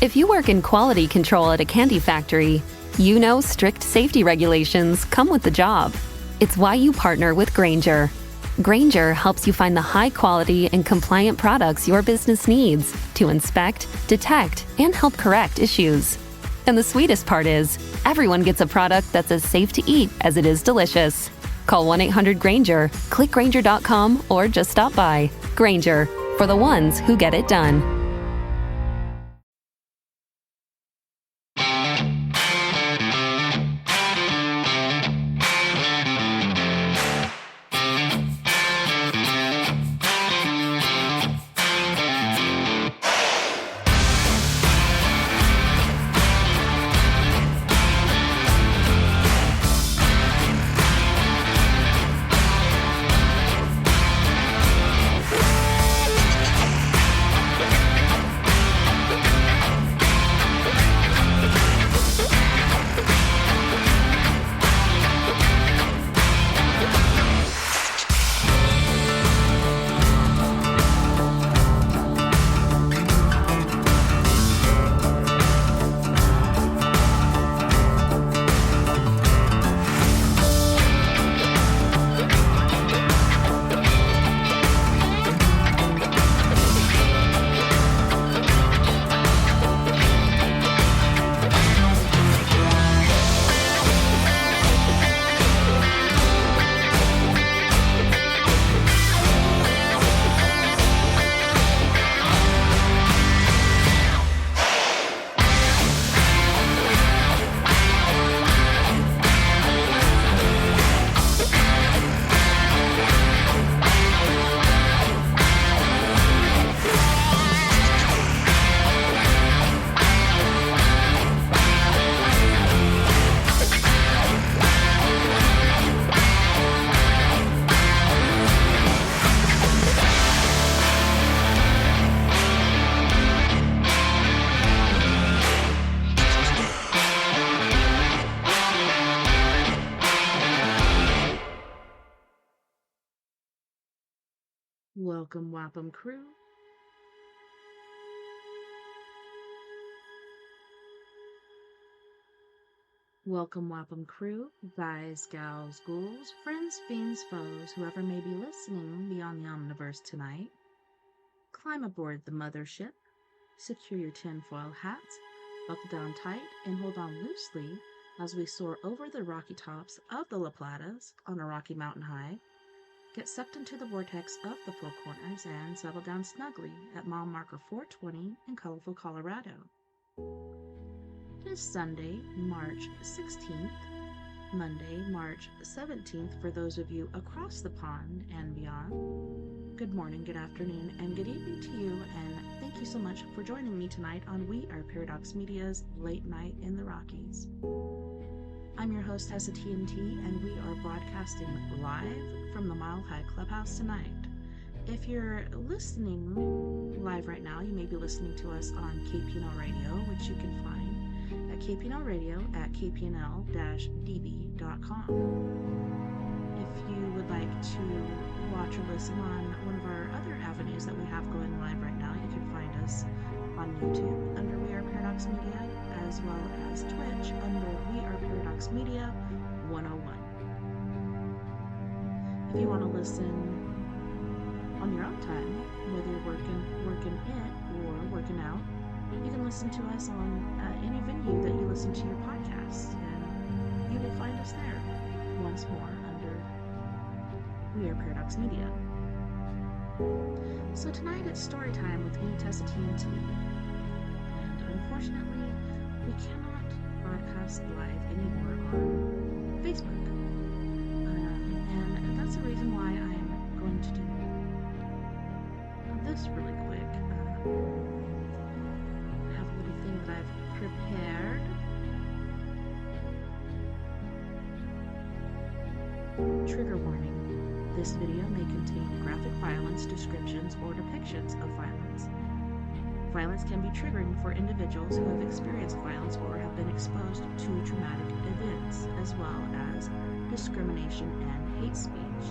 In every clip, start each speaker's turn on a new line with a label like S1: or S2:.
S1: If you work in quality control at a candy factory, you know strict safety regulations come with the job. It's why you partner with Grainger. Grainger helps you find the high-quality and compliant products your business needs to inspect, detect, and help correct issues. And the sweetest part is, everyone gets a product that's as safe to eat as it is delicious. Call 1-800-GRAINGER, click Grainger.com, or just stop by. Grainger, for the ones who get it done.
S2: Welcome, Wapham crew. Welcome, Wapham crew, guys, gals, ghouls, friends, fiends, foes, whoever may be listening beyond the Omniverse tonight. Climb aboard the mothership, secure your tinfoil hats, buckle down tight, and hold on loosely as we soar over the rocky tops of the La Platas on a rocky mountain high. Get sucked into the vortex of the Four Corners and settle down snugly at mile marker 420 in colorful Colorado. It is Sunday, March 16th, Monday, March 17th for those of you across the pond and beyond. Good morning, good afternoon, and good evening to you, and thank you so much for joining me tonight on We Are Paradox Media's Late Night in the Rockies. I'm your host, TessaTNT, and we are broadcasting live from the Mile High Clubhouse tonight. If you're listening live right now, you may be listening to us on KPNL Radio, which you can find at KPNL Radio at kpnl-db.com. If you would like to watch or listen on one of our other avenues that we have going live right now, you can find us on YouTube under We Are Paradox Media, as well as Twitch under We Are Paradox Media 101. If you want to listen on your own time, whether you're working in or working out, you can listen to us on any venue that you listen to your podcast, and you will find us there once more under We Are Paradox Media. So tonight it's story time with me, TessaTNT, and unfortunately we cannot broadcast live anymore on Facebook, and that's the reason why I'm going to do this really quick. I have a little thing that I've prepared. Trigger warning. This video may contain graphic violence, descriptions, or depictions of violence. Violence can be triggering for individuals who have experienced violence or have been exposed to traumatic events, as well as discrimination and hate speech.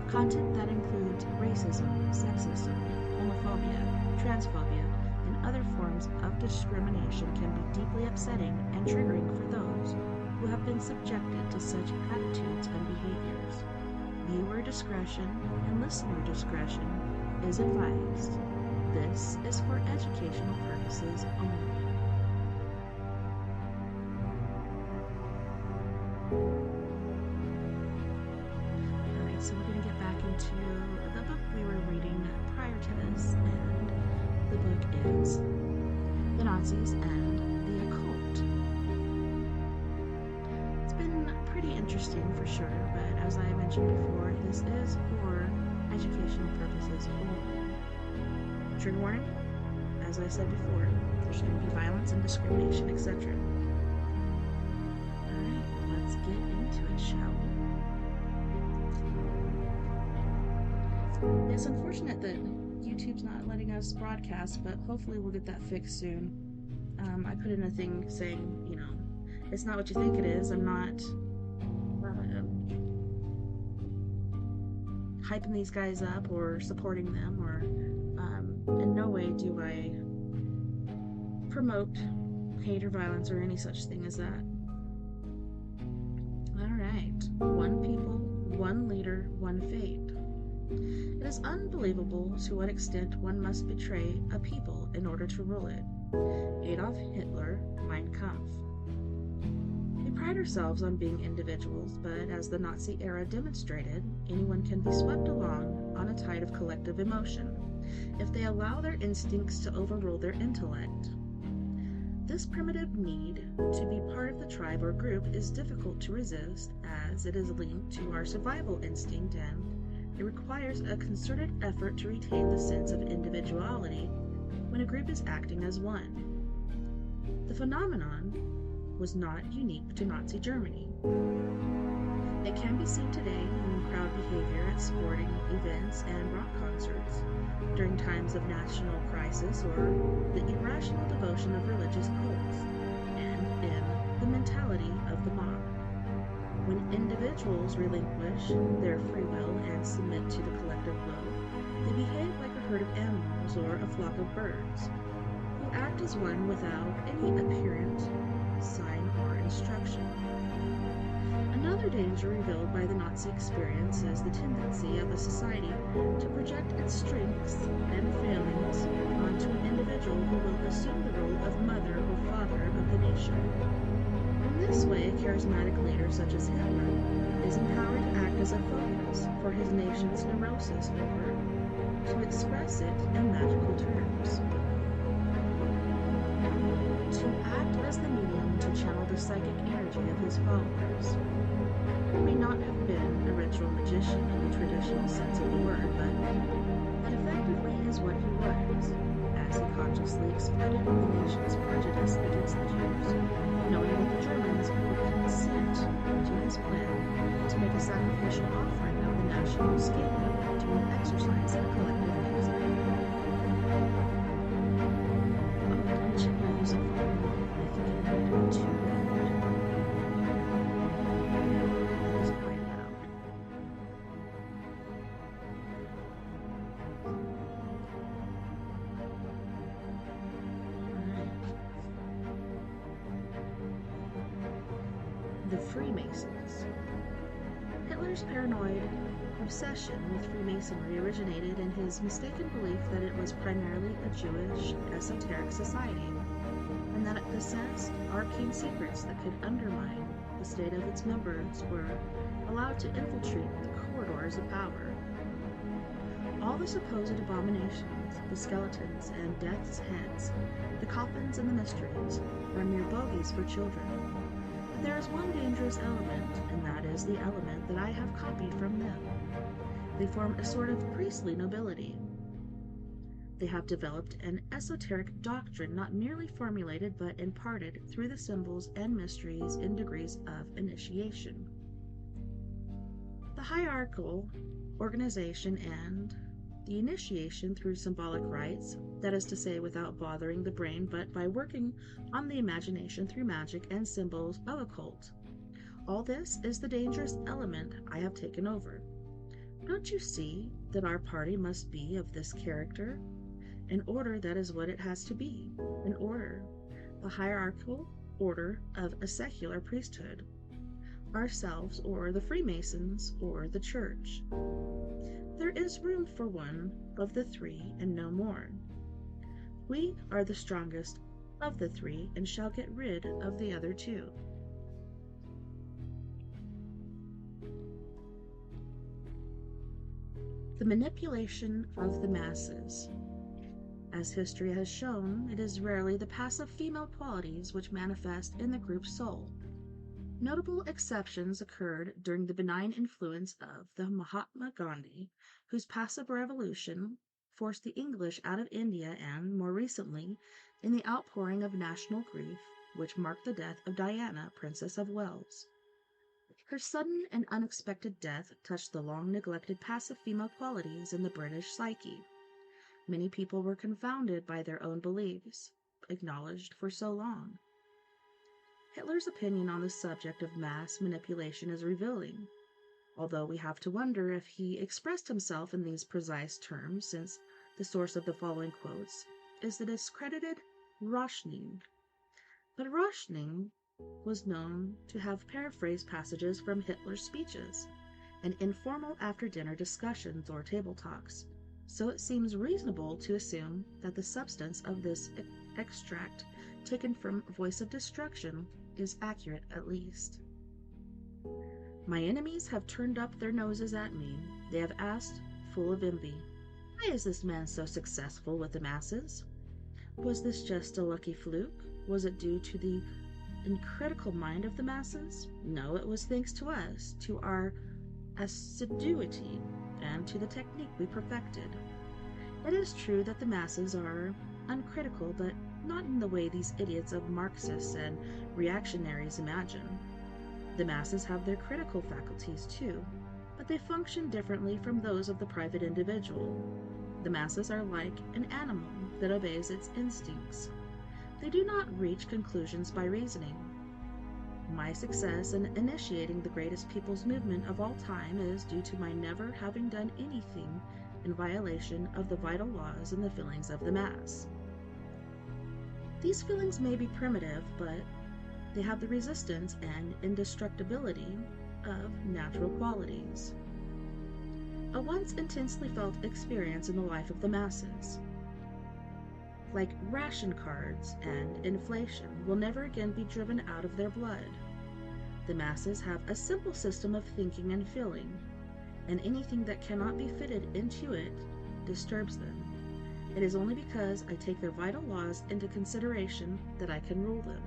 S2: Content that includes racism, sexism, homophobia, transphobia, and other forms patterns of discrimination can be deeply upsetting and triggering for those who have been subjected to such attitudes and behaviors. Viewer discretion and listener discretion is advised. This is for educational purposes only. Alright, so we're going to get back into the book we were reading prior to this, and the book is The Nazis and the Occult. It's been pretty interesting for sure, but as I mentioned before, this is for educational purposes only. Trigger warning, as I said before, there's going to be violence and discrimination, etc. Alright, let's get into it, shall we? It's unfortunate that YouTube's not letting us broadcast, but hopefully we'll get that fixed soon. I put in a thing saying, you know, it's not what you think it is. I'm not hyping these guys up or supporting them, or in no way do I promote hate or violence or any such thing as that. Alright, one people, one leader, one fate. It is unbelievable to what extent one must betray a people in order to rule it. Adolf Hitler, Mein Kampf. We pride ourselves on being individuals, but as the Nazi era demonstrated, anyone can be swept along on a tide of collective emotion if they allow their instincts to overrule their intellect. This primitive need to be part of the tribe or group is difficult to resist, as it is linked to our survival instinct, and it requires a concerted effort to retain the sense of individuality when a group is acting as one. The phenomenon was not unique to Nazi Germany. It can be seen today in crowd behavior at sporting events and rock concerts, during times of national crisis, or the irrational devotion of religious cults, and in the mentality of the mob. When individuals relinquish their free will and submit to the collective will, they behave like a herd of animals or a flock of birds, who act as one without any apparent sign or instruction. Another danger revealed by the Nazi experience is the tendency of a society to project its strengths and failings onto an individual who will assume the role of mother or father of the nation. In this way, a charismatic leader such as Hitler is empowered to act as a focus for his nation's neurosis, or to express it in magical terms. To act as the medium to channel the psychic energy of his followers. He may not have been a ritual magician in the traditional sense of the word, but it effectively is what he was, as he consciously exploited the nation's prejudice against the Jews, knowing that the Germans would consent to his plan to make a sacrificial offering of the national scapegoat to an exercise in a collective thanksgiving. I'm checking my music for a moment. I think it might be too loud. It is quite loud. The Freemasons. Hitler's paranoid obsession with Freemasonry originated in his mistaken belief that it was primarily a Jewish esoteric society, and that it possessed arcane secrets that could undermine the state of its members were allowed to infiltrate the corridors of power. All the supposed abominations, the skeletons and death's heads, the coffins and the mysteries, are mere bogies for children. But there is one dangerous element, and that is the element that I have copied from them. They form a sort of priestly nobility. They have developed an esoteric doctrine not merely formulated but imparted through the symbols and mysteries in degrees of initiation. The hierarchical organization and the initiation through symbolic rites, that is to say without bothering the brain but by working on the imagination through magic and symbols of occult. All this is the dangerous element I have taken over. Don't you see that our party must be of this character? An order that is what it has to be, an order, the hierarchical order of a secular priesthood, ourselves or the Freemasons or the Church. There is room for one of the three and no more. We are the strongest of the three and shall get rid of the other two. The manipulation of the masses. As history has shown, it is rarely the passive female qualities which manifest in the group's soul. Notable exceptions occurred during the benign influence of the Mahatma Gandhi, whose passive revolution forced the English out of India, and, more recently, in the outpouring of national grief which marked the death of Diana, Princess of Wales. Her sudden and unexpected death touched the long-neglected passive female qualities in the British psyche. Many people were confounded by their own beliefs, acknowledged for so long. Hitler's opinion on the subject of mass manipulation is revealing, although we have to wonder if he expressed himself in these precise terms, since the source of the following quotes is the discredited Rockies. But Rockies was known to have paraphrased passages from Hitler's speeches and informal after-dinner discussions or table talks, so it seems reasonable to assume that the substance of this extract taken from Voice of Destruction is accurate at least. My enemies have turned up their noses at me. They have asked, full of envy, why is this man so successful with the masses? Was this just a lucky fluke? Was it due to the uncritical mind of the masses? No, it was thanks to us, to our assiduity, and to the technique we perfected. It is true that the masses are uncritical, but not in the way these idiots of Marxists and reactionaries imagine. The masses have their critical faculties too, but they function differently from those of the private individual. The masses are like an animal that obeys its instincts. They do not reach conclusions by reasoning. My success in initiating the greatest people's movement of all time is due to my never having done anything in violation of the vital laws and the feelings of the mass. These feelings may be primitive, but they have the resistance and indestructibility of natural qualities. A once intensely felt experience in the life of the masses, like ration cards and inflation, will never again be driven out of their blood. The masses have a simple system of thinking and feeling, and anything that cannot be fitted into it disturbs them. It is only because I take their vital laws into consideration that I can rule them.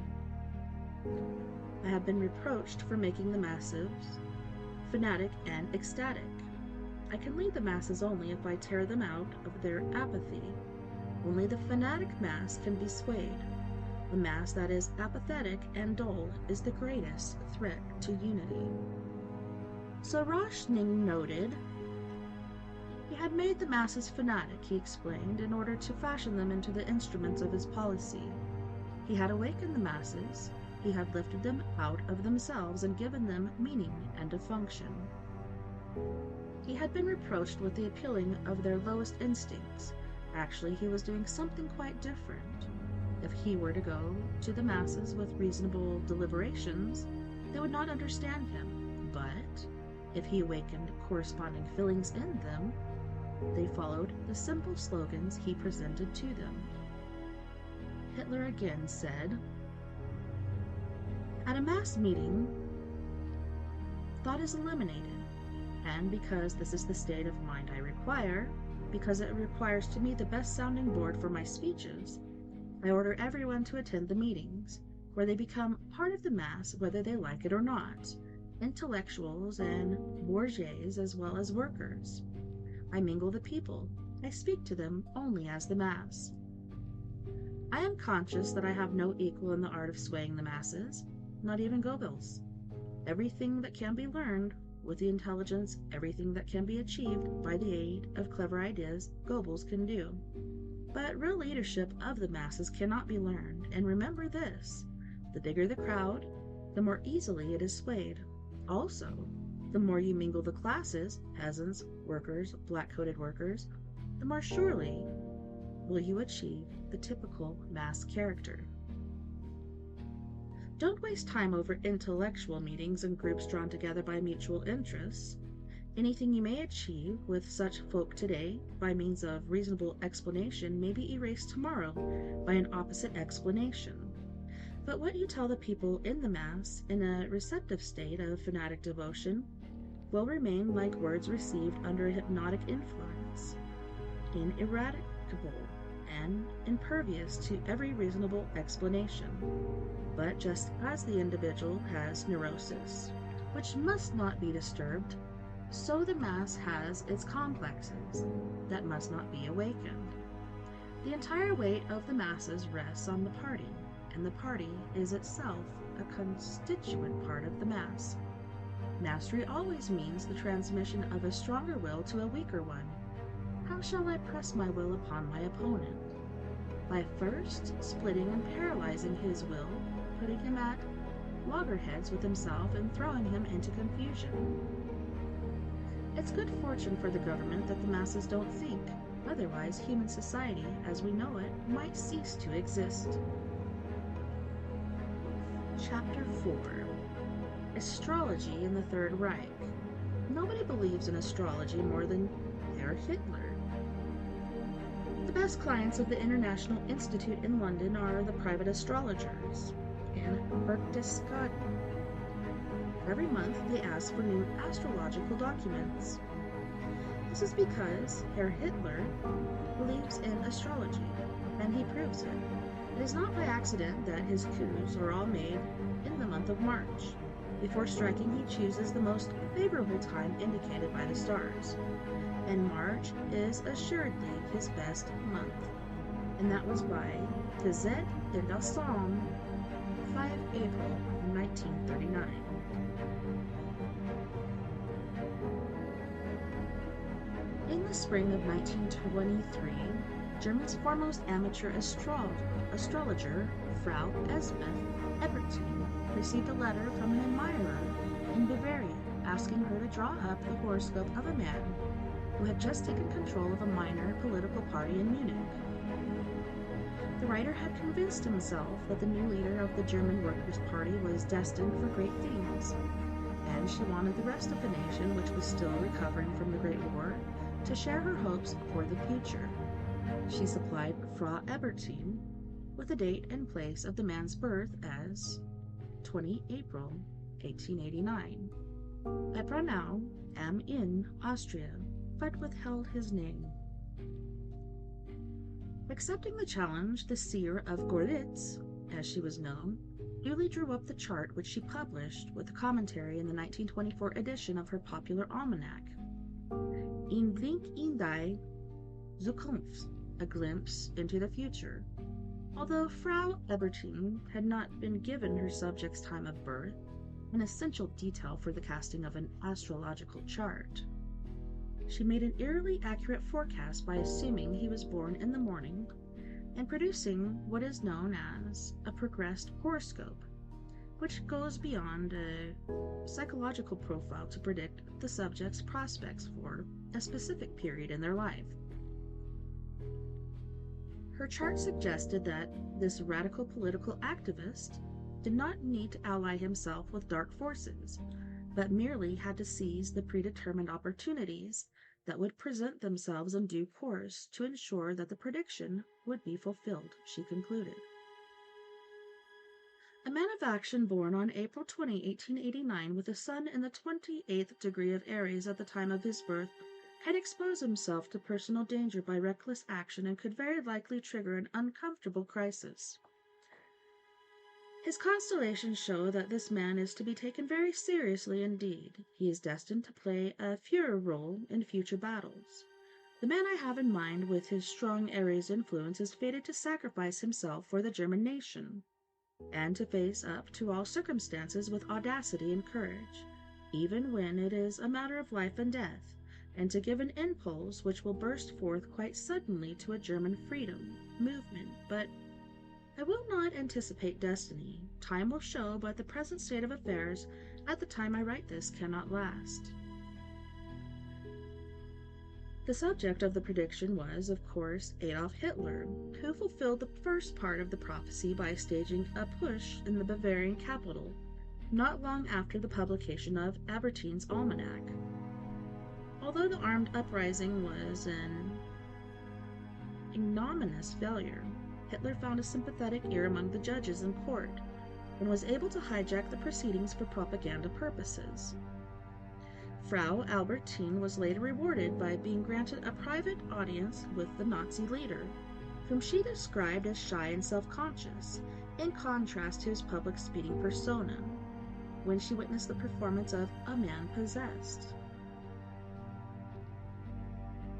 S2: I have been reproached for making the masses fanatic and ecstatic. I can lead the masses only if I tear them out of their apathy. Only the fanatic mass can be swayed. The mass that is apathetic and dull is the greatest threat to unity. So Rockies noted, he had made the masses fanatic, he explained, in order to fashion them into the instruments of his policy. He had awakened the masses, he had lifted them out of themselves and given them meaning and a function. He had been reproached with the appealing of their lowest instincts. Actually, he was doing something quite different. If he were to go to the masses with reasonable deliberations, they would not understand him. But if he awakened corresponding feelings in them, they followed the simple slogans he presented to them. Hitler again said, at a mass meeting, thought is eliminated, and because this is the state of mind I require, because it requires to me the best sounding board for my speeches, I order everyone to attend the meetings, where they become part of the mass whether they like it or not, intellectuals and bourgeois as well as workers. I mingle the people. I speak to them only as the mass. I am conscious that I have no equal in the art of swaying the masses, not even Goebbels. Everything that can be learned with the intelligence, everything that can be achieved by the aid of clever ideas, Goebbels can do. But real leadership of the masses cannot be learned, and remember this, the bigger the crowd, the more easily it is swayed. Also, the more you mingle the classes, peasants, workers, black-coated workers, the more surely will you achieve the typical Mass character. Don't waste time over intellectual meetings and groups drawn together by mutual interests. Anything you may achieve with such folk today by means of reasonable explanation may be erased tomorrow by an opposite explanation. But what you tell the people in the Mass in a receptive state of fanatic devotion will remain like words received under a hypnotic influence, ineradicable and impervious to every reasonable explanation. But just as the individual has neurosis, which must not be disturbed, so the Mass has its complexes that must not be awakened. The entire weight of the masses rests on the party, and the party is itself a constituent part of the Mass. Mastery always means the transmission of a stronger will to a weaker one. How shall I press my will upon my opponent? By first splitting and paralyzing his will, putting him at loggerheads with himself and throwing him into confusion. It's good fortune for the government that the masses don't think, otherwise human society, as we know it, might cease to exist. Chapter 4. Astrology in the Third Reich. Nobody believes in astrology more than Herr Hitler. The best clients of the International Institute in London are the private astrologers in Berchtesgaden. Every month they ask for new astrological documents. This is because Herr Hitler believes in astrology, and he proves it. It is not by accident that his coups are all made in the month of March. Before striking, he chooses the most favorable time indicated by the stars, and March is assuredly his best month, and that was by TessaTNT, 5 April 1939. In the spring of 1923, Germany's foremost amateur astrologer, Frau Esbeth Ebertin, received a letter from an admirer in Bavaria asking her to draw up the horoscope of a man who had just taken control of a minor political party in Munich. The writer had convinced himself that the new leader of the German Workers' Party was destined for great things, and she wanted the rest of the nation, which was still recovering from the Great War, to share her hopes for the future. She supplied Frau Ebertin with the date and place of the man's birth as 20 April 1889. At Braunau am in Austria, but withheld his name. Accepting the challenge, the seer of Görlitz, as she was known, duly drew up the chart which she published with a commentary in the 1924 edition of her popular almanac, Ein Blick in die Zukunft, a glimpse into the future. Although Frau Ebertin had not been given her subject's time of birth, an essential detail for the casting of an astrological chart, she made an eerily accurate forecast by assuming he was born in the morning and producing what is known as a progressed horoscope, which goes beyond a psychological profile to predict the subject's prospects for a specific period in their life. Her chart suggested that this radical political activist did not need to ally himself with dark forces, but merely had to seize the predetermined opportunities that would present themselves in due course to ensure that the prediction would be fulfilled, she concluded. A man of action born on April 20, 1889, with a sun in the 28th degree of Aries at the time of his birth, had exposed himself to personal danger by reckless action and could very likely trigger an uncomfortable crisis. His constellations show that this man is to be taken very seriously indeed. He is destined to play a Führer role in future battles. The man I have in mind with his strong Aries influence is fated to sacrifice himself for the German nation, and to face up to all circumstances with audacity and courage, even when it is a matter of life and death, and to give an impulse which will burst forth quite suddenly to a German freedom movement. But I will not anticipate destiny. Time will show, but the present state of affairs at the time I write this cannot last. The subject of the prediction was, of course, Adolf Hitler, who fulfilled the first part of the prophecy by staging a putsch in the Bavarian capital, not long after the publication of Albertine's Almanac. Although the armed uprising was an ignominious failure, Hitler found a sympathetic ear among the judges in court and was able to hijack the proceedings for propaganda purposes. Frau Albertine was later rewarded by being granted a private audience with the Nazi leader, whom she described as shy and self-conscious, in contrast to his public speaking persona, when she witnessed the performance of A Man Possessed.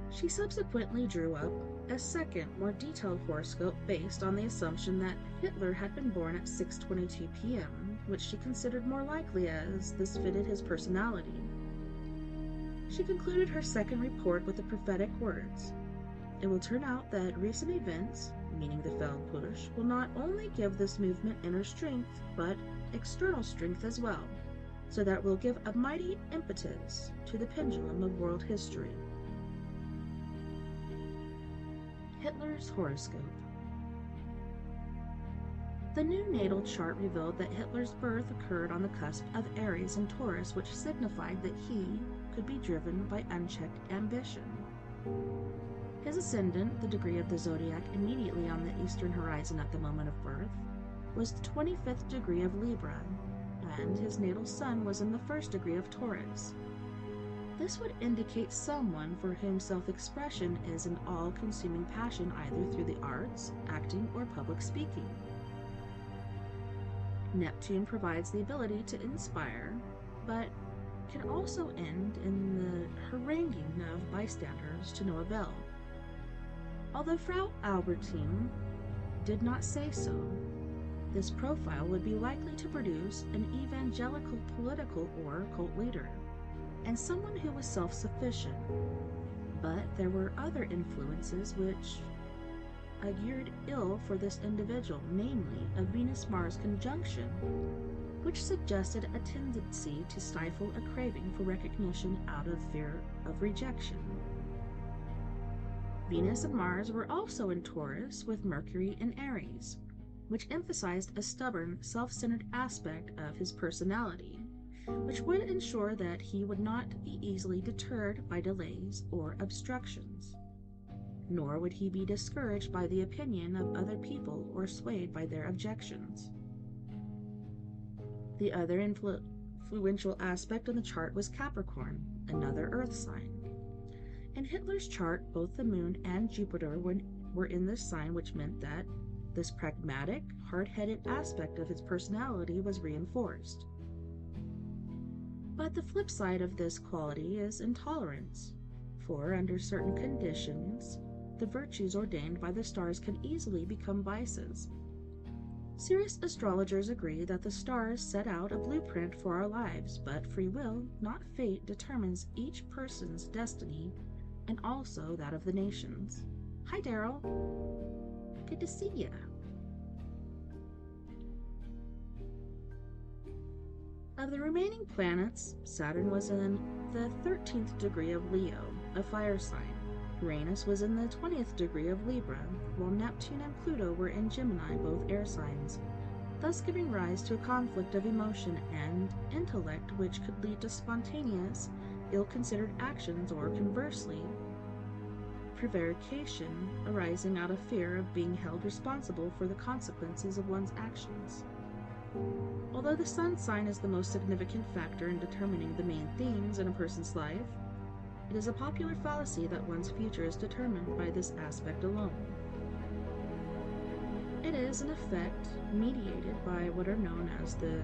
S2: She subsequently drew up a second, more detailed horoscope based on the assumption that Hitler had been born at 6:22 p.m., which she considered more likely as this fitted his personality. She concluded her second report with the prophetic words, "It will turn out that recent events, meaning the Feldputsch, will not only give this movement inner strength, but external strength as well, so that it will give a mighty impetus to the pendulum of world history." Hitler's horoscope. The new natal chart revealed that Hitler's birth occurred on the cusp of Aries and Taurus, which signified that he could be driven by unchecked ambition. His ascendant, the degree of the zodiac immediately on the eastern horizon at the moment of birth, was the 25th degree of Libra, and his natal sun was in the 1st degree of Taurus. This would indicate someone for whom self-expression is an all-consuming passion either through the arts, acting, or public speaking. Neptune provides the ability to inspire, but can also end in the haranguing of bystanders to no avail. Although Frau Albertine did not say so, this profile would be likely to produce an evangelical political or cult leader, and someone who was self-sufficient. But there were other influences which augured ill for this individual, namely a Venus-Mars conjunction, which suggested a tendency to stifle a craving for recognition out of fear of rejection. Venus and Mars were also in Taurus with Mercury in Aries, which emphasized a stubborn, self-centered aspect of his personality, which would ensure that he would not be easily deterred by delays or obstructions, nor would he be discouraged by the opinion of other people or swayed by their objections. The other influential aspect on the chart was Capricorn, another earth sign. In Hitler's chart, both the moon and Jupiter were in this sign, which meant that this pragmatic, hard-headed aspect of his personality was reinforced. But the flip side of this quality is intolerance, for under certain conditions, the virtues ordained by the stars can easily become vices. Serious astrologers agree that the stars set out a blueprint for our lives, but free will, not fate, determines each person's destiny and also that of the nations. Hi, Daryl. Good to see ya. Of the remaining planets, Saturn was in the 13th degree of Leo, a fire sign. Uranus was in the 20th degree of Libra, while Neptune and Pluto were in Gemini, both air signs, thus giving rise to a conflict of emotion and intellect which could lead to spontaneous, ill-considered actions or, conversely, prevarication arising out of fear of being held responsible for the consequences of one's actions. Although the sun sign is the most significant factor in determining the main themes in a person's life, it is a popular fallacy that one's future is determined by this aspect alone. It is, in effect, mediated by what are known as the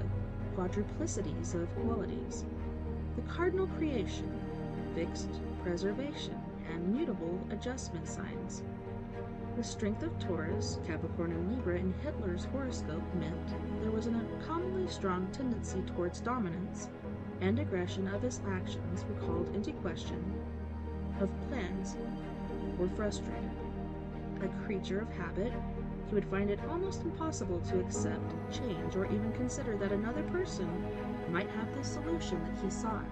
S2: quadruplicities of qualities: the cardinal creation, fixed preservation, and mutable adjustment signs. The strength of Taurus, Capricorn, and Libra in Hitler's horoscope meant there was an uncommonly strong tendency towards dominance, and aggression of his actions were called into question, of plans were frustrated. A creature of habit, he would find it almost impossible to accept change or even consider that another person might have the solution that he sought.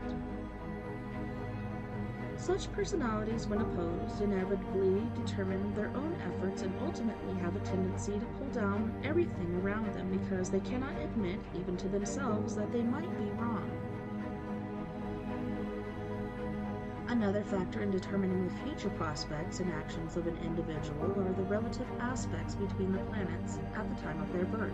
S2: Such personalities, when opposed, inevitably determine their own efforts and ultimately have a tendency to pull down everything around them because they cannot admit, even to themselves, that they might be wrong. Another factor in determining the future prospects and actions of an individual are the relative aspects between the planets at the time of their birth.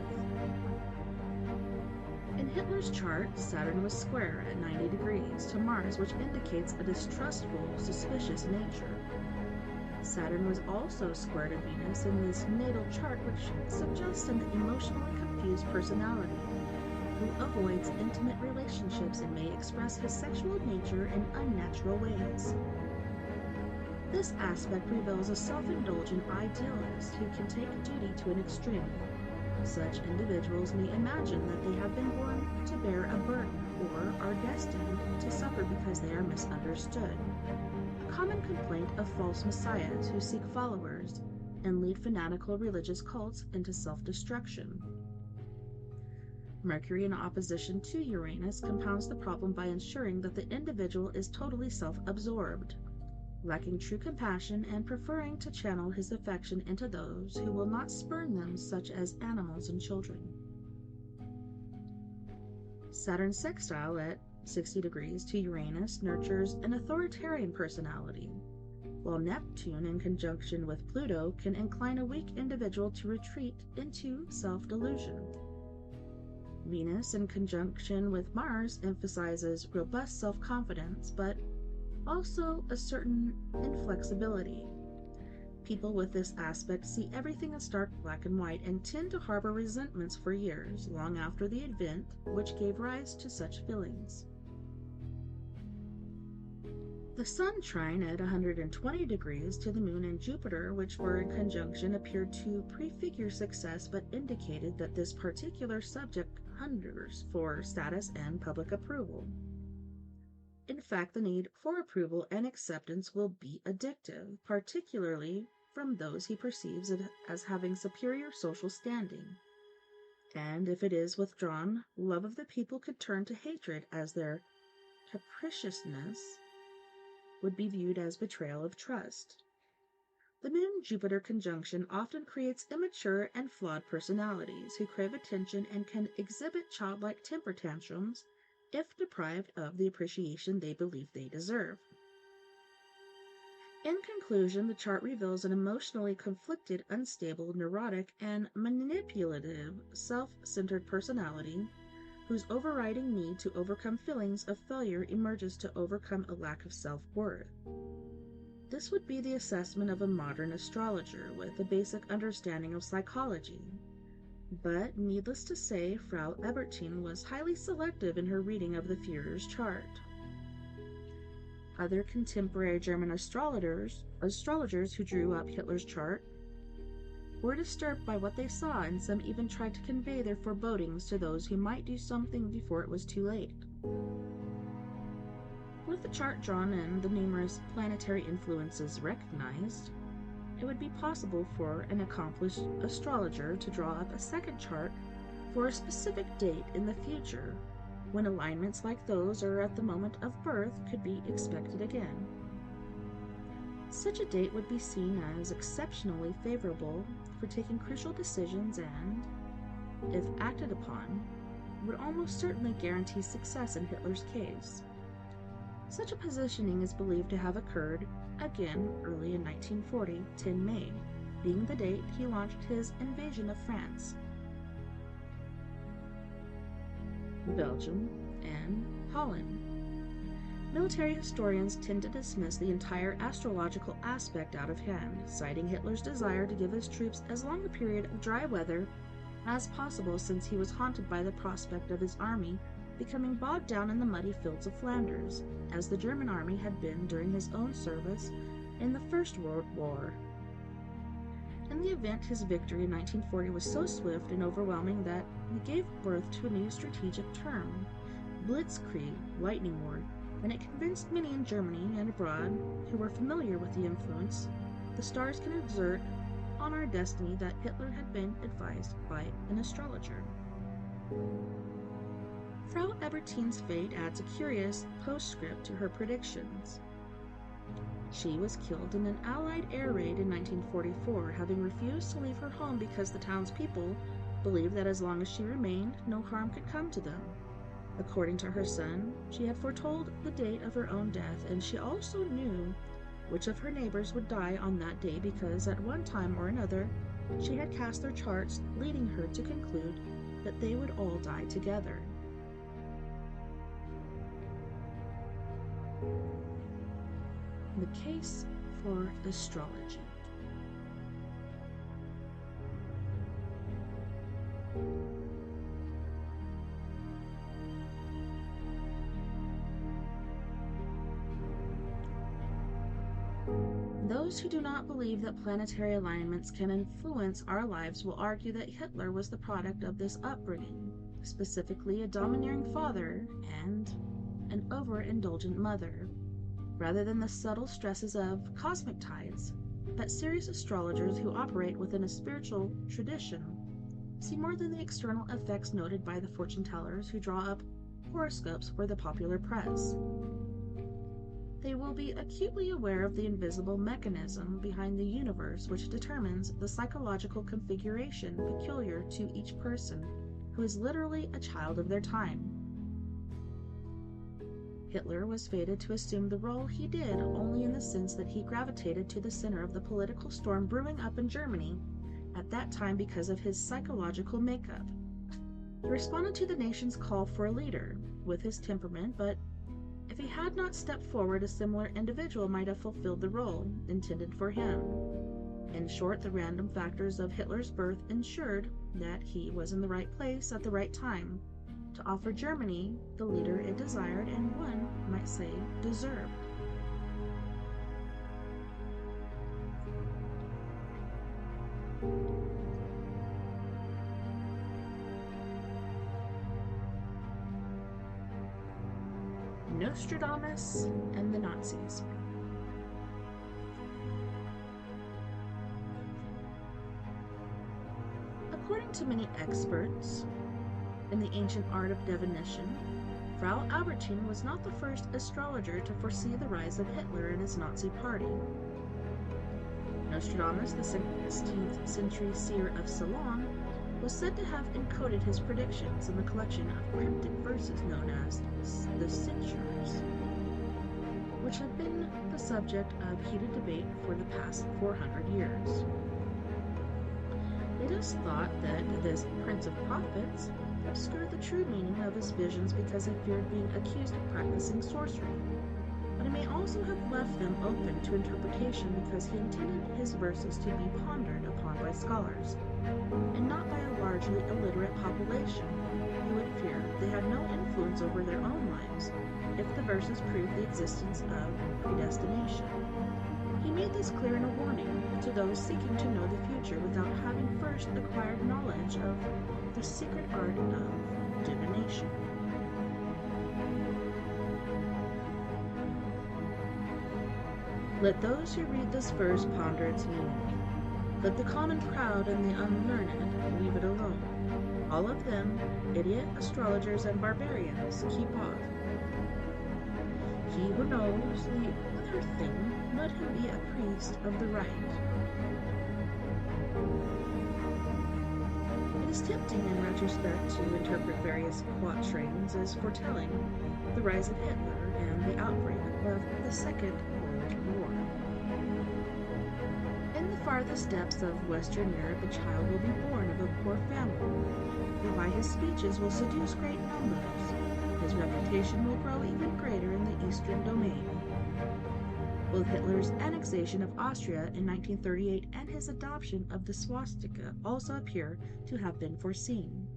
S2: In Hitler's chart, Saturn was square at 90 degrees to Mars, which indicates a distrustful, suspicious nature. Saturn was also square to Venus in this natal chart, which suggests an emotionally confused personality who avoids intimate relationships and may express his sexual nature in unnatural ways. This aspect reveals a self-indulgent idealist who can take duty to an extreme. Such individuals may imagine that they have been born to bear a burden or are destined to suffer because they are misunderstood. A common complaint of false messiahs who seek followers and lead fanatical religious cults into self-destruction. Mercury in opposition to Uranus compounds the problem by ensuring that the individual is totally self-absorbed, lacking true compassion and preferring to channel his affection into those who will not spurn them, such as animals and children. Saturn sextile at 60 degrees to Uranus nurtures an authoritarian personality, while Neptune in conjunction with Pluto can incline a weak individual to retreat into self-delusion. Venus in conjunction with Mars emphasizes robust self-confidence, but also a certain inflexibility. People with this aspect see everything in stark black and white and tend to harbor resentments for years, long after the event which gave rise to such feelings. The Sun trine at 120 degrees to the Moon and Jupiter, which were in conjunction, appeared to prefigure success but indicated that this particular subject hungers for status and public approval. In fact, the need for approval and acceptance will be addictive, particularly from those he perceives as having superior social standing. And if it is withdrawn, love of the people could turn to hatred, as their capriciousness would be viewed as betrayal of trust. The Moon-Jupiter conjunction often creates immature and flawed personalities who crave attention and can exhibit childlike temper tantrums if deprived of the appreciation they believe they deserve. In conclusion, the chart reveals an emotionally conflicted, unstable, neurotic, and manipulative, self-centered personality whose overriding need to overcome feelings of failure emerges to overcome a lack of self-worth. This would be the assessment of a modern astrologer with a basic understanding of psychology. But, needless to say, Frau Ebertin was highly selective in her reading of the Führer's chart. Other contemporary German astrologers who drew up Hitler's chart were disturbed by what they saw, and some even tried to convey their forebodings to those who might do something before it was too late. With the chart drawn and the numerous planetary influences recognized, it would be possible for an accomplished astrologer to draw up a second chart for a specific date in the future, when alignments like those are at the moment of birth could be expected again. Such a date would be seen as exceptionally favorable for taking crucial decisions and, if acted upon, would almost certainly guarantee success in Hitler's case. Such a positioning is believed to have occurred again early in 1940, 10 May, being the date he launched his invasion of France, Belgium, and Holland. Military historians tend to dismiss the entire astrological aspect out of hand, citing Hitler's desire to give his troops as long a period of dry weather as possible, since he was haunted by the prospect of his army becoming bogged down in the muddy fields of Flanders, as the German army had been during his own service in the First World War. In the event, his victory in 1940 was so swift and overwhelming that he gave birth to a new strategic term, Blitzkrieg, lightning war, and it convinced many in Germany and abroad who were familiar with the influence the stars can exert on our destiny that Hitler had been advised by an astrologer. Frau Ebertin's fate adds a curious postscript to her predictions. She was killed in an Allied air raid in 1944, having refused to leave her home because the townspeople believed that as long as she remained, no harm could come to them. According to her son, she had foretold the date of her own death, and she also knew which of her neighbors would die on that day because at one time or another she had cast their charts, leading her to conclude that they would all die together. The case for astrology. Those who do not believe that planetary alignments can influence our lives will argue that Hitler was the product of this upbringing, specifically a domineering father and an overindulgent mother, rather than the subtle stresses of cosmic tides. But serious astrologers who operate within a spiritual tradition see more than the external effects noted by the fortune tellers who draw up horoscopes for the popular press. They will be acutely aware of the invisible mechanism behind the universe which determines the psychological configuration peculiar to each person who is literally a child of their time. Hitler was fated to assume the role he did only in the sense that he gravitated to the center of the political storm brewing up in Germany at that time because of his psychological makeup. He responded to the nation's call for a leader with his temperament, but if he had not stepped forward, a similar individual might have fulfilled the role intended for him. In short, the random factors of Hitler's birth ensured that he was in the right place at the right time to offer Germany the leader it desired and one might say deserved. Nostradamus and the Nazis. According to many experts in the ancient art of divination, Frau Albertine was not the first astrologer to foresee the rise of Hitler and his Nazi party. Nostradamus, the 16th century seer of Ceylon, was said to have encoded his predictions in the collection of cryptic verses known as the Censures, which have been the subject of heated debate for the past 400 years. It is thought that this Prince of Prophets obscured the true meaning of his visions because he feared being accused of practicing sorcery, but it may also have left them open to interpretation because he intended his verses to be pondered upon by scholars, and not by a largely illiterate population who would fear they had no influence over their own lives if the verses proved the existence of predestination. He made this clear in a warning to those seeking to know the future without having first acquired knowledge of the secret art of divination. Let those who read this verse ponder its meaning. Let the common proud and the unlearned leave it alone. All of them, idiot astrologers and barbarians, keep off. He who knows the other thing, let him be a priest of the right. It is tempting in retrospect to interpret various quatrains as foretelling the rise of Hitler and the outbreak of the Second World War. In the farthest depths of Western Europe, a child will be born of a poor family, who by his speeches will seduce great numbers. His reputation will grow even greater in the Eastern domain. Both Hitler's annexation of Austria in 1938 and his adoption of the swastika also appear to have been foreseen.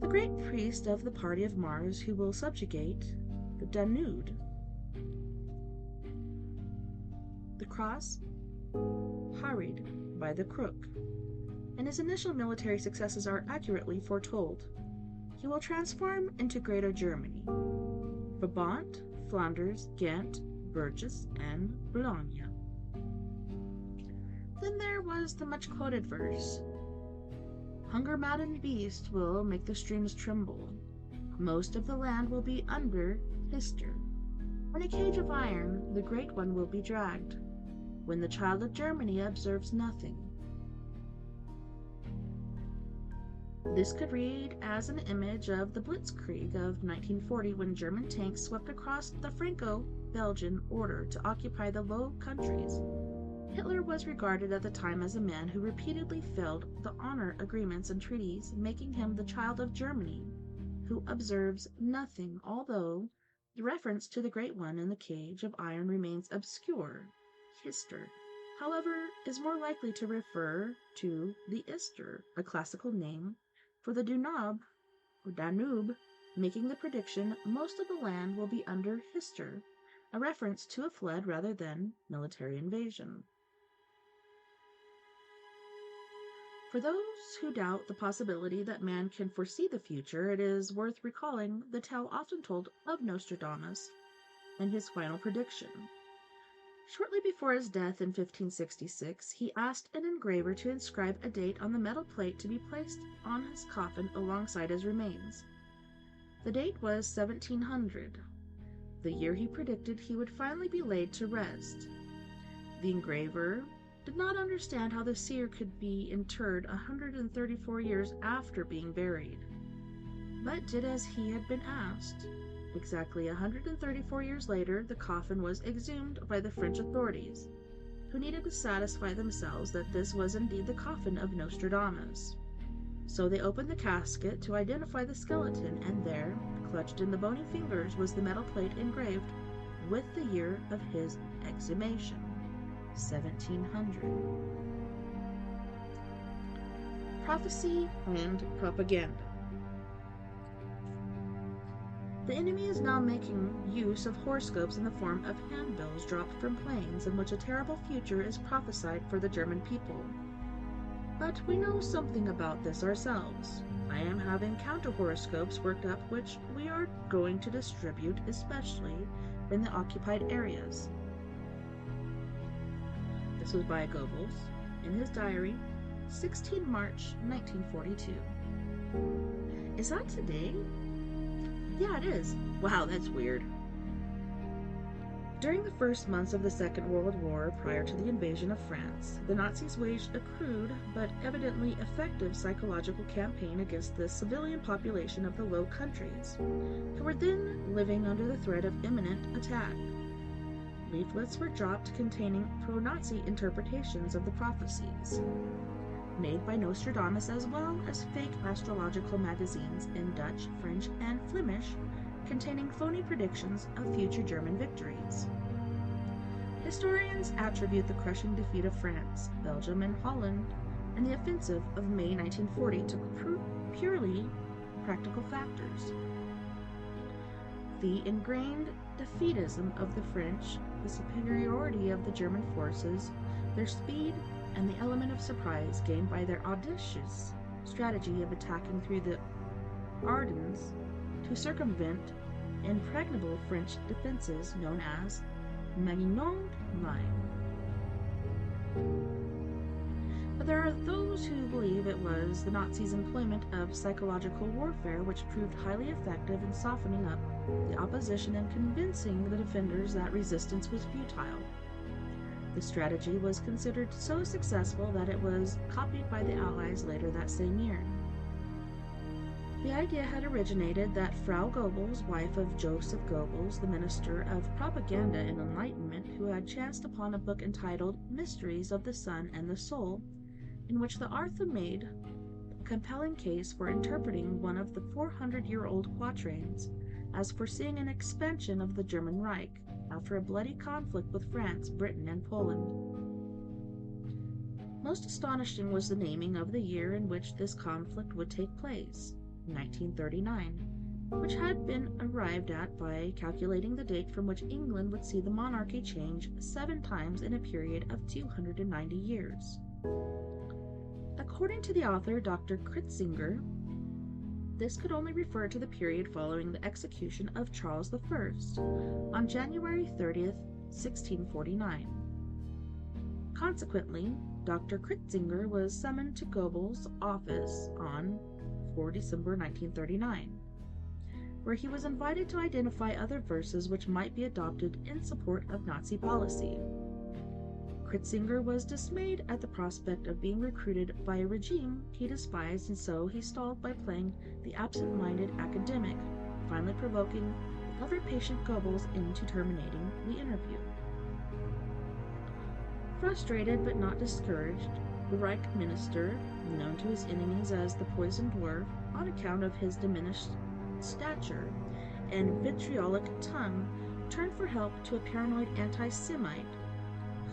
S2: The great priest of the party of Mars who will subjugate the Danube, the cross, harried by the crook, and his initial military successes are accurately foretold. He will transform into Greater Germany, Brabant, Flanders, Ghent, Burgess, and Boulogne. Then there was the much-quoted verse, hunger-maddened beast will make the streams tremble. Most of the land will be under Hister, In a cage of iron, the Great One will be dragged, when the child of Germany observes nothing. This could read as an image of the Blitzkrieg of 1940 when German tanks swept across the Franco-Belgian border to occupy the Low Countries. Hitler was regarded at the time as a man who repeatedly failed the honor agreements and treaties, making him the child of Germany, who observes nothing, although the reference to the Great One in the cage of iron remains obscure. Hister, however, is more likely to refer to the Ister, a classical name for the Danube, making the prediction most of the land will be under Hister, a reference to a flood rather than military invasion. For those who doubt the possibility that man can foresee the future, it is worth recalling the tale often told of Nostradamus and his final prediction. Shortly before his death in 1566, he asked an engraver to inscribe a date on the metal plate to be placed on his coffin alongside his remains. The date was 1700, the year he predicted he would finally be laid to rest. The engraver did not understand how the seer could be interred 134 years after being buried, but did as he had been asked. Exactly 134 years later, the coffin was exhumed by the French authorities, who needed to satisfy themselves that this was indeed the coffin of Nostradamus. So they opened the casket to identify the skeleton, and there, clutched in the bony fingers, was the metal plate engraved with the year of his exhumation, 1700. Prophecy and propaganda. The enemy is now making use of horoscopes in the form of handbills dropped from planes in which a terrible future is prophesied for the German people. But we know something about this ourselves. I am having counter-horoscopes worked up which we are going to distribute, especially in the occupied areas. This was by Goebbels in his diary, 16 March 1942. Is that today? Yeah, it is. Wow, that's weird. During the first months of the Second World War, prior to the invasion of France, the Nazis waged a crude but evidently effective psychological campaign against the civilian population of the Low Countries, who were then living under the threat of imminent attack. Leaflets were dropped containing pro-Nazi interpretations of the prophecies made by Nostradamus, as well as fake astrological magazines in Dutch, French, and Flemish containing phony predictions of future German victories. Historians attribute the crushing defeat of France, Belgium, and Holland and the offensive of May 1940 to purely practical factors. The ingrained defeatism of the French, the superiority of the German forces, their speed, and the element of surprise gained by their audacious strategy of attacking through the Ardennes to circumvent impregnable French defenses known as Maginot Line. But there are those who believe it was the Nazis' employment of psychological warfare which proved highly effective in softening up the opposition and convincing the defenders that resistance was futile. The strategy was considered so successful that it was copied by the Allies later that same year. The idea had originated that Frau Goebbels, wife of Joseph Goebbels, the Minister of Propaganda and Enlightenment, who had chanced upon a book entitled Mysteries of the Sun and the Soul, in which the author made a compelling case for interpreting one of the 400-year-old quatrains as foreseeing an expansion of the German Reich after a bloody conflict with France, Britain, and Poland. Most astonishing was the naming of the year in which this conflict would take place, 1939, which had been arrived at by calculating the date from which England would see the monarchy change 7 times in a period of 290 years. According to the author, Dr. Kritzinger, this could only refer to the period following the execution of Charles I on January 30th, 1649. Consequently, Dr. Kritzinger was summoned to Goebbels' office on 4 December 1939. where he was invited to identify other verses which might be adopted in support of Nazi policy. Kritzinger was dismayed at the prospect of being recruited by a regime he despised, and so he stalled by playing the absent-minded academic, finally provoking ever-patient Goebbels into terminating the interview. Frustrated but not discouraged, the Reich minister, known to his enemies as the Poison Dwarf on account of his diminished stature and vitriolic tongue, turned for help to a paranoid anti-Semite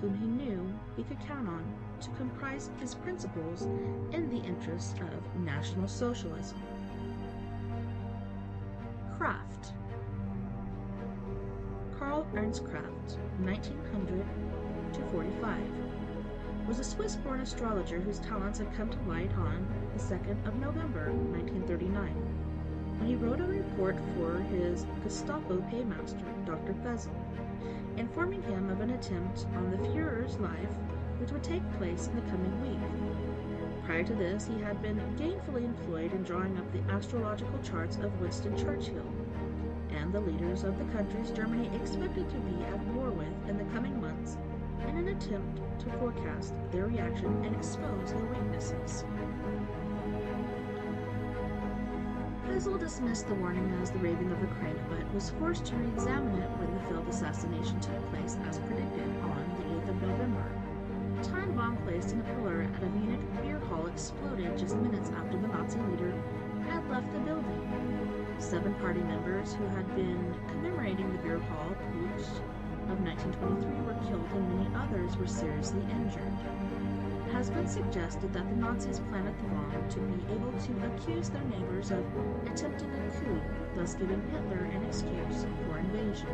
S2: whom he knew he could count on to comprise his principles in the interests of National Socialism. Kraft. Karl Ernst Kraft, 1900 to 45, was a Swiss-born astrologer whose talents had come to light on the 2nd of November, 1939, when he wrote a report for his Gestapo paymaster, Dr. Fessel, informing him of an attempt on the Führer's life which would take place in the coming week. Prior to this, he had been gainfully employed in drawing up the astrological charts of Winston Churchill and the leaders of the countries Germany expected to be at war with in the coming months in an attempt to forecast their reaction and expose their weaknesses. Fessel dismissed the warning as the raving of a crank, but was forced to re-examine it when the failed assassination took place as predicted on the 8th of November. A time bomb placed in a pillar at a Munich beer hall exploded just minutes after the Nazi leader had left the building. 7 party members who had been commemorating the beer hall putsch of 1923 were killed and many others were seriously injured. It has been suggested that the Nazis planted the bomb to be able to accuse their neighbors of attempting a coup, thus giving Hitler an excuse for invasion.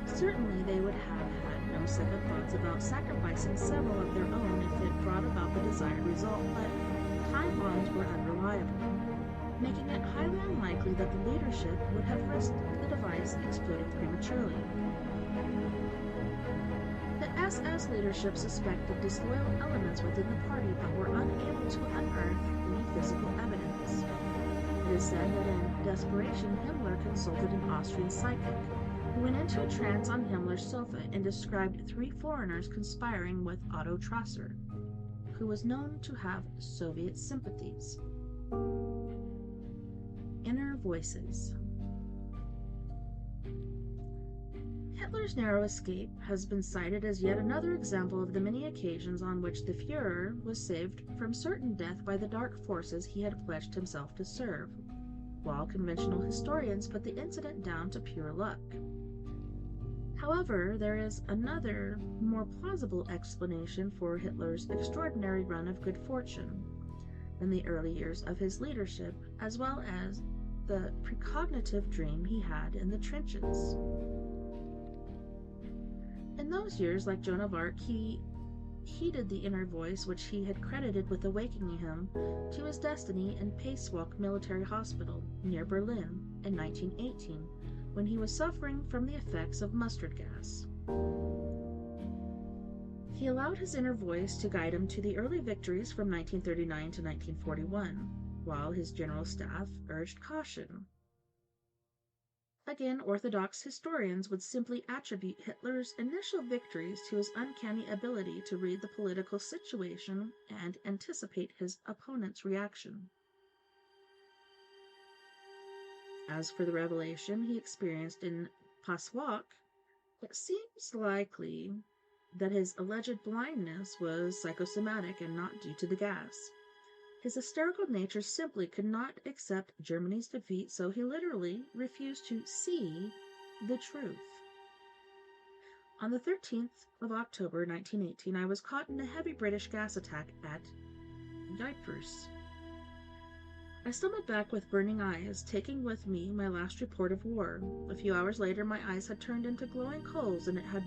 S2: Certainly they would have had no second thoughts about sacrificing several of their own if it brought about the desired result, but time bombs were unreliable, making it highly unlikely that the leadership would have risked the device exploding prematurely. The SS leadership suspected disloyal elements within the party but were unable to unearth any physical evidence. It is said that in desperation Himmler consulted an Austrian psychic, who went into a trance on Himmler's sofa and described 3 foreigners conspiring with Otto Trasser, who was known to have Soviet sympathies. Inner Voices. Hitler's narrow escape has been cited as yet another example of the many occasions on which the Führer was saved from certain death by the dark forces he had pledged himself to serve, while conventional historians put the incident down to pure luck. However, there is another, more plausible explanation for Hitler's extraordinary run of good fortune in the early years of his leadership, as well as the precognitive dream he had in the trenches. In those years, like Joan of Arc, he heeded the inner voice which he had credited with awakening him to his destiny in Pacewalk Military Hospital near Berlin in 1918, when he was suffering from the effects of mustard gas. He allowed his inner voice to guide him to the early victories from 1939 to 1941, while his general staff urged caution. Again, Orthodox historians would simply attribute Hitler's initial victories to his uncanny ability to read the political situation and anticipate his opponent's reaction. As for the revelation he experienced in Pacewalk, it seems likely that his alleged blindness was psychosomatic and not due to the gas. His hysterical nature simply could not accept Germany's defeat, so he literally refused to see the truth. On the 13th of October 1918, I was caught in a heavy British gas attack at Ypres. I stumbled back with burning eyes, taking with me my last report of war. A few hours later, my eyes had turned into glowing coals, and it had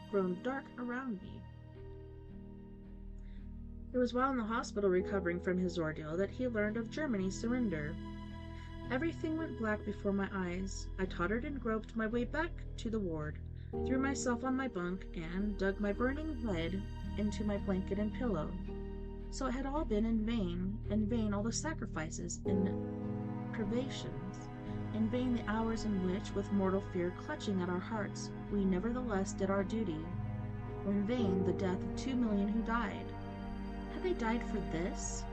S2: grown dark around me. It was while in the hospital recovering from his ordeal that he learned of Germany's surrender. Everything went black before my eyes. I tottered and groped my way back to the ward, threw myself on my bunk, and dug my burning head into my blanket and pillow. So it had all been in vain all the sacrifices and privations in vain the hours in which, with mortal fear clutching at our hearts, we nevertheless did our duty, or in vain the death of 2 million who died. Had they died for this?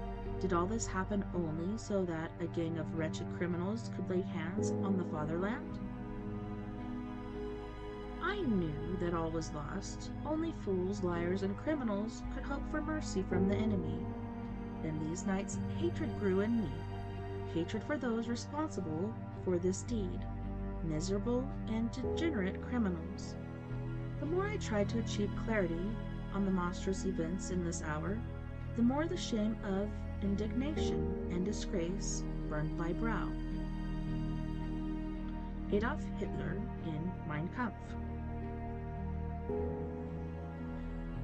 S2: Did all this happen only so that a gang of wretched criminals could lay hands on the fatherland? I knew that all was lost. Only fools, liars, and criminals could hope for mercy from the enemy. In these nights, hatred grew in me. Hatred for those responsible for this deed, miserable and degenerate criminals. The more I tried to achieve clarity on the monstrous events in this hour, the more the shame of indignation and disgrace burned my brow. Adolf Hitler in Mein Kampf.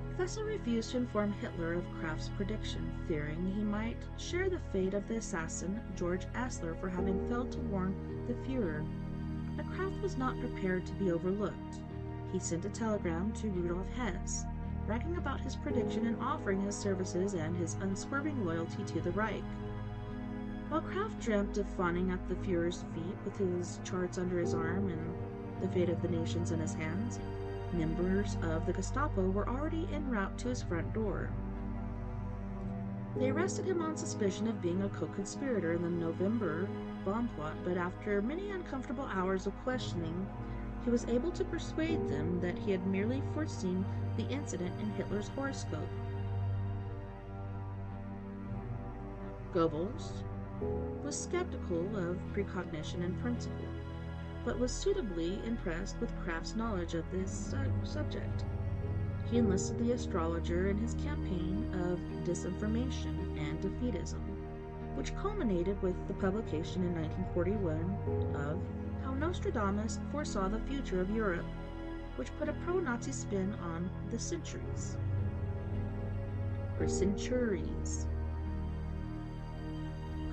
S2: Professor refused to inform Hitler of Kraft's prediction, fearing he might share the fate of the assassin George Asler for having failed to warn the Führer. But Kraft was not prepared to be overlooked. He sent a telegram to Rudolf Hess, bragging about his prediction and offering his services and his unswerving loyalty to the Reich. While Kraft dreamt of fawning at the Führer's feet with his charts under his arm and the fate of the nations in his hands, members of the Gestapo were already en route to his front door. They arrested him on suspicion of being a co-conspirator in the November bomb plot, but after many uncomfortable hours of questioning, he was able to persuade them that he had merely foreseen the incident in Hitler's horoscope. Goebbels was skeptical of precognition and principle, but was suitably impressed with Kraft's knowledge of this subject. He enlisted the astrologer in his campaign of disinformation and defeatism, which culminated with the publication in 1941 of How Nostradamus Foresaw the Future of Europe, which put a pro-Nazi spin on the centuries. Or centuries.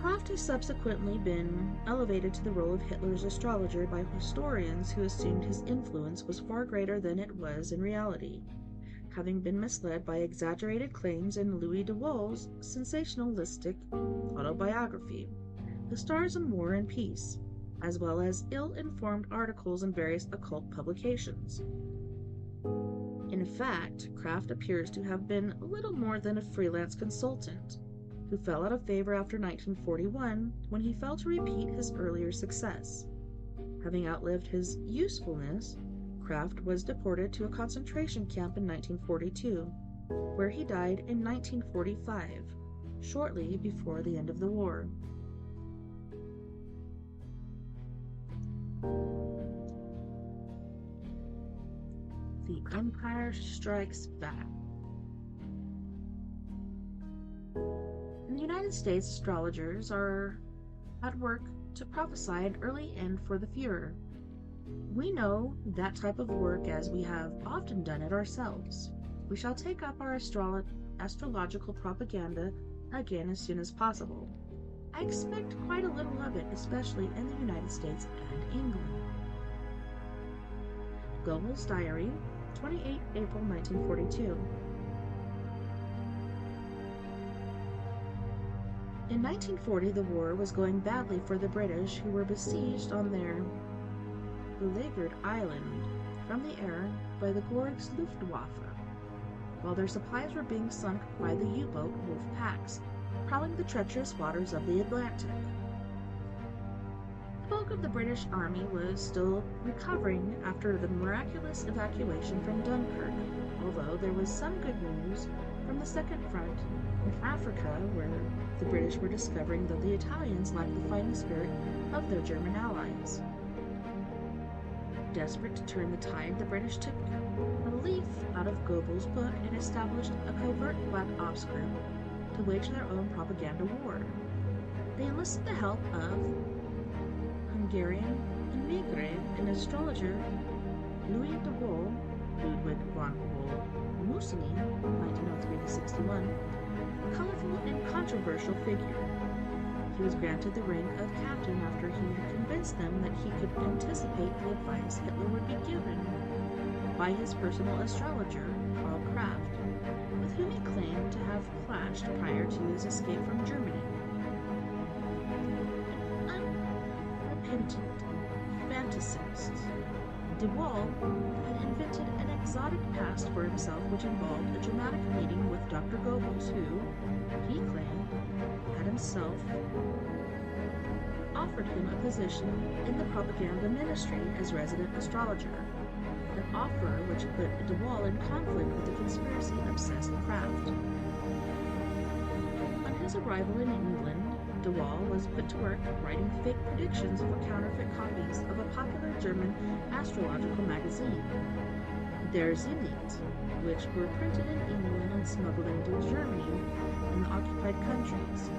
S2: Kraft has subsequently been elevated to the role of Hitler's astrologer by historians who assumed his influence was far greater than it was in reality, having been misled by exaggerated claims in Louis de Wohl's sensationalistic autobiography, The Stars in War and Peace, as well as ill-informed articles in various occult publications. In fact, Kraft appears to have been little more than a freelance consultant, who fell out of favor after 1941 when he failed to repeat his earlier success. Having outlived his usefulness, Kraft was deported to a concentration camp in 1942, where he died in 1945, shortly before the end of the war. The Empire Strikes Back. In the United States, astrologers are at work to prophesy an early end for the Führer. We know that type of work as we have often done it ourselves. We shall take up our astrological propaganda again as soon as possible. I expect quite a little of it, especially in the United States and England. Goebbels' Diary, 28 April 1942. In 1940, the war was going badly for the British, who were besieged on their beleaguered island from the air by the Gorg's Luftwaffe, while their supplies were being sunk by the U-boat wolf packs, prowling the treacherous waters of the Atlantic. The bulk of the British Army was still recovering after the miraculous evacuation from Dunkirk, although there was some good news from the Second Front in Africa, where the British were discovering that the Italians lacked the fighting spirit of their German allies. Desperate to turn the tide, the British took a leaf out of Goebbels' book and established a covert black ops group to wage their own propaganda war. They enlisted the help of Hungarian emigre and astrologer Louis de Wohl, Ludwig von Wohl-Mussolini, 1903-61, a colorful and controversial figure. He was granted the rank of captain after he had convinced them that he could anticipate the advice Hitler would be given by his personal astrologer, Karl Kraft, with whom he claimed to have clashed prior to his escape from Germany. repentant fantasists. De Waal had invented an exotic past for himself which involved a dramatic meeting with Dr. Goebbels, who, he claimed, had himself offered him a position in the propaganda ministry as resident astrologer, an offer which put de Waal in conflict with the conspiracy-obsessed Kraft. On his arrival in England, de Waal was put to work writing fake predictions for counterfeit copies of a popular German astrological magazine, Der Zenit, which were printed in England and smuggled into Germany and the occupied countries.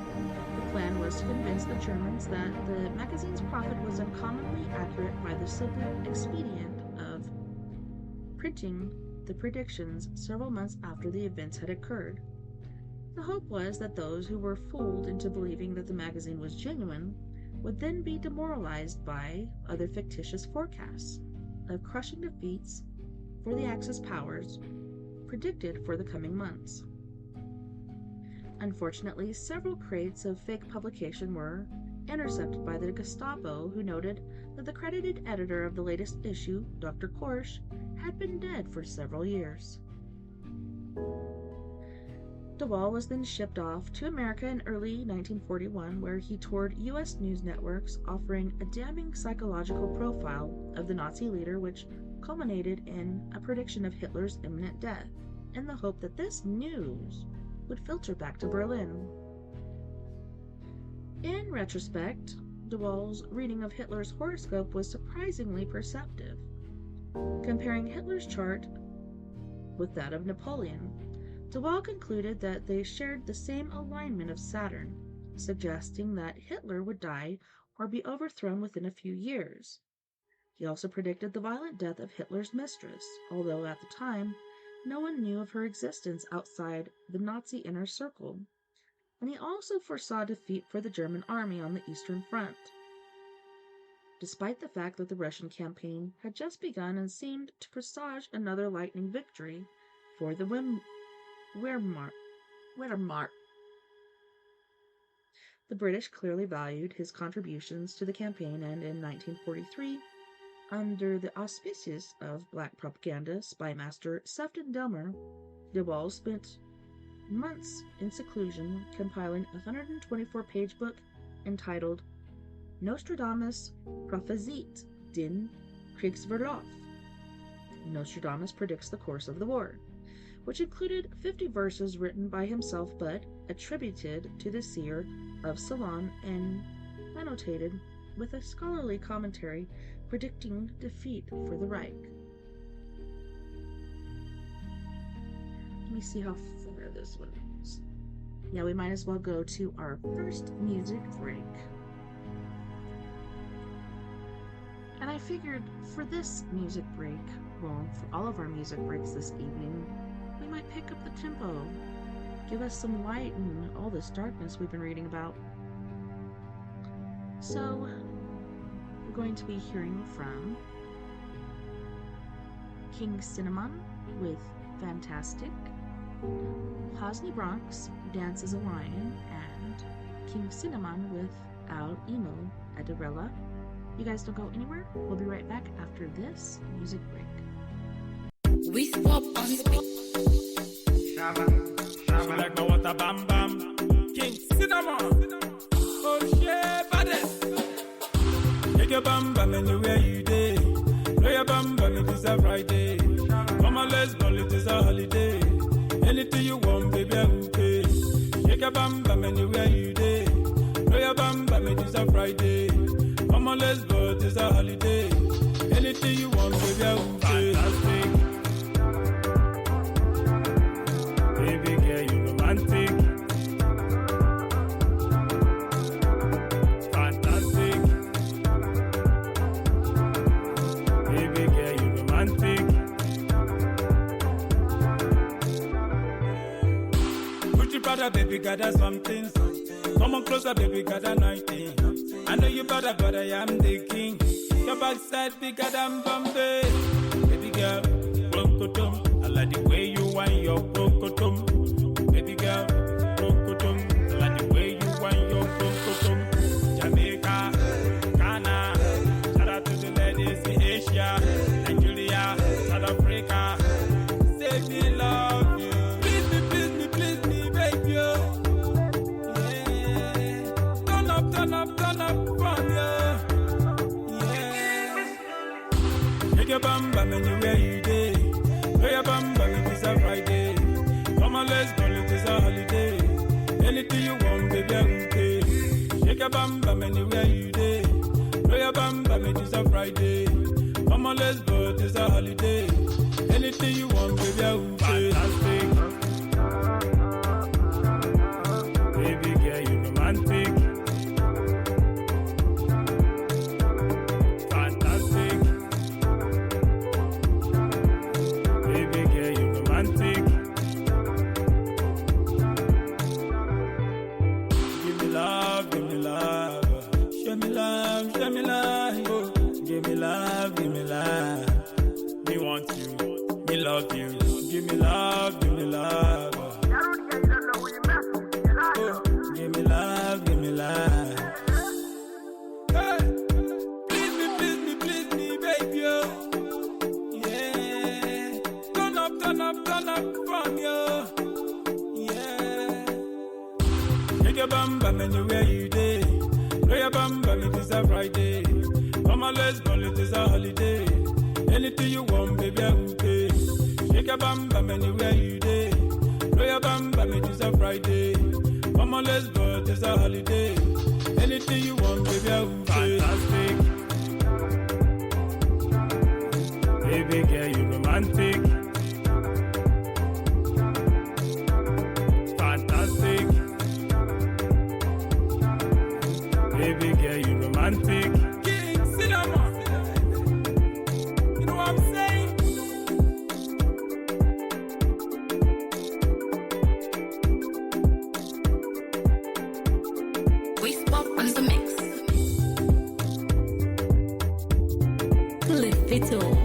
S2: The plan was to convince the Germans that the magazine's prophet was uncommonly accurate by the simple expedient of printing the predictions several months after the events had occurred. The hope was that those who were fooled into believing that the magazine was genuine would then be demoralized by other fictitious forecasts of crushing defeats for the Axis powers predicted for the coming months. Unfortunately, several crates of fake publication were intercepted by the Gestapo, who noted that the credited editor of the latest issue, Dr. Korsch, had been dead for several years. De Waal was then shipped off to America in early 1941, where he toured U.S. news networks offering a damning psychological profile of the Nazi leader, which culminated in a prediction of Hitler's imminent death, in the hope that this news would filter back to Berlin. In retrospect, de Waal's reading of Hitler's horoscope was surprisingly perceptive. Comparing Hitler's chart with that of Napoleon, de Waal concluded that they shared the same alignment of Saturn, suggesting that Hitler would die or be overthrown within a few years. He also predicted the violent death of Hitler's mistress, although at the time no one knew of her existence outside the Nazi inner circle, and he also foresaw defeat for the German army on the Eastern Front. Despite the fact that the Russian campaign had just begun and seemed to presage another lightning victory for the Wehrmacht, the British clearly valued his contributions to the campaign, and in 1943, under the auspices of black propaganda spymaster Sefton Delmer, de Waal spent months in seclusion compiling a 124-page book entitled Nostradamus prophesiet den Kriegsverlauf. Nostradamus predicts the course of the war, which included 50 verses written by himself but attributed to the seer of Ceylon and annotated with a scholarly commentary predicting defeat for the Reich. Let me see how far this one is. Yeah, we might as well go to our first music break. And I figured for this music break, well, for all of our music breaks this evening, we might pick up the tempo, give us some light in all this darkness we've been reading about. So, we're going to be hearing from King Cinnamon with Fantastic, Hosni Bronx, Dance as a Lion, and King Cinnamon with Al Emo Adarella. You guys don't go anywhere. We'll be right back after this music break.
S3: With pop on speed.
S4: She like my water bam bam. King Cinnamon. Oh shit, baddest. Take your bam bam anywhere you day. Know your bam bam, it is a Friday. Come on, let's go, it is a holiday. Anything you want, baby, I will pay. Take your bam bam anywhere you day. Know your bam bam, it is a Friday. Come on, let's go, it is a holiday. Anything you want, baby, I will pay. Fantastic. Baby girl, you romantic. Fantastic. Baby girl, you romantic. Put your brother, baby, gather something. Come on closer, baby, gather 19. I know you better, but I am the king. Your backside bigger than Bombay. Baby girl, brokotum. I like the way you want your brokotum. Baby girl, brokotum. I like the way you want your brokotum. Jamaica, Ghana, turn up from you. Yeah. Shake your bum bum anywhere you day. Throw your bum bum if it's a Friday. Come on, let's go, it is a holiday. Anything you want, baby, I will pay. Shake your bum bum anywhere you day. Throw your bum bum if it's a Friday. Come on, let's go, it is a holiday. Anything you want, baby, I will pay. Fantastic. Baby girl, you romantic. Fantastic. Baby girl, you romantic. Give me love, give me love. Show me love, show me love. Oh, give me love, give me love. Me want you, me love you. Give me love, give me love. Oh, give me love, give me love. Hey, please me, baby. Oh. Yeah, turn up from you. Yeah, shake your bum bum anywhere you day. Throw your bum bum if it's a Friday. Come on, let's go, it is a holiday. Anything you want, baby, I will pay. Shake your bum bum anywhere you day. Throw your bum bum if it's a Friday. Come on, let's go, it is a holiday. Anything you want, baby, I will pay. Fantastic. Baby girl, you romantic. Fantastic. Baby girl, you romantic. King Cinnamon. You know what I'm saying?
S3: We swap on the mix. Lift it up.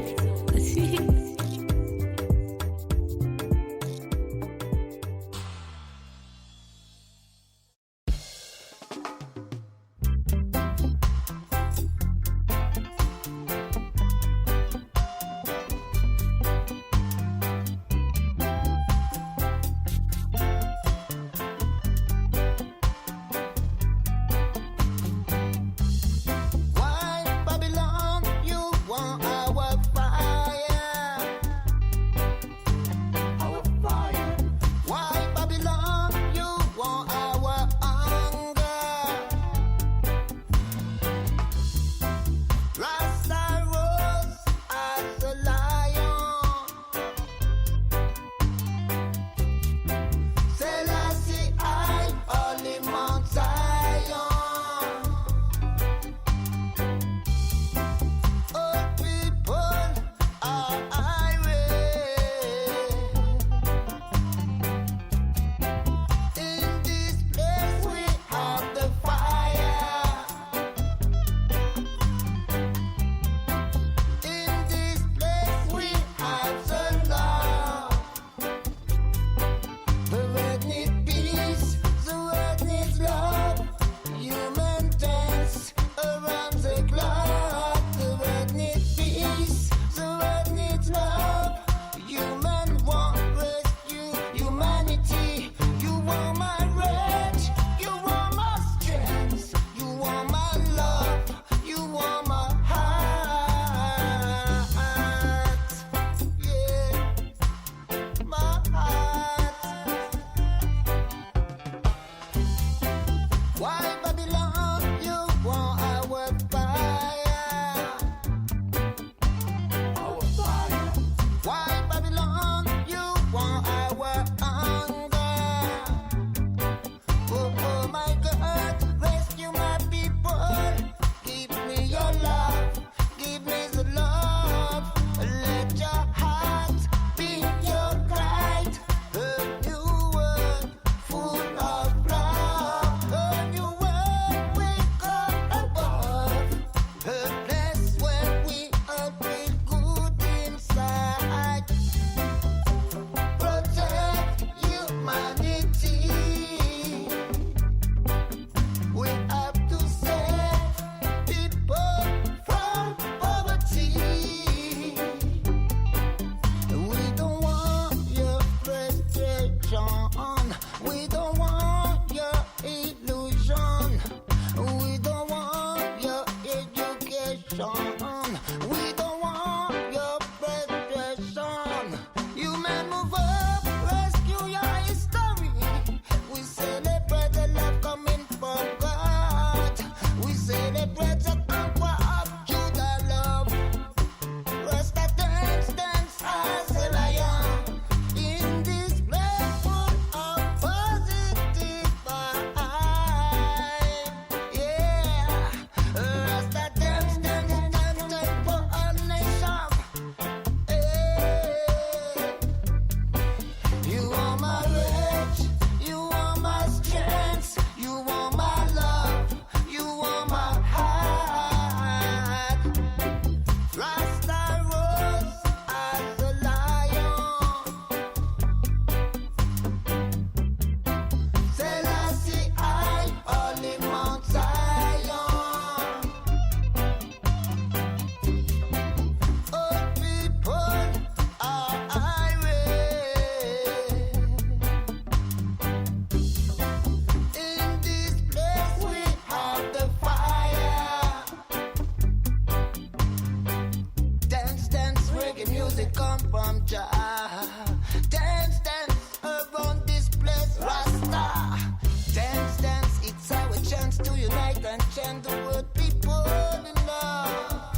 S5: chant the word people in love.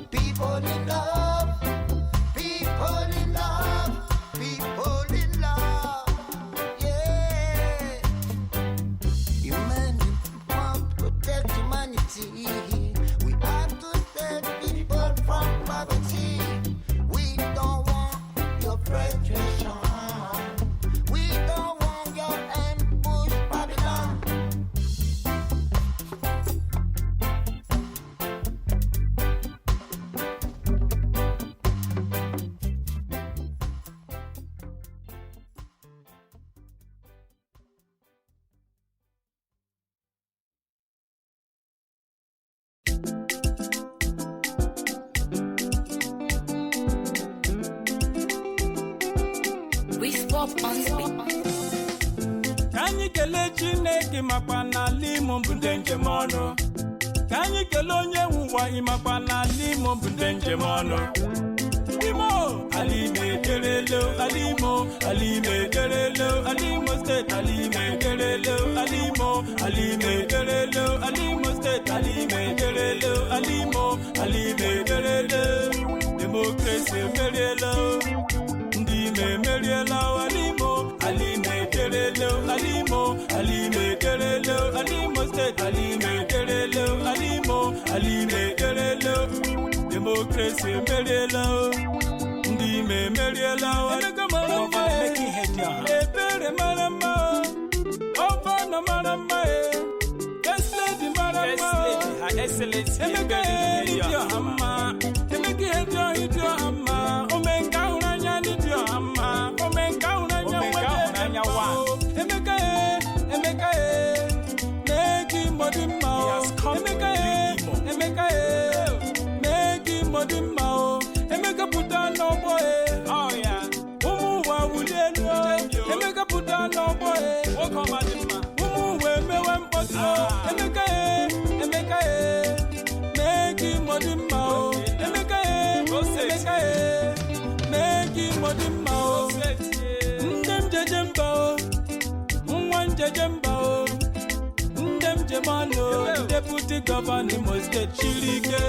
S5: People in love. People in love. People in love. Yeah. Humanity want to protect humanity. We have to save people from poverty. We don't want your frustration. We don't want your ambush Babylon.
S3: We swap on speak.
S4: Ka anyị kelee Chineke makwa n'ala Imo bụ ndị njem ọnụ. Ka anyị kelee onye nwe ụwa ịmakwa n'ala Imo bụ ndị njem ọnụ. Imo, ala Imo ekerelo, ala Imo, ala Imo ekerelo, ala Imo steeti, ala Imo ekerelo, ala Imo, ala Imo ekerelo, ala Imo steeti, ala Imo ekerelo, ala Imo, ala Imo ekerelo. Democracy emeriela, ndị Imo emeriela, ala Imo, ala Imo ekerelo, ala Imo, ala Imo ekerelo, ala Imo steeti, ala Imo ekerelo, ala Imo, ala Imo ekerelo. Democracy emeriela, ndị Imo emeriela, emeka mara mma, ebere mara mma, ọfana mara mma, First Lady mara mma, emeka ịdị ọha mma, emeka ịdị ọha mma, omenka hụrụ anya n'ịdị ọha mma, omenka hụrụ anya emeka na-egi mmadụ mma, emeka na-egi mmadụ mma, emeka pụta n'ọgbọ, ụmụ ụwa wulie elu, emeka pụta n'ọgbọ, ụmụ ụwa emewe mkpọtụ, emeka na-egi mmadụ mma, emeka na-egi mmadụ mma, ndị m jeje mba, nwa njeje mba, ndị m jemanụ, Deputy Governor Imo State chiri ike,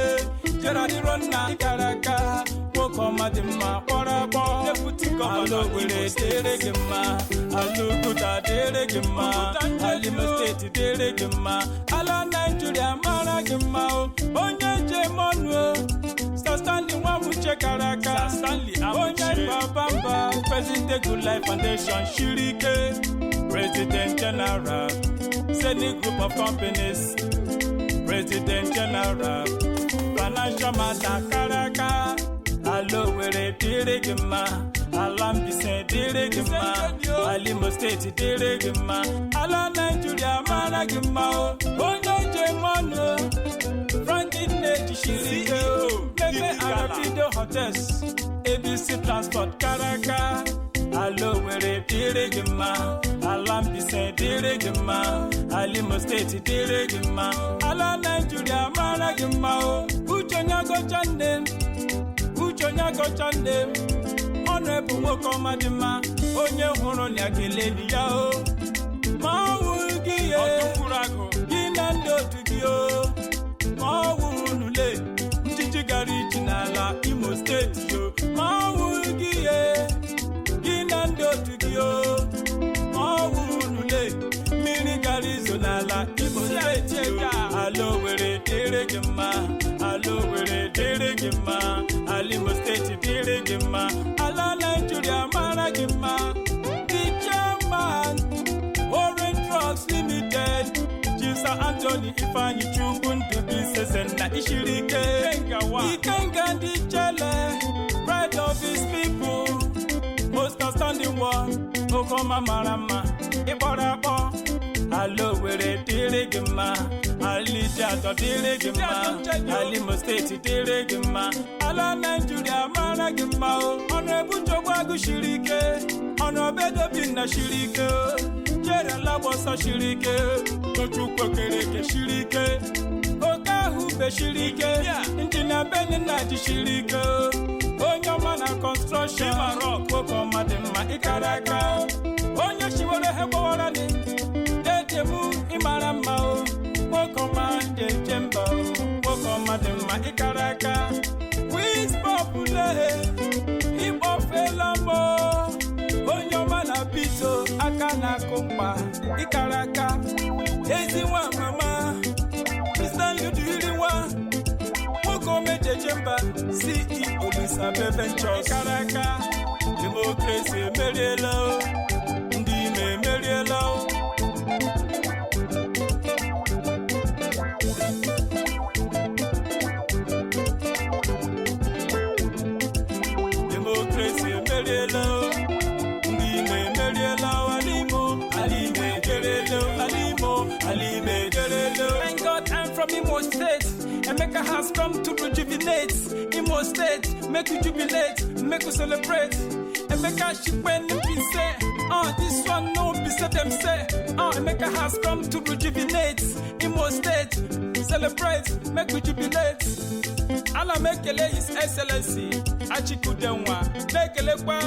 S4: Gerard Ronna gara aga, nwoke ọma dị mma kpọrọ akpọ, Deputy Governor were dịrị gị mma, Aluguda dịrị gị mma, ala Imo State dịrị gị mma, ala Nigeria mara gị mma, onye jemanụ, Sir Stanley Nwamuche gara aga, onye Babamba, President Good Life Foundation chiri ike, President General, Senate Group of Companies, President General, Financial Matter Karaka, Alo were dịrị gị mma, ala Mbaise dịrị gị mma, ala Imo State dịrị gị mma, ala Nigeria mara gị mma, onye njem ọnụ, Franklin Neji chiri ike, Mebe Arabido Hotels, ABC Transport Karaka, Alo were dịrị gị mma, ala Mbaise dịrị gị mma, ala Imo State dịrị gị mma, ala Nigeria mara gị mma, Uche Onyagocha nne m, ọ na-ebu nwoke ọma dị mma, onye hụrụ na keleli ya, ma ọ wụrụ gị gị na ndị otu gị, ma ọ wụrụ nule njiji gara iji n'ala Imo steeti, ma ọ wụrụ gị gị na ndị otu gị, ma ọ wụrụ nule mmiri gara izo n'ala Imo steeti, ala Owerri dịrị gị mma, ala Owerri dịrị gị mma, ala Imo steeti dịrị gị mma, ala Nigeria mara gị mma, the chairman Orange Trucks Limited, Sir Anthony Ifeanyi Chukwu Ndubise na Ishirike, Ikenga ndị Chele, pride of his people, most outstanding one, Okoma mara mma, ịkpọrọ akpọ, ala Owerri dịrị gị mma, ala Ijeatọ dịrị gị mma, ala Imo steeti dịrị gị mma, ala Nigeria mara gị mma, Honorable Njogbu shiri ike, Honorable Obinna shiri ike, Jerry Laboso shiri ike, Tochukwu Okereke shiri ike, Okahube shiri ike, Injinia Beninadi shiri ike, onye ọma na construction, nwoke ọma dị mma ịkara aka, onye shiwere he gbawara ni, dedemu ịmara mma, nwoke ọma Ikaraka, Easy one, Mama. Mr. Ludiriwa, Moko Meje Jemba, CEO Lisa Ventures. Ikaraka, Democracy, Merielo, Ndime Merielo. Democracy, Merielo. Thank God I'm from Imo State. Emeka has come to rejuvenate. Imo State, make you jubilate, make you celebrate. Emeka she when be say, this one no be say them say. Emeka has come to rejuvenate. Imo State, celebrate, make you jubilate. Ala mekele His Excellency Achikudenwa. Mekele kwa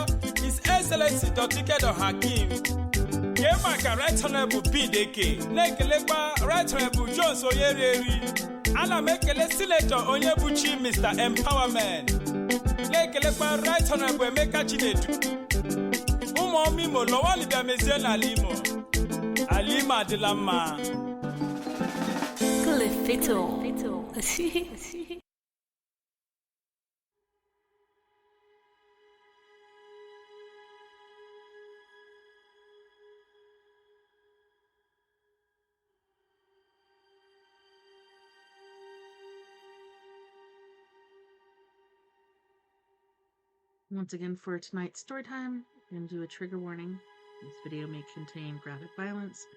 S4: His Excellency Dr. Hakim. Yemaka Right Honorable BDK. Nekelekwa Right Honorable Jones Oyereri. Ala mekele Senator Onyebuchi Mr. Empowerment. Nekelekwa Right Honorable Emeka Chinedu. Umo mimo lowali bia meziena alimo. Alima Dilama.
S3: Cliffito.
S2: Once again, for tonight's story time, I'm going to do a trigger warning. This video may contain graphic violence,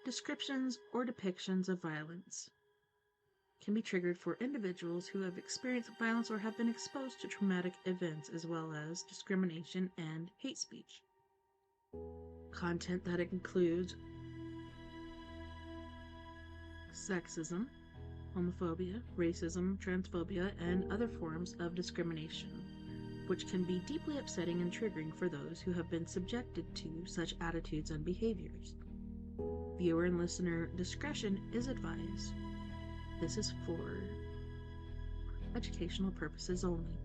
S2: descriptions, or depictions of violence. It can be triggered for individuals who have experienced violence or have been exposed to traumatic events, as well as discrimination and hate speech. Content that includes sexism, homophobia, racism, transphobia, and other forms of discrimination, which can be deeply upsetting and triggering for those who have been subjected to such attitudes and behaviors. Viewer and listener discretion is advised. This is for educational purposes only.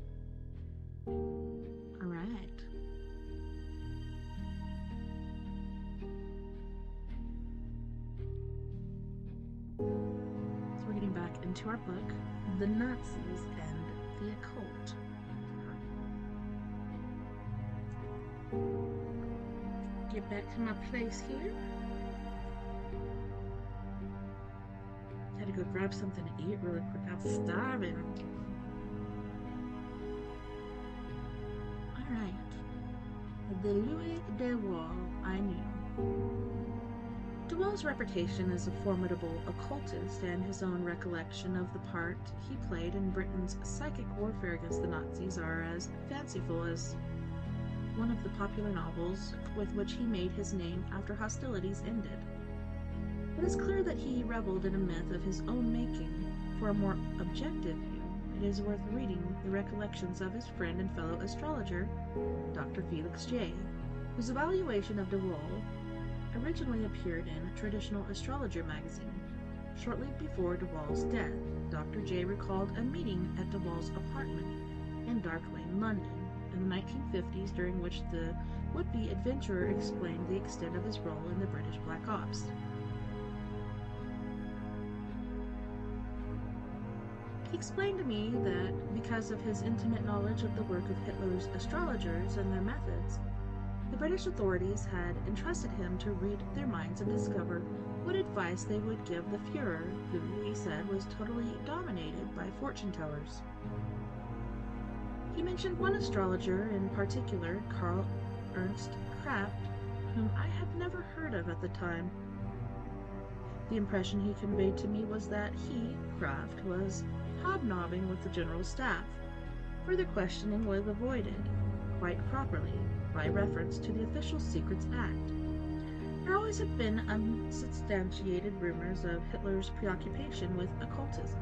S2: Alright. So we're getting back into our book, The Nazis and the Occult. Get back to my place here. Had to go grab something to eat really quick. I'm starving. Alright. The Louis de Wall I knew. De Wall's reputation as a formidable occultist and his own recollection of the part he played in Britain's psychic warfare against the Nazis are as fanciful as one of the popular novels with which he made his name after hostilities ended. It is clear that he reveled in a myth of his own making. For a more objective view, it is worth reading the recollections of his friend and fellow astrologer, Dr. Felix J., whose evaluation of de Wall originally appeared in Traditional Astrologer magazine. Shortly before de Wall's death, Dr. J. recalled a meeting at de Wall's apartment in Dark Lane, London, in the 1950s, during which the would-be adventurer explained the extent of his role in the British Black Ops. He explained to me that because of his intimate knowledge of the work of Hitler's astrologers and their methods, the British authorities had entrusted him to read their minds and discover what advice they would give the Fuhrer, who, he said, was totally dominated by fortune-tellers. He mentioned one astrologer in particular, Karl Ernst Kraft, whom I had never heard of at the time. The impression he conveyed to me was that he, Kraft, was hobnobbing with the general staff. Further questioning was avoided, quite properly, by reference to the Official Secrets Act. There always have been unsubstantiated rumors of Hitler's preoccupation with occultism.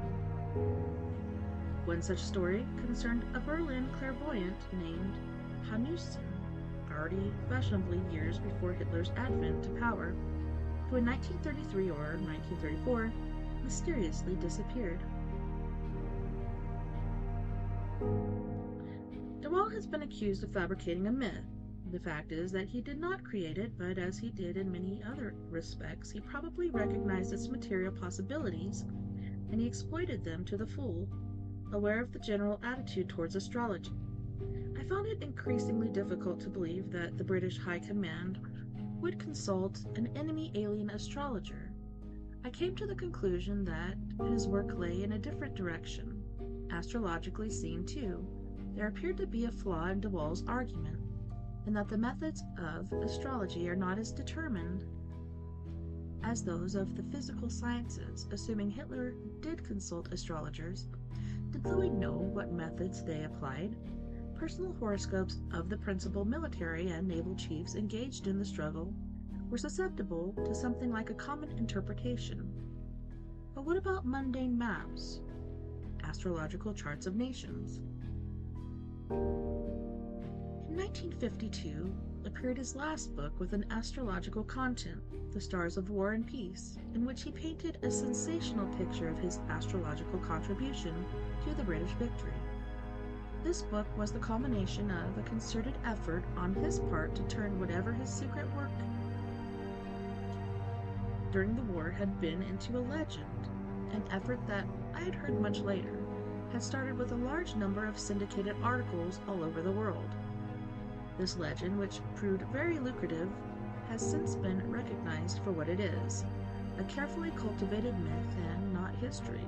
S2: One such story concerned a Berlin clairvoyant named Hanussen, already fashionably years before Hitler's advent to power, who in 1933 or 1934 mysteriously disappeared. De Wall has been accused of fabricating a myth, The fact is that he did not create it, but as he did in many other respects, he probably recognized its material possibilities, and he exploited them to the full, aware of the general attitude towards astrology. I found it increasingly difficult to believe that the British High Command would consult an enemy alien astrologer. I came to the conclusion that his work lay in a different direction. Astrologically seen, too, there appeared to be a flaw in de Waul's argument, and that the methods of astrology are not as determined as those of the physical sciences. Assuming Hitler did consult astrologers, did Louis know what methods they applied? Personal horoscopes of the principal military and naval chiefs engaged in the struggle were susceptible to something like a common interpretation. But what about mundane maps? Astrological charts of nations? In 1952 appeared his last book with an astrological content, The Stars of War and Peace, in which he painted a sensational picture of his astrological contribution to the British victory. This book was the culmination of a concerted effort on his part to turn whatever his secret work during the war had been into a legend, an effort that, I had heard much later, had started with a large number of syndicated articles all over the world. This legend, which proved very lucrative, has since been recognized for what it is, a carefully cultivated myth and not history.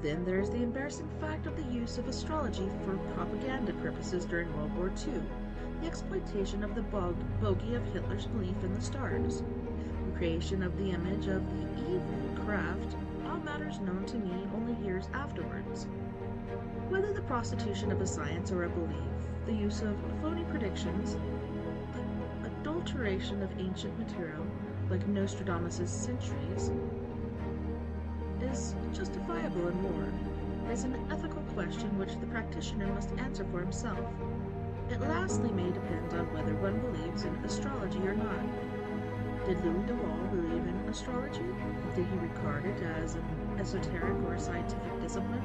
S2: Then there is the embarrassing fact of the use of astrology for propaganda purposes during World War II, the exploitation of the bogey of Hitler's belief in the stars, the creation of the image of the evil craft, all matters known to me only years afterwards. Whether the prostitution of a science or a belief, the use of phony predictions, the adulteration of ancient material, like Nostradamus' centuries, is justifiable in war, is an ethical question which the practitioner must answer for himself. It lastly may depend on whether one believes in astrology or not. Did Louis de Waul believe in astrology? Did he regard it as an esoteric or scientific discipline?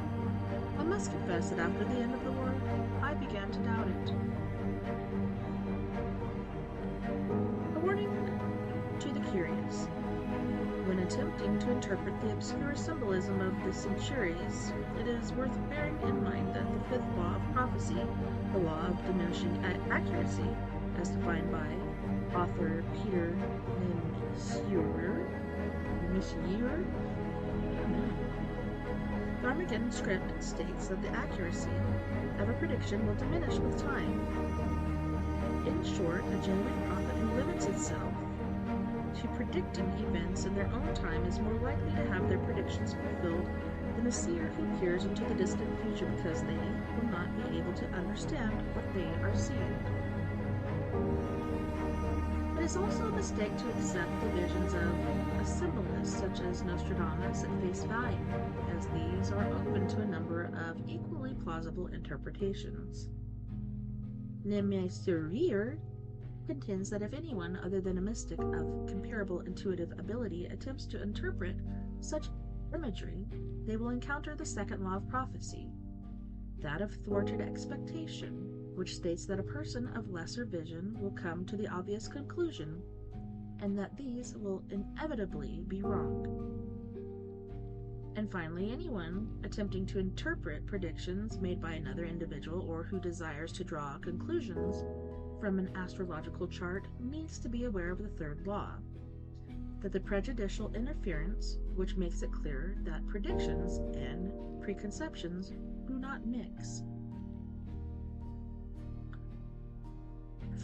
S2: I must confess that after the end of the war, I began to doubt it. A warning to the curious. When attempting to interpret the obscure symbolism of the centuries, it is worth bearing in mind that the fifth law of prophecy, the law of diminishing accuracy, as defined by author Peter Monsieur, the Armageddon script states that the accuracy of a prediction will diminish with time. In short, a genuine prophet who limits itself to predicting events in their own time is more likely to have their predictions fulfilled than a seer who peers into the distant future because they will not be able to understand what they are seeing. It is also a mistake to accept the visions of a symbolist such as Nostradamus at face value, as these are open to a number of equally plausible interpretations. Le Mesurier contends that if anyone other than a mystic of comparable intuitive ability attempts to interpret such imagery, they will encounter the second law of prophecy, that of thwarted expectation, which states that a person of lesser vision will come to the obvious conclusion, and that these will inevitably be wrong. And finally, anyone attempting to interpret predictions made by another individual or who desires to draw conclusions from an astrological chart needs to be aware of the third law, that the prejudicial interference, which makes it clear that predictions and preconceptions do not mix.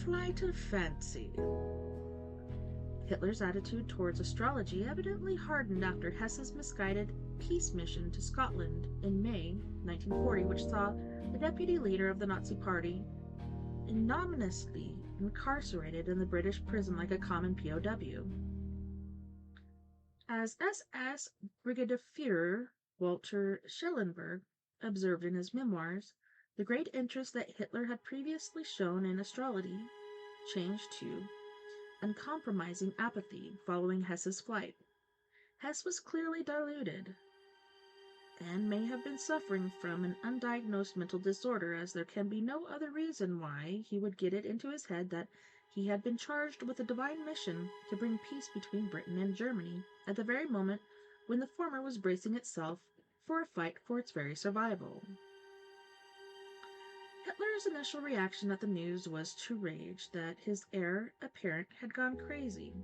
S2: Flight of fancy. Hitler's attitude towards astrology evidently hardened after Hesse's misguided peace mission to Scotland in May 1940, which saw the deputy leader of the Nazi Party ignominiously incarcerated in the British prison like a common POW. As SS Brigadier Führer Walter Schellenberg observed in his memoirs, the great interest that Hitler had previously shown in astrology changed to uncompromising apathy following Hesse's flight. Hesse was clearly deluded. and may have been suffering from an undiagnosed mental disorder, as there can be no other reason why he would get it into his head that he had been charged with a divine mission to bring peace between Britain and Germany at the very moment when the former was bracing itself for a fight for its very survival. Hitler's initial reaction at the news was to rage that his heir apparent had gone crazy,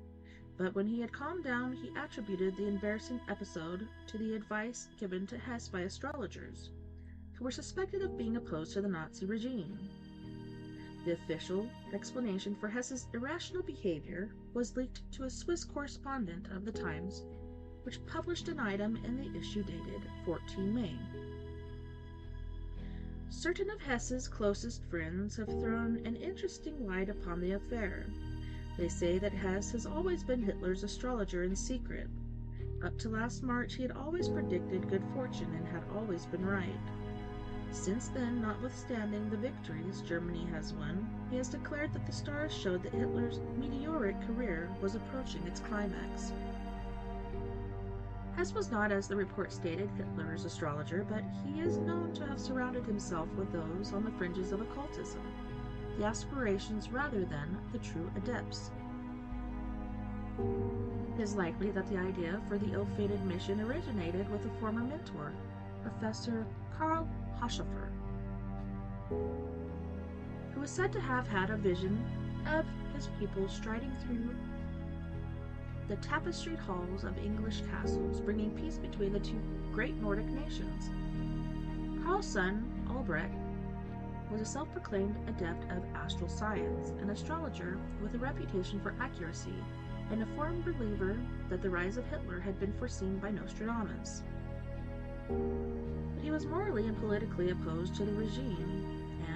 S2: but when he had calmed down, he attributed the embarrassing episode to the advice given to Hess by astrologers, who were suspected of being opposed to the Nazi regime. The official explanation for Hess's irrational behavior was leaked to a Swiss correspondent of the Times, which published an item in the issue dated 14 May. Certain of Hess's closest friends have thrown an interesting light upon the affair. They say that Hess has always been Hitler's astrologer in secret. Up to last March, he had always predicted good fortune and had always been right. Since then, notwithstanding the victories Germany has won, he has declared that the stars showed that Hitler's meteoric career was approaching its climax. Hess was not, as the report stated, Hitler's astrologer, but he is known to have surrounded himself with those on the fringes of occultism, the aspirations rather than the true adepts. It is likely that the idea for the ill-fated mission originated with a former mentor, Professor Karl Hochschäfer, who was said to have had a vision of his people striding through the tapestried halls of English castles, bringing peace between the two great Nordic nations. Karl's son, Albrecht, was a self-proclaimed adept of astral science, an astrologer with a reputation for accuracy, and a firm believer that the rise of Hitler had been foreseen by Nostradamus. But he was morally and politically opposed to the regime,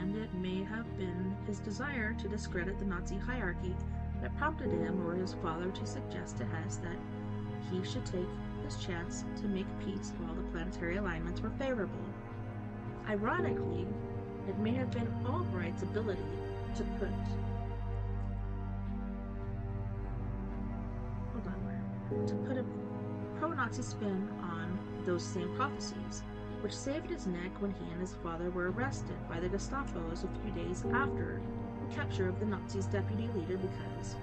S2: and it may have been his desire to discredit the Nazi hierarchy that prompted him or his father to suggest to Hess that he should take this chance to make peace while the planetary alignments were favorable. Ironically, it may have been Albright's ability to put a pro-Nazi spin on those same prophecies, which saved his neck when he and his father were arrested by the Gestapos a few days after the capture of the Nazis' deputy leader, because,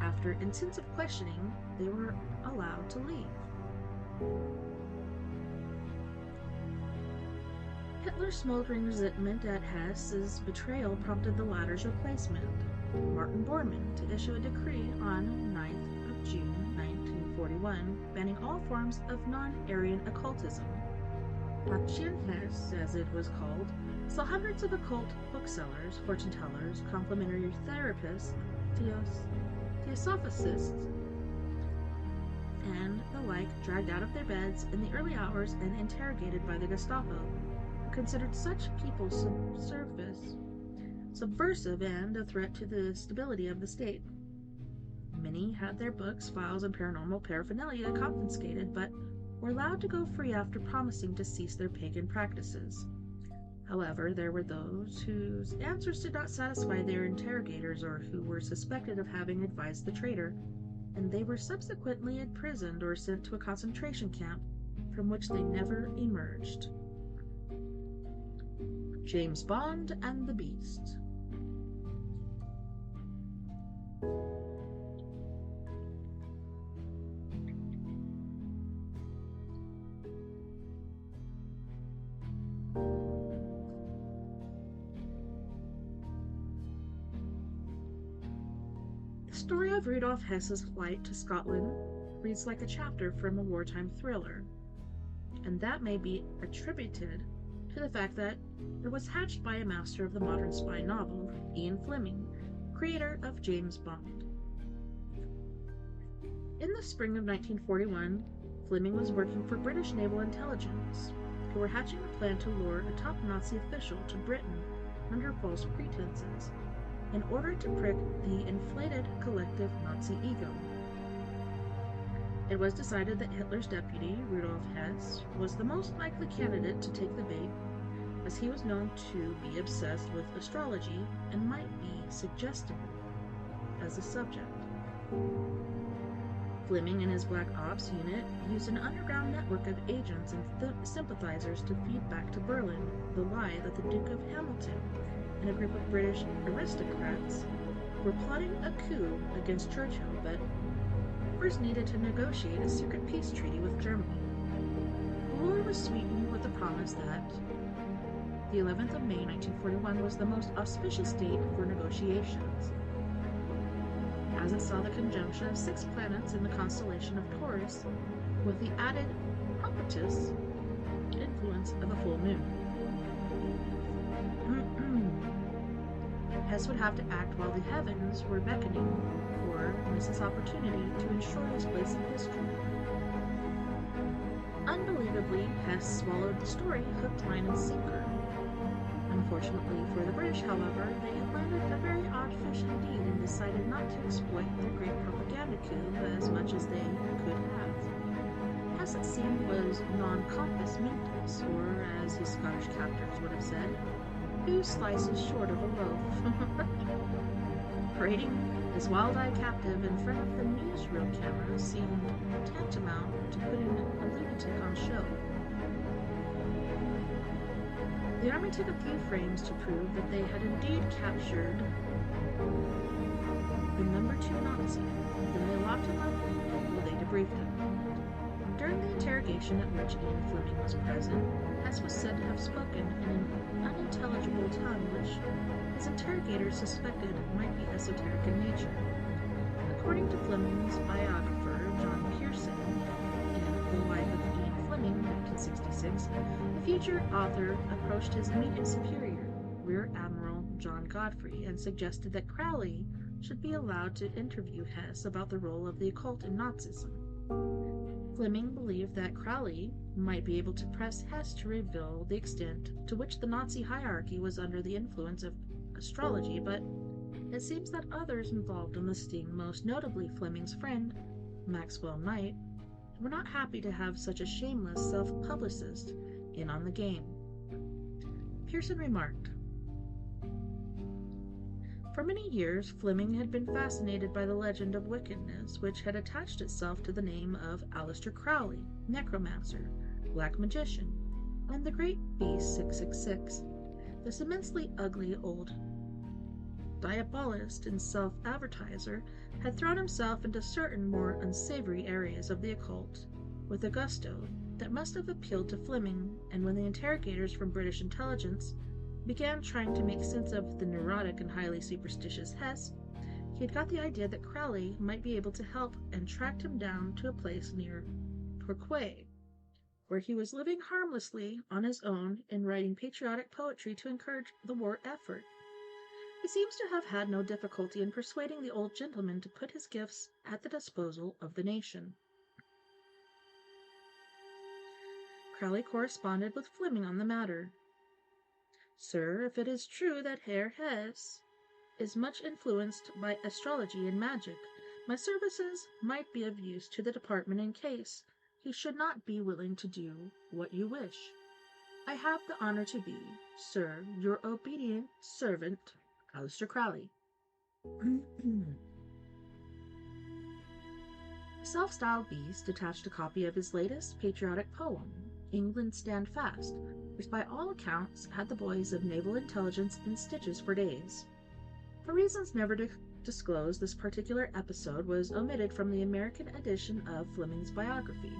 S2: after intensive questioning, they were allowed to leave. Hitler's smoldering resentment at Hess's betrayal prompted the latter's replacement, Martin Bormann, to issue a decree on 9th of June 1941, banning all forms of non-Aryan occultism. Action Hess, as it was called, saw hundreds of occult booksellers, fortune-tellers, complementary therapists, theosophists, and the like dragged out of their beds in the early hours and interrogated by the Gestapo, who considered such people subversive and a threat to the stability of the state. Many had their books, files, and paranormal paraphernalia confiscated, but were allowed to go free after promising to cease their pagan practices. However, there were those whose answers did not satisfy their interrogators or who were suspected of having advised the traitor, and they were subsequently imprisoned or sent to a concentration camp from which they never emerged. James Bond and the Beast. The story of Rudolf Hess's flight to Scotland reads like a chapter from a wartime thriller, and that may be attributed to the fact that it was hatched by a master of the modern spy novel, Ian Fleming, creator of James Bond. In the spring of 1941, Fleming was working for British naval intelligence, who were hatching a plan to lure a top Nazi official to Britain under false pretenses, in order to prick the inflated collective Nazi ego. It was decided that Hitler's deputy, Rudolf Hess, was the most likely candidate to take the bait, as he was known to be obsessed with astrology and might be suggestible as a subject. Fleming and his Black Ops unit used an underground network of agents and sympathizers to feed back to Berlin the lie that the Duke of Hamilton and a group of British aristocrats were plotting a coup against Churchill, but first needed to negotiate a secret peace treaty with Germany. The war was sweetened with the promise that the 11th of May 1941 was the most auspicious date for negotiations, as it saw the conjunction of 6 planets in the constellation of Taurus with the added propitious influence of a full moon. Hess would have to act while the heavens were beckoning for Mrs. Opportunity to ensure his place in history. Unbelievably, Hess swallowed the story hook, line, and sinker. Unfortunately for the British, however, they had landed a very odd fish indeed and decided not to exploit their great propaganda coup as much as they could have. Hess, it seemed, was non compos mentis, or as his Scottish captors would have said, 2 slices short of a loaf. Parading his wild-eyed captive in front of the newsreel camera seemed tantamount to putting a lunatic on show. The army took a few frames to prove that they had indeed captured the number 2 Nazi. Then they locked him up while they debriefed him. During the interrogation at which Ian Fleming was present, Hess was said to have spoken in an unintelligible tongue which his interrogators suspected might be esoteric in nature. According to Fleming's biographer, John Pearson, in The Life of Ian Fleming, 1966, the future author approached his immediate superior, Rear Admiral John Godfrey, and suggested that Crowley should be allowed to interview Hess about the role of the occult in Nazism. Fleming believed that Crowley might be able to press Hess to reveal the extent to which the Nazi hierarchy was under the influence of astrology, but it seems that others involved in the sting, most notably Fleming's friend, Maxwell Knight, were not happy to have such a shameless self-publicist in on the game. Pearson remarked, "For many years, Fleming had been fascinated by the legend of wickedness which had attached itself to the name of Aleister Crowley, necromancer, black magician, and the great beast 666. This immensely ugly old diabolist and self-advertiser had thrown himself into certain more unsavory areas of the occult with a gusto that must have appealed to Fleming, and when the interrogators from British intelligence began trying to make sense of the neurotic and highly superstitious Hess, he had got the idea that Crowley might be able to help and tracked him down to a place near Torquay, where he was living harmlessly on his own and writing patriotic poetry to encourage the war effort. He seems to have had no difficulty in persuading the old gentleman to put his gifts at the disposal of the nation." Crowley corresponded with Fleming on the matter. "Sir, if it is true that Herr Hess is much influenced by astrology and magic, my services might be of use to the department in case he should not be willing to do what you wish. I have the honor to be, sir, your obedient servant, Aleister Crowley." Self-styled Beast attached a copy of his latest patriotic poem, England Stand Fast, which by all accounts had the boys of naval intelligence in stitches for days. For reasons never disclosed, this particular episode was omitted from the American edition of Fleming's biography.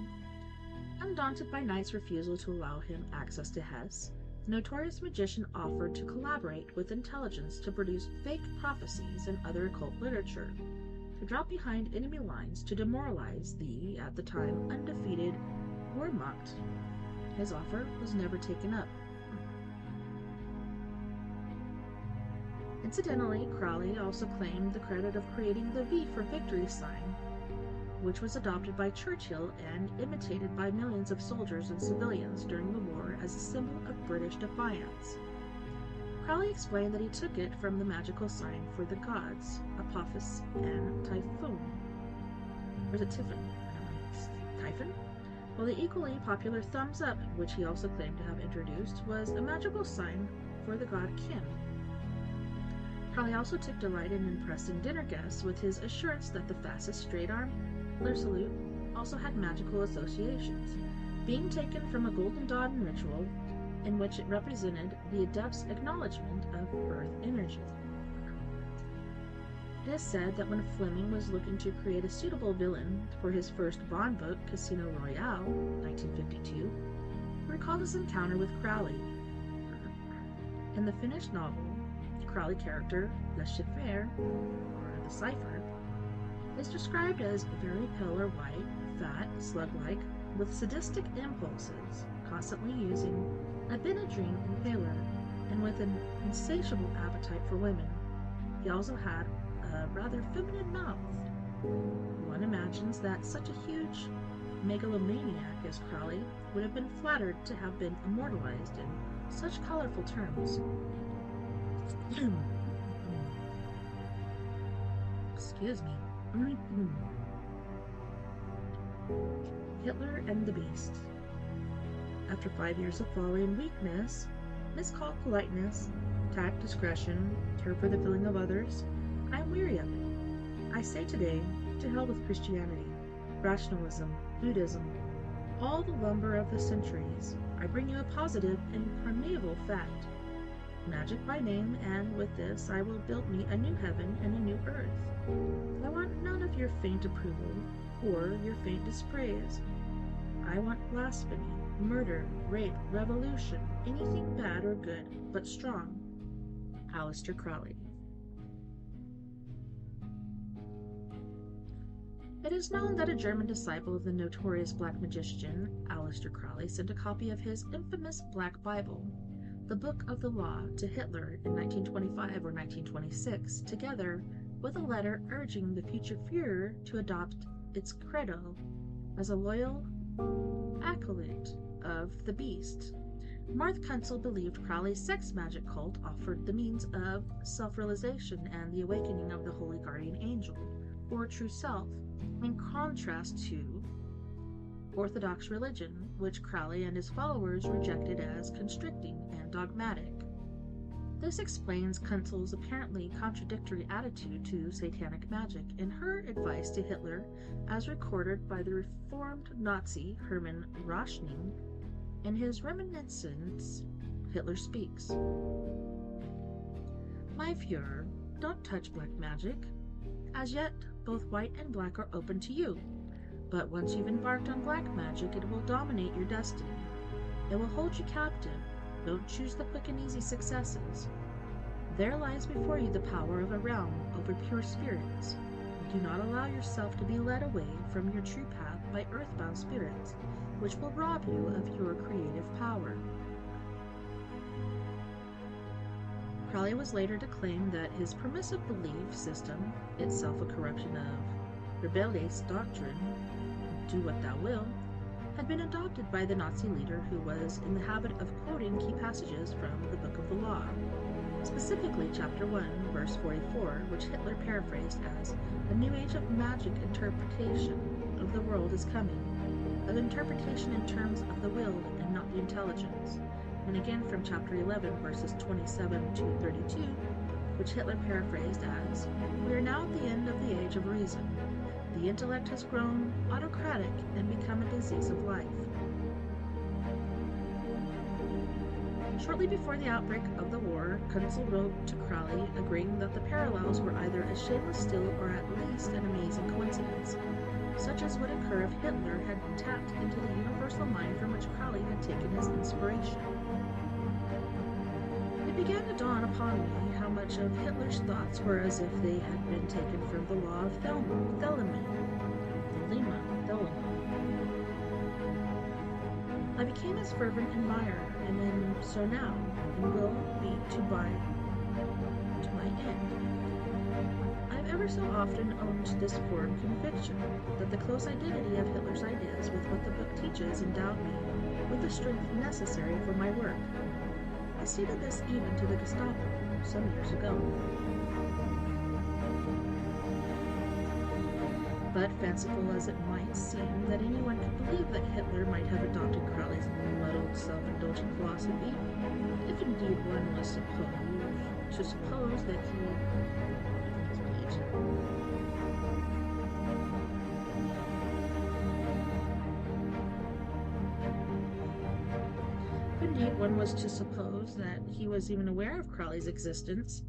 S2: Undaunted by Knight's refusal to allow him access to Hess, the notorious magician offered to collaborate with intelligence to produce fake prophecies and other occult literature, to drop behind enemy lines to demoralize the, at the time, undefeated Wehrmacht. His offer was never taken up. Incidentally, Crowley also claimed the credit of creating the V for Victory sign, which was adopted by Churchill and imitated by millions of soldiers and civilians during the war as a symbol of British defiance. Crowley explained that he took it from the magical sign for the gods, Apophis and Typhoon. Or is it Typhon? Typhon? While the equally popular thumbs up, which he also claimed to have introduced, was a magical sign for the god Kim. Crowley also took delight in impressing dinner guests with his assurance that the fastest straight arm Hitler salute also had magical associations, being taken from a Golden Dawn ritual in which it represented the adept's acknowledgement of Earth energy. It is said that when Fleming was looking to create a suitable villain for his first Bond book, Casino Royale, 1952, he recalled his encounter with Crowley. In the finished novel, the Crowley character, Le Chiffre, or the Cipher, is described as very pale or white, fat, slug-like, with sadistic impulses, constantly using a Benadryl inhaler, and with an insatiable appetite for women. He also had a rather feminine mouth. One imagines that such a huge megalomaniac as Crowley would have been flattered to have been immortalized in such colorful terms. Excuse me. Hitler and the Beast. After 5 years of folly and weakness, miscalled politeness, tact, discretion, care for the feeling of others, I am weary of it. I say today, to hell with Christianity, rationalism, Buddhism, all the lumber of the centuries. I bring you a positive and permeable fact. Magic by name, and with this I will build me a new heaven and a new earth. I want none of your faint approval or your faint dispraise. I want blasphemy, murder, rape, revolution, anything bad or good, but strong. Aleister Crowley. It is known that a German disciple of the notorious black magician Aleister Crowley sent a copy of his infamous Black Bible, the Book of the Law, to Hitler in 1925 or 1926, together with a letter urging the future Führer to adopt its credo as a loyal acolyte of the beast. Marth Kunzel believed Crowley's sex magic cult offered the means of self-realization and the awakening of the holy guardian angel, or true self, in contrast to Orthodox religion, which Crowley and his followers rejected as constricting and dogmatic. This explains Kunzel's apparently contradictory attitude to satanic magic in her advice to Hitler, as recorded by the reformed Nazi Hermann Rauschning in his reminiscence, Hitler Speaks. My Führer, don't touch black magic. As yet, both white and black are open to you, but once you've embarked on black magic, it will dominate your destiny. It will hold you captive. Don't choose the quick and easy successes. There lies before you the power of a realm over pure spirits. Do not allow yourself to be led away from your true path by earthbound spirits, which will rob you of your creative power. Crowley was later to claim that his permissive belief system, itself a corruption of Rebellious doctrine, do what thou will, had been adopted by the Nazi leader, who was in the habit of quoting key passages from the Book of the Law, specifically chapter 1, verse 44, which Hitler paraphrased as, "A new age of magic interpretation of the world is coming, of interpretation in terms of the will and not the intelligence," and again from chapter 11, verses 27 to 32, which Hitler paraphrased as, "We are now at the end of the age of reason. The intellect has grown autocratic and become a disease of life." Shortly before the outbreak of the war, Kunzel wrote to Crowley agreeing that the parallels were either a shameless still or at least an amazing coincidence, such as would occur if Hitler had tapped into the universal mind from which Crowley had taken his inspiration. It began to dawn upon me how much of Hitler's thoughts were as if they had been taken from the law of Thelemann. I became his fervent admirer, and am so now, and will be to my end. I have ever so often owned this firm conviction that the close identity of Hitler's ideas with what the book teaches endowed me with the strength necessary for my work. I stated this even to the Gestapo some years ago. But fanciful as it might seem that anyone could believe that Hitler might have adopted Crowley's muddled, self-indulgent philosophy, if indeed one was to suppose that he Indeed, one was to suppose that he was even aware of Crowley's existence.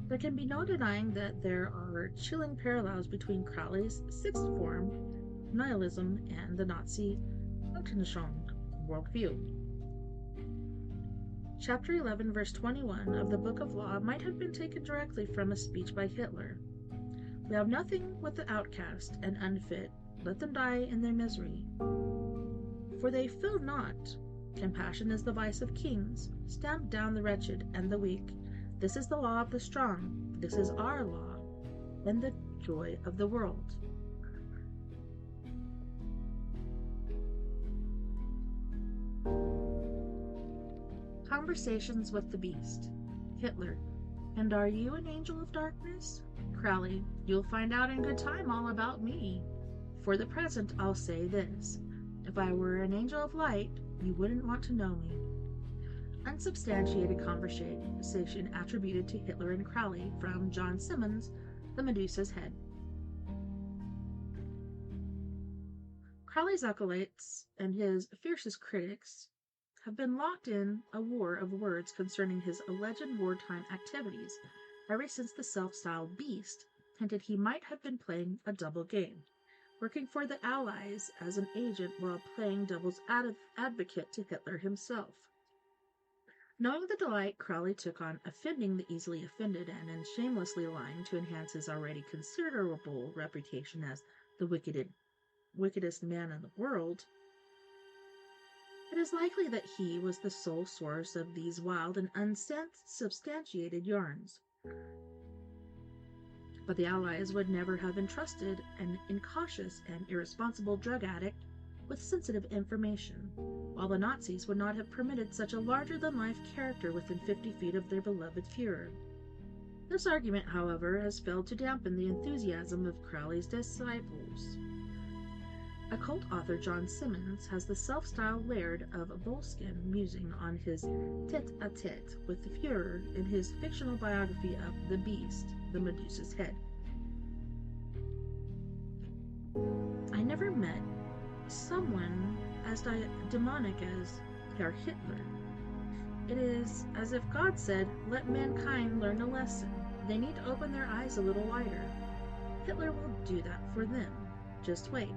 S2: There can be no denying that there are chilling parallels between Crowley's sixth form, nihilism, and the Nazi Weltanschauung worldview. Chapter 11, verse 21 of the Book of Law might have been taken directly from a speech by Hitler. We have nothing with the outcast and unfit. Let them die in their misery. For they feel not. Compassion is the vice of kings. Stamp down the wretched and the weak. This is the law of the strong. This is our law, and the joy of the world. Conversations with the Beast. Hitler. And are you an angel of darkness? Crowley. You'll find out in good time all about me. For the present, I'll say this. If I were an angel of light, you wouldn't want to know me. Unsubstantiated conversation attributed to Hitler and Crowley from John Simmons, The Medusa's Head. Crowley's acolytes and his fiercest critics have been locked in a war of words concerning his alleged wartime activities ever since the self-styled Beast hinted he might have been playing a double game, working for the Allies as an agent while playing devil's advocate to Hitler himself. Knowing the delight Crowley took on offending the easily offended and in shamelessly lying to enhance his already considerable reputation as the wickedest man in the world, it is likely that he was the sole source of these wild and unsubstantiated yarns. But the Allies would never have entrusted an incautious and irresponsible drug addict with sensitive information, while the Nazis would not have permitted such a larger-than-life character within 50 feet of their beloved Führer. This argument, however, has failed to dampen the enthusiasm of Crowley's disciples. Occult author John Simmons has the self-styled Laird of Boleskine musing on his tete-a-tete with the Führer in his fictional biography of The Beast, The Medusa's Head. I never met someone as demonic as Herr Hitler. It is as if God said, let mankind learn a lesson. They need to open their eyes a little wider. Hitler will do that for them. Just wait.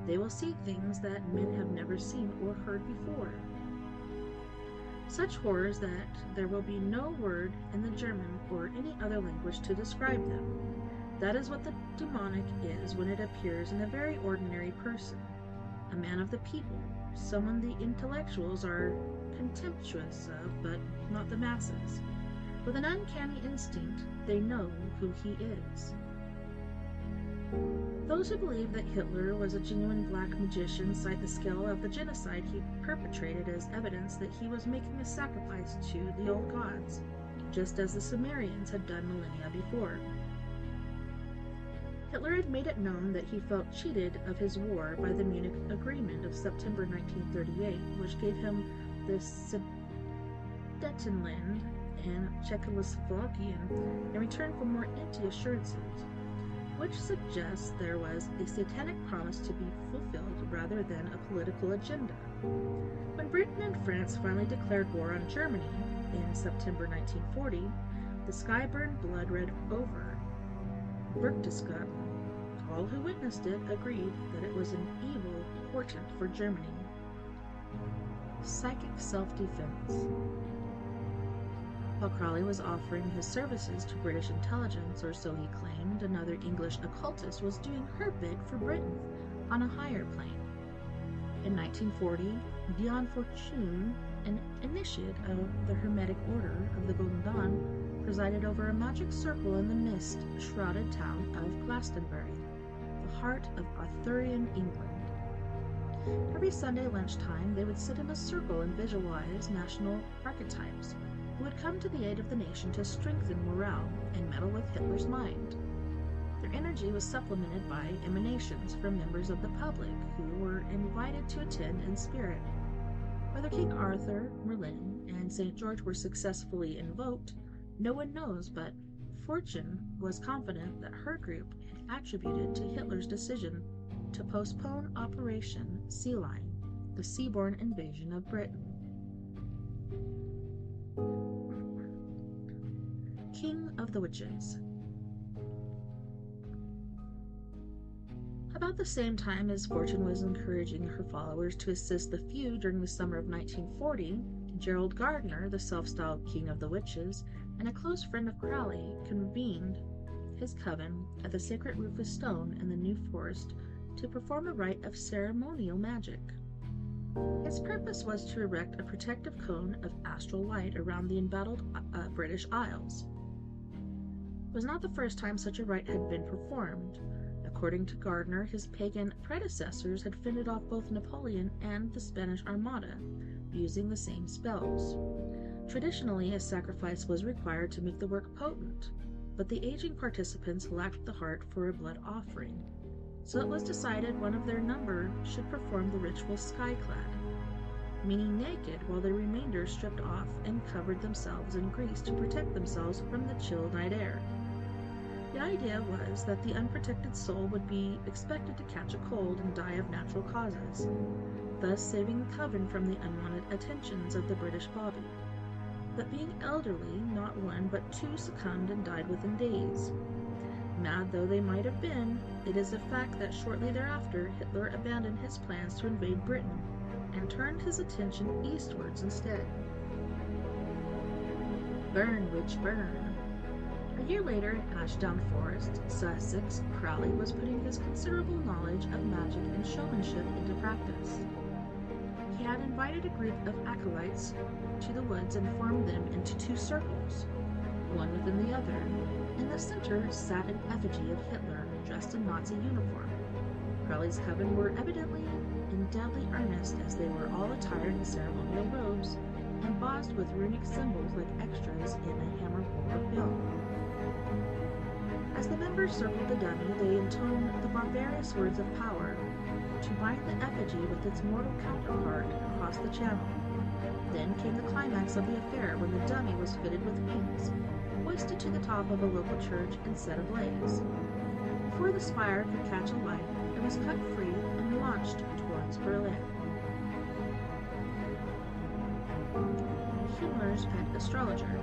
S2: They will see things that men have never seen or heard before. Such horrors that there will be no word in the German or any other language to describe them. That is what the demonic is when it appears in a very ordinary person, a man of the people, someone the intellectuals are contemptuous of, but not the masses. With an uncanny instinct, they know who he is. Those who believe that Hitler was a genuine black magician cite the scale of the genocide he perpetrated as evidence that he was making a sacrifice to the old gods, just as the Sumerians had done millennia before. Hitler had made it known that he felt cheated of his war by the Munich Agreement of September 1938, which gave him the Sudetenland and Czechoslovakia in return for more empty assurances, which suggests there was a satanic promise to be fulfilled rather than a political agenda. When Britain and France finally declared war on Germany in September 1940, the sky burned blood-red over Berchtesgaden. All who witnessed it agreed that it was an evil portent for Germany. Psychic self-defense. While Crowley was offering his services to British intelligence, or so he claimed, another English occultist was doing her bit for Britain on a higher plane. In 1940, Beyond Fortune, an initiate of the Hermetic Order of the Golden Dawn, presided over a magic circle in the mist-shrouded town of Glastonbury, the heart of Arthurian England. Every Sunday lunchtime, they would sit in a circle and visualize national archetypes, who would come to the aid of the nation to strengthen morale and meddle with Hitler's mind. Their energy was supplemented by emanations from members of the public who were invited to attend in spirit. Whether King Arthur, Merlin, and St. George were successfully invoked, no one knows, but Fortune was confident that her group had attributed to Hitler's decision to postpone Operation Sea Lion, the seaborne invasion of Britain. King of the Witches. About the same time as Fortune was encouraging her followers to assist the few during the summer of 1940, Gerald Gardner, the self-styled King of the Witches, and a close friend of Crowley, convened his coven at the sacred Rufus Stone in the New Forest to perform a rite of ceremonial magic. His purpose was to erect a protective cone of astral light around the embattled British Isles. It was not the first time such a rite had been performed. According to Gardner, his pagan predecessors had fended off both Napoleon and the Spanish Armada, using the same spells. Traditionally, a sacrifice was required to make the work potent, but the aging participants lacked the heart for a blood offering. So it was decided one of their number should perform the ritual skyclad, meaning naked, while the remainder stripped off and covered themselves in grease to protect themselves from the chill night air. The idea was that the unprotected soul would be expected to catch a cold and die of natural causes, thus saving the coven from the unwanted attentions of the British Bobby. But being elderly, not one but two succumbed and died within days. Mad though they might have been, it is a fact that shortly thereafter Hitler abandoned his plans to invade Britain and turned his attention eastwards instead. Burn, witch, burn. A year later in Ashdown Forest, Sussex, Crowley was putting his considerable knowledge of magic and showmanship into practice. He had invited a group of acolytes to the woods and formed them into two circles, one within the other. In the center sat an effigy of Hitler dressed in Nazi uniform. Crowley's coven were evidently in deadly earnest, as they were all attired in ceremonial robes, embossed with runic symbols like extras in a Hammer horror film. As the members circled the dummy, they intoned the barbarous words of power to bind the effigy with its mortal counterpart across the channel. Then came the climax of the affair, when the dummy was fitted with wings, hoisted to the top of a local church and set ablaze. Before the spire could catch a light, it was cut free and launched towards Berlin. Himmler's pet astrologer.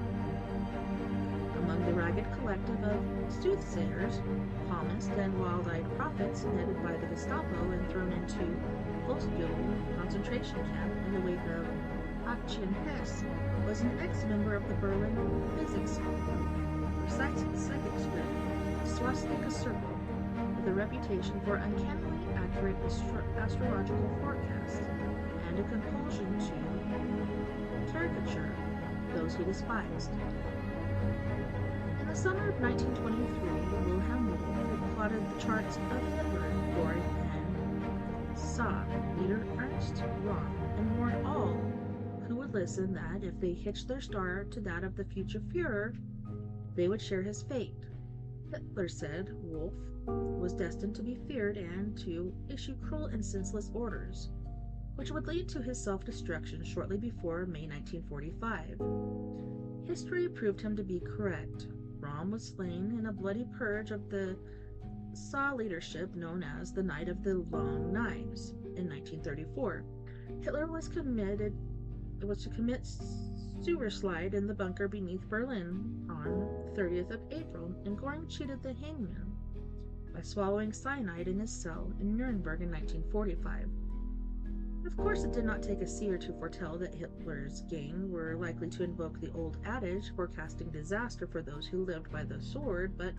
S2: Among the ragged collective of soothsayers, palmists, and wild-eyed prophets headed by the Gestapo and thrown into Volksbüttel concentration camp in the wake of Action Hess, was an ex-member of the Berlin Physics Club, recites the psychic script, Swastika Circle, with a reputation for uncannily accurate astrological forecasts and a compulsion to caricature those he despised. In the summer of 1923, Wilhelm Wundt plotted the charts of Hitler, Göring, and saw leader Ernst Röhm, and warned all who would listen that if they hitched their star to that of the future Führer, they would share his fate. Hitler said Wolf was destined to be feared and to issue cruel and senseless orders, which would lead to his self-destruction shortly before May 1945. History proved him to be correct. Röhm was slain in a bloody purge of the Saw leadership known as the Night of the Long Knives in 1934. Hitler was to commit sewer slide in the bunker beneath Berlin on 30th of April, and Göring cheated the hangman by swallowing cyanide in his cell in Nuremberg in 1945. Of course, it did not take a seer to foretell that Hitler's gang were likely to invoke the old adage forecasting disaster for those who lived by the sword, but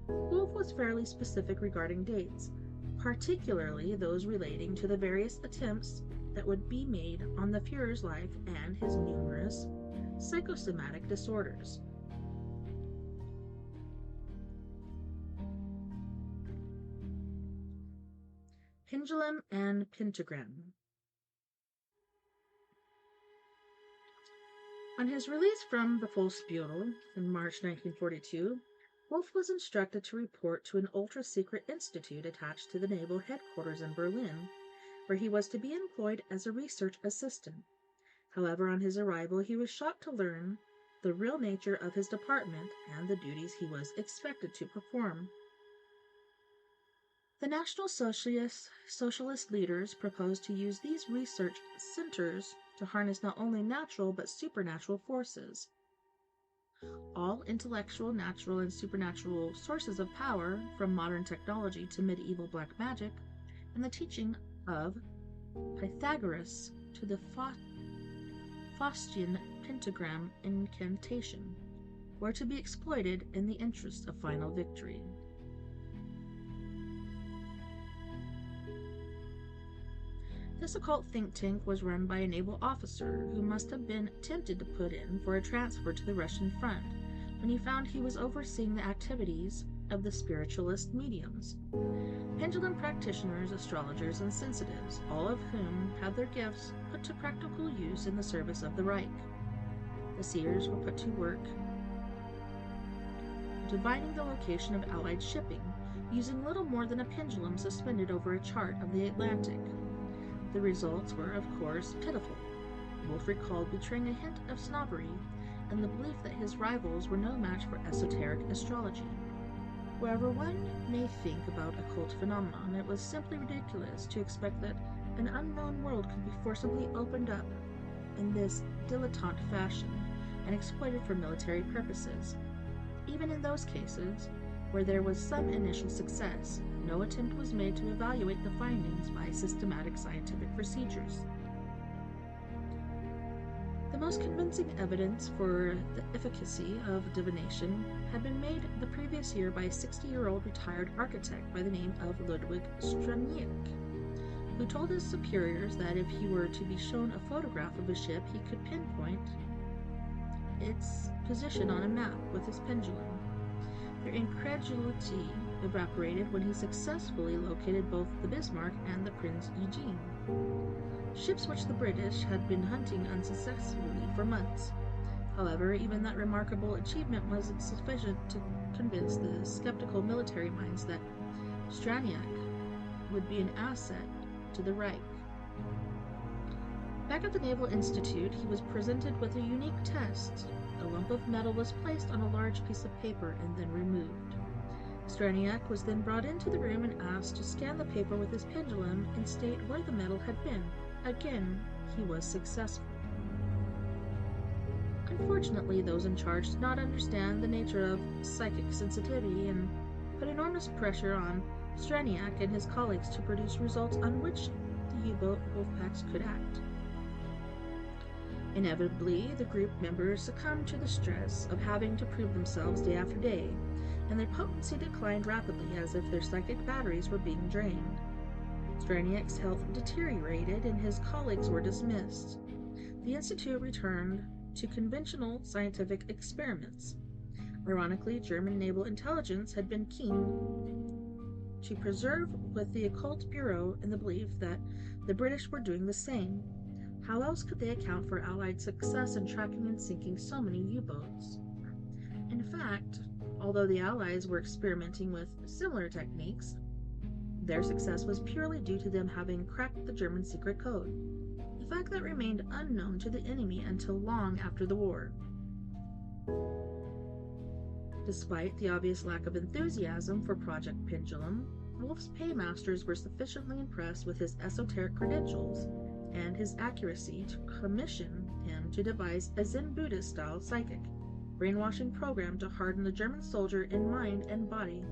S2: Wolf was fairly specific regarding dates, particularly those relating to the various attempts that would be made on the Führer's life and his numerous psychosomatic disorders. Pendulum and Pentagram. On his release from the Volksbüttel in March 1942, Wolf was instructed to report to an ultra-secret institute attached to the naval headquarters in Berlin, where he was to be employed as a research assistant. However, on his arrival, he was shocked to learn the real nature of his department and the duties he was expected to perform. The National Socialist leaders proposed to use these research centers to to harness not only natural but supernatural forces. All intellectual, natural, and supernatural sources of power, from modern technology to medieval black magic, and the teaching of Pythagoras to the Faustian pentagram incantation, were to be exploited in the interest of final victory. This occult think tank was run by a naval officer who must have been tempted to put in for a transfer to the Russian front when he found he was overseeing the activities of the spiritualist mediums, pendulum practitioners, astrologers, and sensitives, all of whom had their gifts put to practical use in the service of the Reich. The seers were put to work divining the location of Allied shipping, using little more than a pendulum suspended over a chart of the Atlantic. The results were, of course, pitiful. Wolf recalled betraying a hint of snobbery and the belief that his rivals were no match for esoteric astrology. Wherever one may think about occult phenomenon, it was simply ridiculous to expect that an unknown world could be forcibly opened up in this dilettante fashion and exploited for military purposes. Even in those cases where there was some initial success, no attempt was made to evaluate the findings by systematic scientific procedures. The most convincing evidence for the efficacy of divination had been made the previous year by a 60-year-old retired architect by the name of Ludwig Straniak, who told his superiors that if he were to be shown a photograph of a ship, he could pinpoint its position on a map with his pendulum. Their incredulity evaporated when he successfully located both the Bismarck and the Prince Eugene, ships which the British had been hunting unsuccessfully for months. However, even that remarkable achievement wasn't sufficient to convince the skeptical military minds that Straniak would be an asset to the Reich. Back at the Naval Institute, he was presented with a unique test. A lump of metal was placed on a large piece of paper and then removed. Straniak was then brought into the room and asked to scan the paper with his pendulum and state where the metal had been. Again, he was successful. Unfortunately, those in charge did not understand the nature of psychic sensitivity and put enormous pressure on Straniak and his colleagues to produce results on which the U-boat wolfpacks could act. Inevitably, the group members succumbed to the stress of having to prove themselves day after day, and their potency declined rapidly as if their psychic batteries were being drained. Straniak's health deteriorated and his colleagues were dismissed. The Institute returned to conventional scientific experiments. Ironically, German naval intelligence had been keen to preserve with the Occult Bureau in the belief that the British were doing the same. How else could they account for Allied success in tracking and sinking so many U-boats? In fact, although the Allies were experimenting with similar techniques, their success was purely due to them having cracked the German secret code, a fact that remained unknown to the enemy until long after the war. Despite the obvious lack of enthusiasm for Project Pendulum, Wolf's paymasters were sufficiently impressed with his esoteric credentials and his accuracy to commission him to devise a Zen Buddhist-style psychic brainwashing program to harden the German soldier in mind and body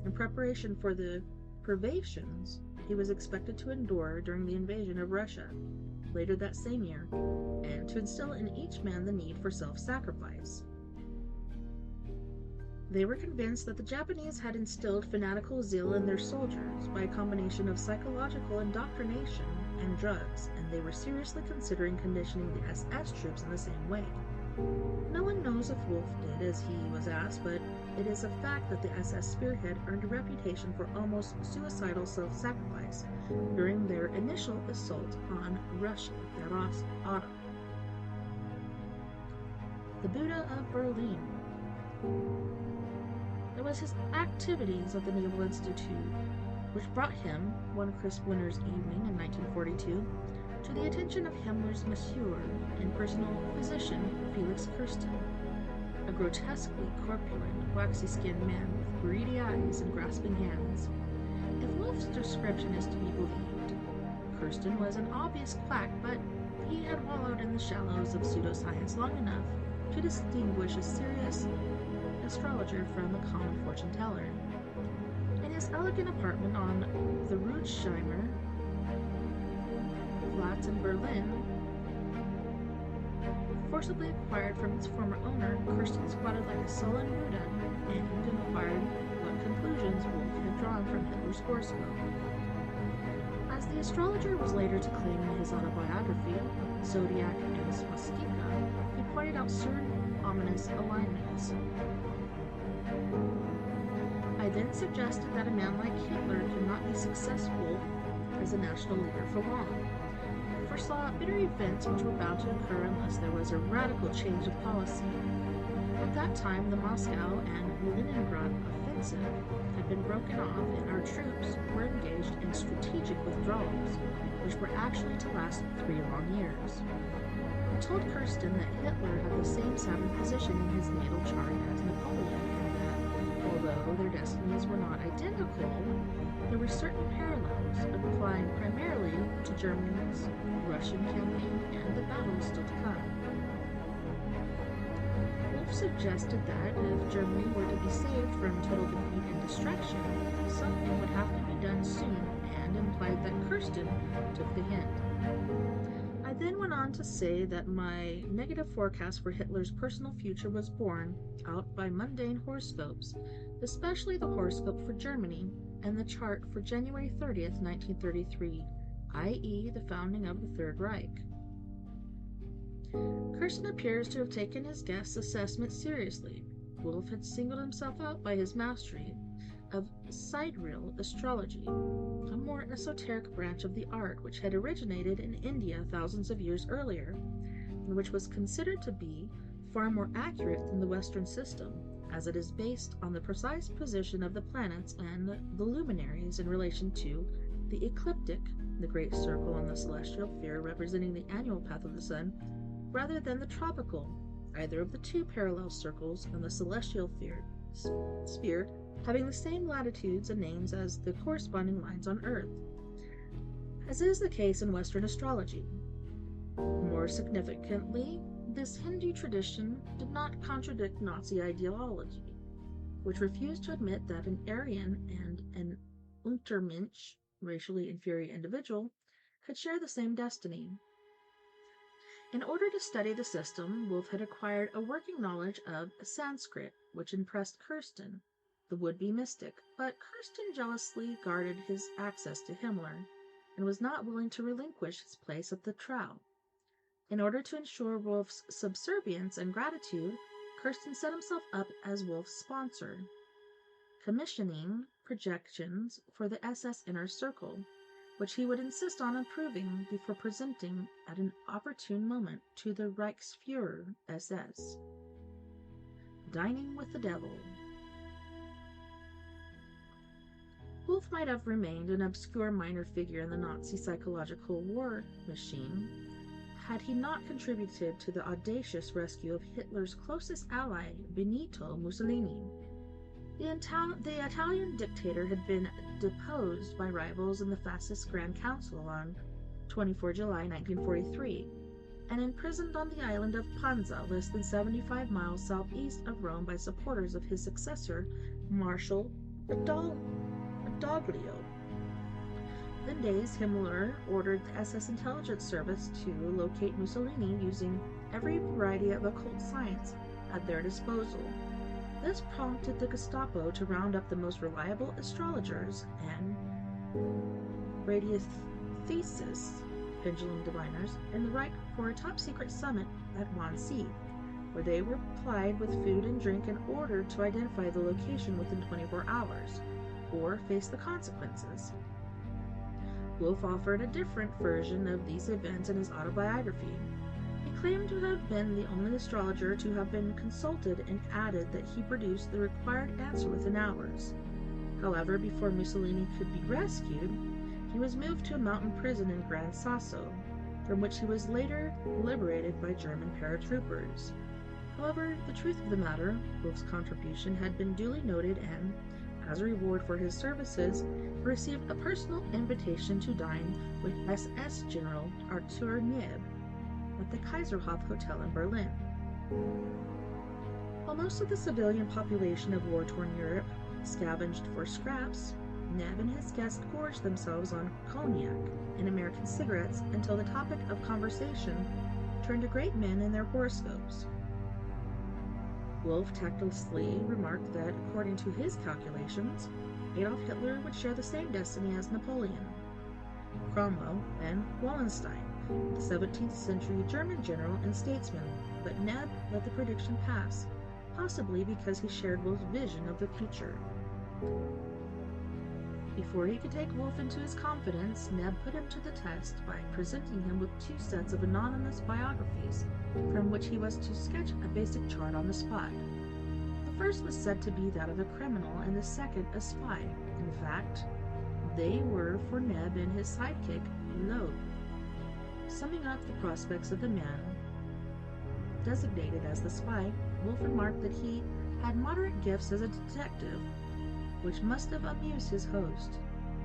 S2: in preparation for the privations he was expected to endure during the invasion of Russia later that same year, and to instill in each man the need for self-sacrifice. They were convinced that the Japanese had instilled fanatical zeal in their soldiers by a combination of psychological indoctrination and drugs, and they were seriously considering conditioning the SS troops in the same way. No one knows if Wolf did as he was asked, but it is a fact that the SS spearhead earned a reputation for almost suicidal self-sacrifice during their initial assault on Russia that autumn. The Buddha of Berlin. It was his activities at the Naval Institute which brought him, one crisp winter's evening in 1942, to the attention of Himmler's monsieur and personal physician, Felix Kirsten, a grotesquely corpulent, waxy-skinned man with greedy eyes and grasping hands. If Wolf's description is to be believed, Kirsten was an obvious quack, but he had wallowed in the shallows of pseudoscience long enough to distinguish a serious astrologer from a common fortune teller. In his elegant apartment on the Rudsheimer Platz in Berlin, forcibly acquired from its former owner, Kirsten squatted like a sullen Ruda and inquired what conclusions Wolf had drawn from Hitler's horoscope. As the astrologer was later to claim in his autobiography, Zodiac and Swastika, he pointed out certain ominous alignments. I then suggested that a man like Hitler could not be successful as a national leader for long. I foresaw bitter events which were bound to occur unless there was a radical change of policy. At that time, the Moscow and Leningrad offensive had been broken off, and our troops were engaged in strategic withdrawals, which were actually to last 3 long years. I told Kirsten that Hitler had the same Saturn position in his natal chart as Napoleon, and that although their destinies were not identical, there were certain parallels, applying primarily to Germany's Russian campaign and the battles still to come. Wolf suggested that if Germany were to be saved from total defeat and destruction, something would have to be done soon, and implied that Kirsten took the hint. I then went on to say that my negative forecast for Hitler's personal future was borne out by mundane horoscopes, especially the horoscope for Germany and the chart for January 30th, 1933, i.e. the founding of the Third Reich. Kirsten appears to have taken his guest's assessment seriously. Wolf had singled himself out by his mastery of sidereal astrology, a more esoteric branch of the art which had originated in India thousands of years earlier, and which was considered to be far more accurate than the Western system, as it is based on the precise position of the planets and the luminaries in relation to the ecliptic, the great circle on the celestial sphere representing the annual path of the sun, rather than the tropical, either of the 2 parallel circles on the celestial sphere having the same latitudes and names as the corresponding lines on Earth, as is the case in Western astrology. More significantly, this Hindu tradition did not contradict Nazi ideology, which refused to admit that an Aryan and an Untermensch, racially inferior individual, could share the same destiny. In order to study the system, Wolf had acquired a working knowledge of Sanskrit, which impressed Kirsten, the would-be mystic, but Kirsten jealously guarded his access to Himmler, and was not willing to relinquish his place at the trowel. In order to ensure Wolf's subservience and gratitude, Kirsten set himself up as Wolf's sponsor, commissioning projections for the SS Inner Circle, which he would insist on approving before presenting at an opportune moment to the Reichsfuhrer SS. Dining with the Devil. Wolf might have remained an obscure minor figure in the Nazi psychological war machine had he not contributed to the audacious rescue of Hitler's closest ally, Benito Mussolini. The Italian dictator had been deposed by rivals in the Fascist Grand Council on 24 July 1943 and imprisoned on the island of Panza, less than 75 miles southeast of Rome, by supporters of his successor, Marshal Badoglio. Within days, Himmler ordered the SS intelligence service to locate Mussolini using every variety of occult science at their disposal. This prompted the Gestapo to round up the most reliable astrologers and radiothesists, pendulum diviners, in the Reich for a top-secret summit at Wannsee, where they were plied with food and drink in order to identify the location within 24 hours, or face the consequences. Wolf offered a different version of these events in his autobiography. He claimed to have been the only astrologer to have been consulted and added that he produced the required answer within hours. However, before Mussolini could be rescued, he was moved to a mountain prison in Gran Sasso, from which he was later liberated by German paratroopers. However, the truth of the matter, Wolf's contribution had been duly noted, and, as a reward for his services, he received a personal invitation to dine with SS General Arthur Nieb, at the Kaiserhof Hotel in Berlin. While most of the civilian population of war-torn Europe scavenged for scraps, Neb and his guests gorged themselves on cognac and American cigarettes until the topic of conversation turned to great men and their horoscopes. Wolf tactlessly remarked that, according to his calculations, Adolf Hitler would share the same destiny as Napoleon, Cromwell, and Wallenstein, the 17th century German general and statesman, but Neb let the prediction pass, possibly because he shared Wolf's vision of the future. Before he could take Wolf into his confidence, Neb put him to the test by presenting him with 2 sets of anonymous biographies, from which he was to sketch a basic chart on the spot. The first was said to be that of a criminal, and the second a spy. In fact, they were for Neb and his sidekick, Loeb. Summing up the prospects of the man designated as the spy, Wolf remarked that he had moderate gifts as a detective, which must have amused his host,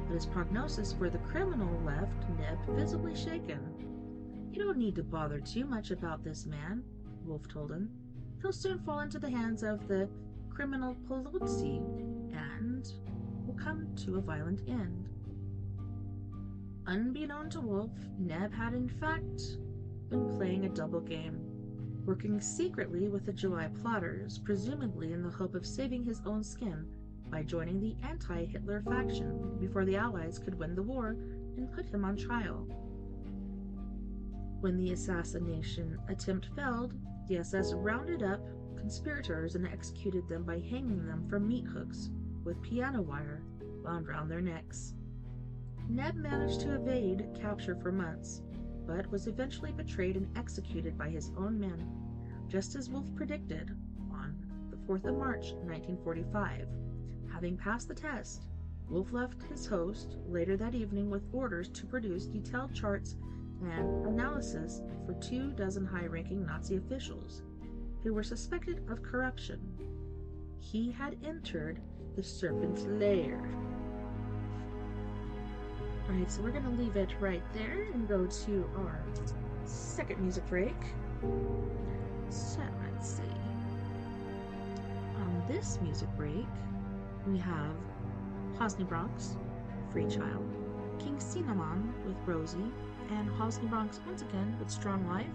S2: but his prognosis for the criminal left Neb visibly shaken. "You don't need to bother too much about this man," Wolf told him. "He'll soon fall into the hands of the criminal Polozzi and will come to a violent end." Unbeknown to Wolf, Neb had in fact been playing a double game, working secretly with the July plotters, presumably in the hope of saving his own skin by joining the anti-Hitler faction before the Allies could win the war and put him on trial. When the assassination attempt failed, the SS rounded up conspirators and executed them by hanging them from meat hooks with piano wire wound round their necks. Neb managed to evade capture for months, but was eventually betrayed and executed by his own men, just as Wolf predicted on the 4th of March, 1945. Having passed the test, Wolf left his host later that evening with orders to produce detailed charts and analysis for 24 high-ranking Nazi officials who were suspected of corruption. He had entered the serpent's lair. Alright, so we're going to leave it right there and go to our second music break. So, let's see. On this music break, we have Hosni Bronx, Free Child, King Cinnamon with Rosie, and Hosni Bronx once again with Strong Life.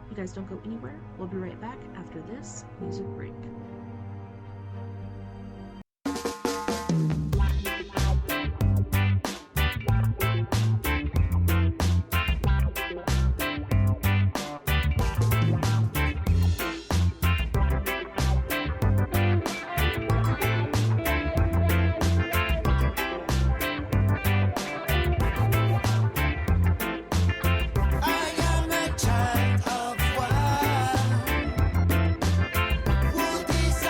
S2: You guys don't go anywhere. We'll be right back after this music break.
S5: I am a child of war. Who this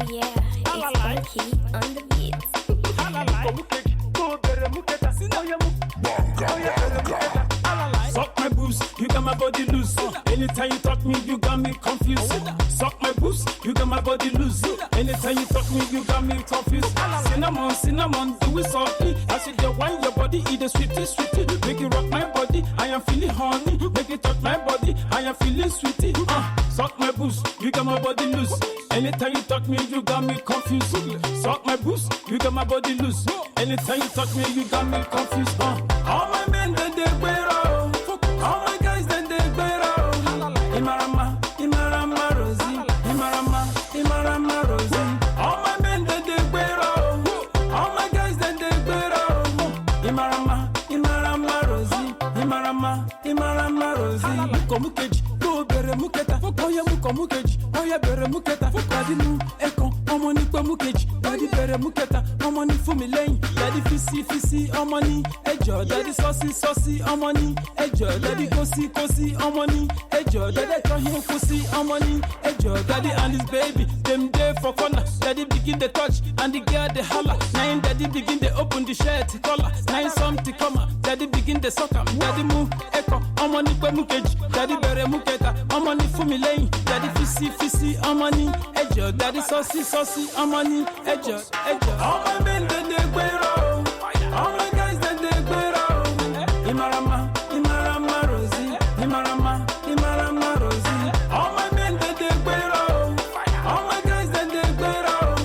S3: yeah, it's funky on the beat.
S4: Suck my boobs, you got my body loose. Anytime you talk me, you got me confused. Suck my boobs, you got my body loose. Anytime you talk me, you got me confused. Cinnamon, cinnamon, do it softly. I said you wine your body, eat the sweetie, sweetie. Make it rock my body, I am feeling horny. Make it touch my body, I am feeling sweetie. Suck my boobs, you got my body loose. Anytime you talk me, you got me confused. Suck my boobs, you got my body loose. Anytime you talk me, you got me confused. All my men, they wear out. All my guys, they wear out. Imarama, Imarama, Rosie. Imarama, Imarama, Rosie. All my men, they wear out. All my guys, they wear out. Imarama, Imarama, Rosie. Imarama, Imarama, Rosie. Mukomukeji, go bere muketa. Oya mukomukeji, oya bere muketa. Daddy mu ekon, omo ni pe mukeji. Daddy bere muketa, omo ni fún mi lẹ́yìn. Daddy fisi, omo ni ejo. Daddy saucy, omo ni ejo. Daddy kosi, omo ni ejo. Daddy turn him pussy, omo ni ejo. Daddy and his baby, them there for corner. Daddy begin the touch and the girl the holla. Now daddy begin the open the shirt collar. Now something come up. Daddy begin the sucker. Daddy mu ekon, omo ni pe mukeji. Daddy bere muketa, omo ni fún mi lẹ́yìn. Daddy fisi, omo ni ejo. Daddy saucy, omo ni ejo. All my men they wear out. All my guys they wear out. Imarama, Rosie. Imarama, Rosie. All my men they wear out. All my guys they wear out.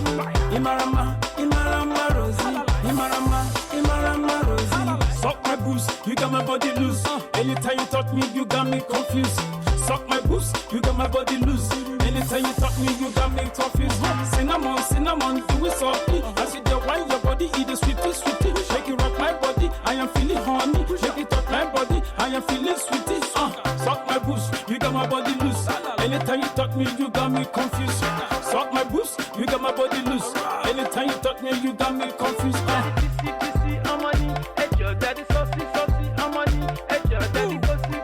S4: Imarama, Rosie. Imarama, Rosie. Suck my boobs, you got my body loose. Anytime you touch me, you got me confused. Suck my boobs, you got my body loose. Anytime you talk me, you got me confused. Cinnamon, do it softly. I said you wine your body, eat the sweetie. Shake it rock my body, I am feeling horny. Shake it touch my body, I am feeling sweetie. Suck my boobs, you got my body loose. Anytime you talk me, you got me confused. Suck my boobs, you got my body loose. Anytime you talk me, you got me confused. Fisi, amani, ejo. Daddy saucy, amani, ejo. Daddy kosi,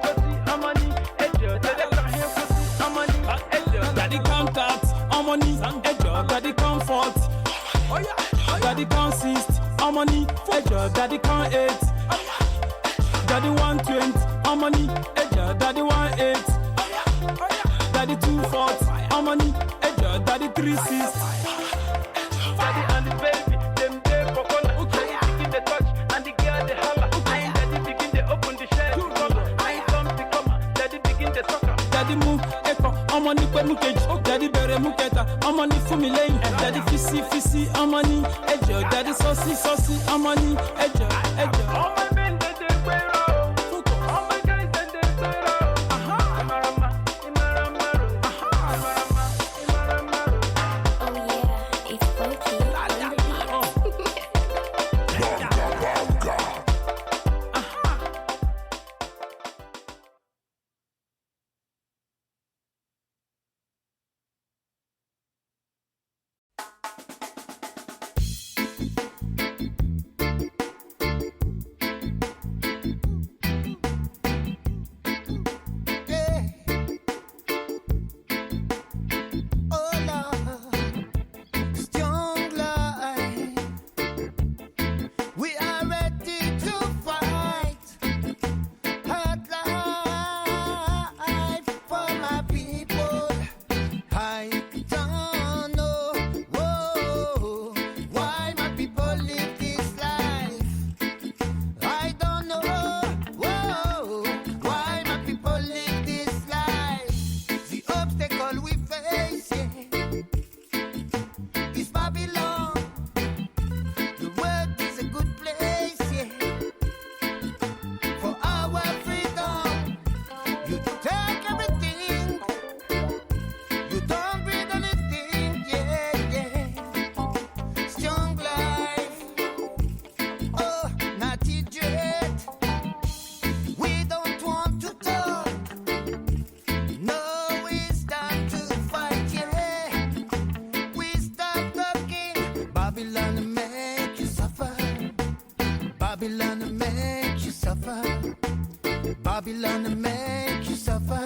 S4: amani, ejo. Daddy kahe kosi, amani, ejo. Daddy contact, amani, ejo. Daddy comfort, daddy consist, amani, ejo. Daddy can eat, daddy 120, amani, ejo. Daddy 18, daddy 240, amani, ejo. Daddy 360, daddy and the baby, them there for corner. Okay, begin the touch and the girl the holla. Okay, daddy begin the open the shirt collar. I come to come, daddy begin the sucker. Daddy move, echo, amani pe mukeji. Daddy bere muketa, amani fún mi lẹ́yìn. Daddy fisi, amani ejo. Daddy saucy, amani ejo. All my men they wear out. All my guys they wear out. Imarama,
S3: Oh yeah, it's funky on the beat.
S5: Babylon to make you suffer.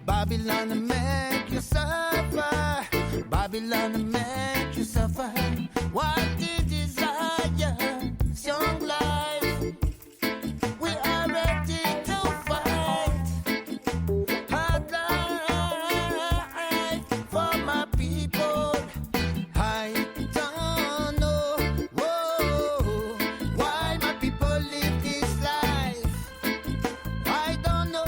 S5: Babylon to make you suffer. Babylon Babylon make you suffer. What is desire? Young life. We are ready to fight. Hard life for my people. I don't know why my people live this life. I don't know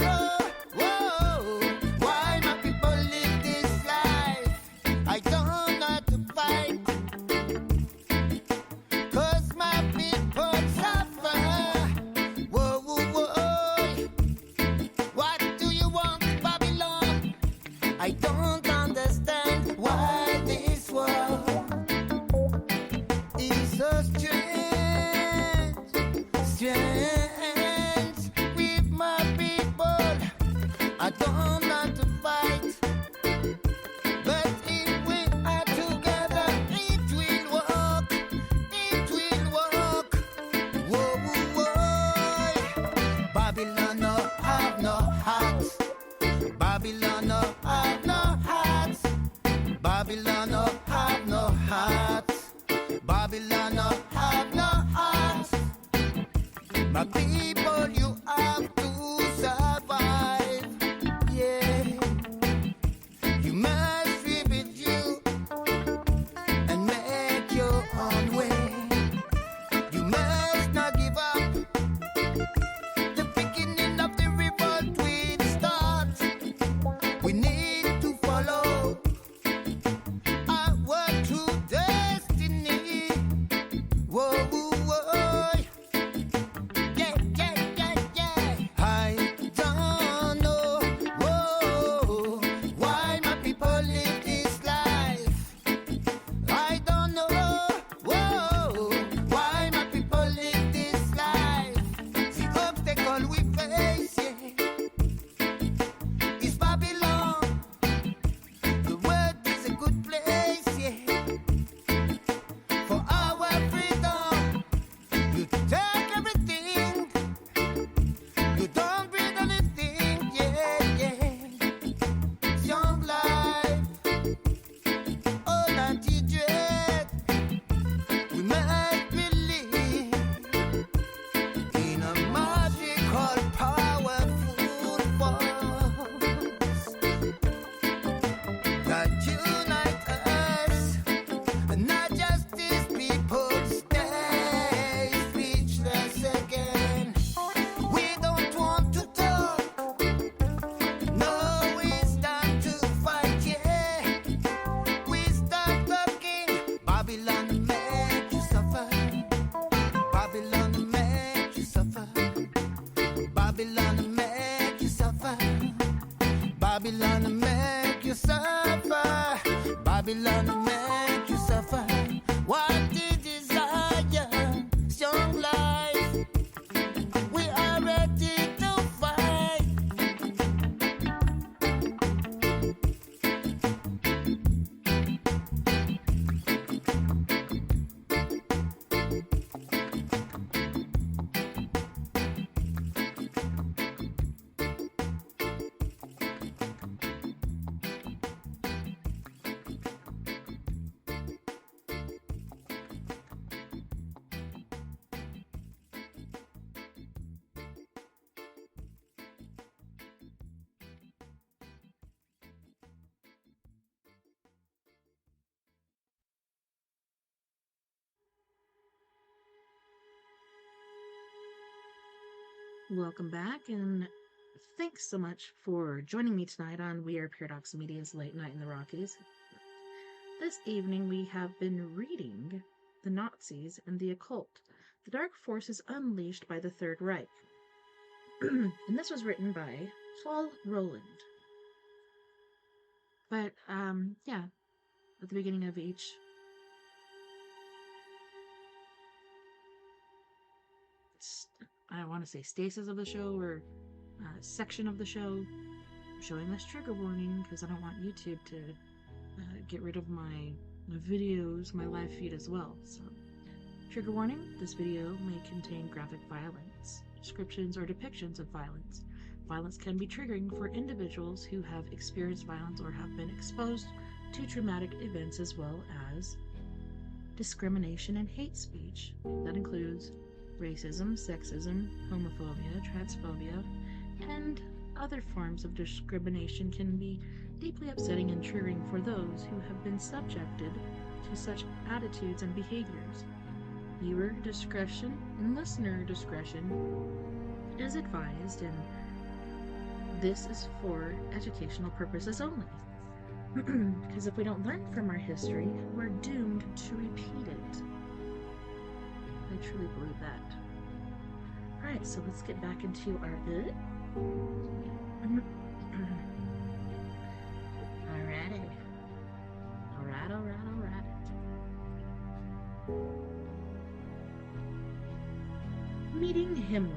S5: why my people live this life. I don't know how to fight. 'Cause my people suffer. What do you want, Babylon? I don't understand why this world is so strange, strange with my people. I don't want to fight, but if we are together, it will work. It will work. Babylon no have no heart. Babylon no have no heart. Babylon no have no heart. Babylon no have no heart. My people, you have to survive. Yeah, you must rebuild you and make your own way. You must not give up. The beginning of the revolt will start. We need to follow our true destiny. Whoa, whoa, yeah, yeah, yeah, yeah. I don't know why my people live this life. I don't know why my people live this life. The obstacle we face, yeah, is Babylon. The world is a good place, yeah, for our freedom. You take everything, you don't bring anything, yeah, yeah. Young life, all anti-dread. We must believe in a magical, powerful force that unite us, not just these people stay speechless again. We don't want to talk, no, it's time to fight, yeah. We start talking. Babylon make you suffer. Babylon make you suffer. Babylon make you suffer. Babylon make you suffer. Babylon make you suffer. What is desire? Young life. We are ready to fight.
S2: Welcome back, and thanks so much for joining me tonight on We Are Paradox Media's Late Night in the Rockies. This evening we have been reading The Nazis and the Occult, The Dark Forces Unleashed by the Third Reich. And this was written by Roland. But, yeah, at the beginning of each I don't want to say stasis of the show or section of the show, I'm showing this trigger warning because I don't want YouTube to get rid of my videos, my live feed as well. So, trigger warning, this video may contain graphic violence, descriptions or depictions of violence. Violence can be triggering for individuals who have experienced violence or have been exposed to traumatic events as well as discrimination and hate speech. That includes racism, sexism, homophobia, transphobia, and other forms of discrimination can be deeply upsetting and triggering for those who have been subjected to such attitudes and behaviors. Viewer discretion and listener discretion is advised, and this is for educational purposes only. Because if we don't learn from our history, we're doomed to repeat it. I truly believe that. Alright, so let's get back into our Alrighty. Alright. Meeting Himmler.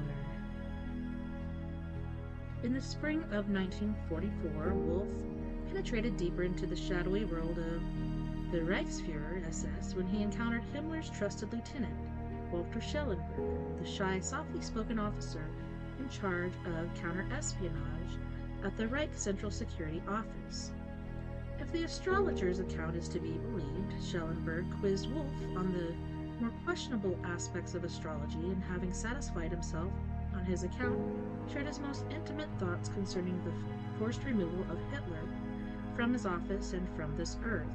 S2: In the spring of 1944, Wolf penetrated deeper into the shadowy world of the Reichsfuhrer SS when he encountered Himmler's trusted lieutenant, Walter Schellenberg, the shy, softly-spoken officer in charge of counter-espionage at the Reich Central Security Office. If the astrologer's account is to be believed, Schellenberg quizzed Wolf on the more questionable aspects of astrology, and having satisfied himself on his account, shared his most intimate thoughts concerning the forced removal of Hitler from his office and from this earth.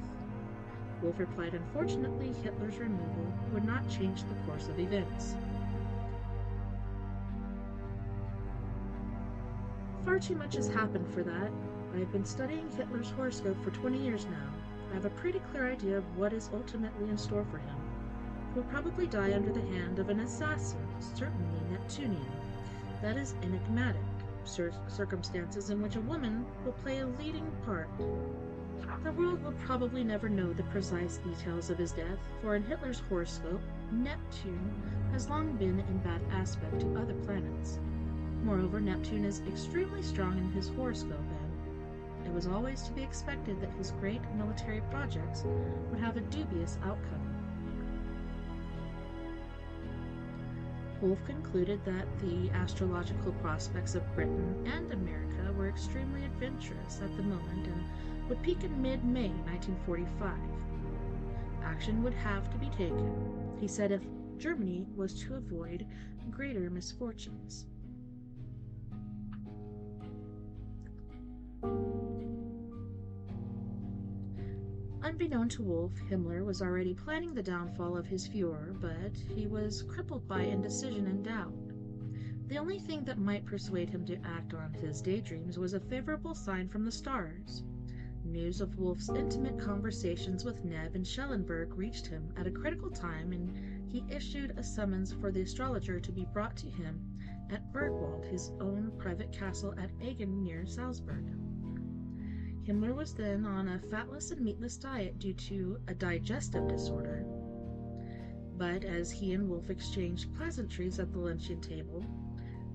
S2: Wolf replied, unfortunately, Hitler's removal would not change the course of events. Far too much has happened for that. I have been studying Hitler's horoscope for 20 years now. I have a pretty clear idea of what is ultimately in store for him. He will probably die under the hand of an assassin, certainly Neptunian. That is enigmatic. Circumstances in which a woman will play a leading part. The world will probably never know the precise details of his death, for in Hitler's horoscope, Neptune has long been in bad aspect to other planets. Moreover, Neptune is extremely strong in his horoscope, and it was always to be expected that his great military projects would have a dubious outcome. Wolf concluded that the astrological prospects of Britain and America were extremely adventurous at the moment and would peak in mid-May 1945. Action would have to be taken, he said, if Germany was to avoid greater misfortunes. Unbeknown to Wolf, Himmler was already planning the downfall of his Führer, but he was crippled by indecision and doubt. The only thing that might persuade him to act on his daydreams was a favorable sign from the stars. News of Wolf's intimate conversations with Neb and Schellenberg reached him at a critical time, and he issued a summons for the astrologer to be brought to him at Bergwald, his own private castle at Aachen near Salzburg. Himmler was then on a fatless and meatless diet due to a digestive disorder. But as he and Wolf exchanged pleasantries at the luncheon table,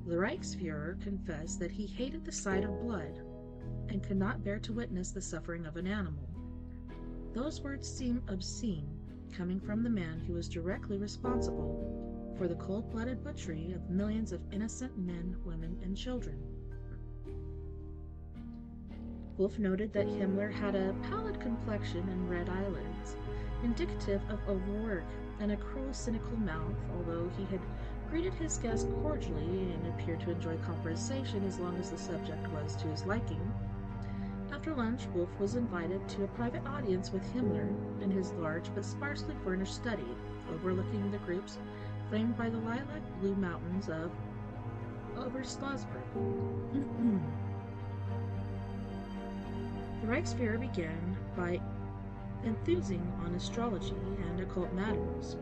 S2: the Reichsfuhrer confessed that he hated the sight of blood and could not bear to witness the suffering of an animal. Those words seem obscene, coming from the man who was directly responsible for the cold-blooded butchery of millions of innocent men, women, and children. Wolf noted that Himmler had a pallid complexion and red eyelids, indicative of overwork, and a cruel, cynical mouth, although he had greeted his guest cordially and appeared to enjoy conversation as long as the subject was to his liking. After lunch, Wolf was invited to a private audience with Himmler in his large but sparsely furnished study, overlooking the groups framed by the lilac-blue mountains of Oberschlossberg. The Reichsfuhrer began by enthusing on astrology and occult matters,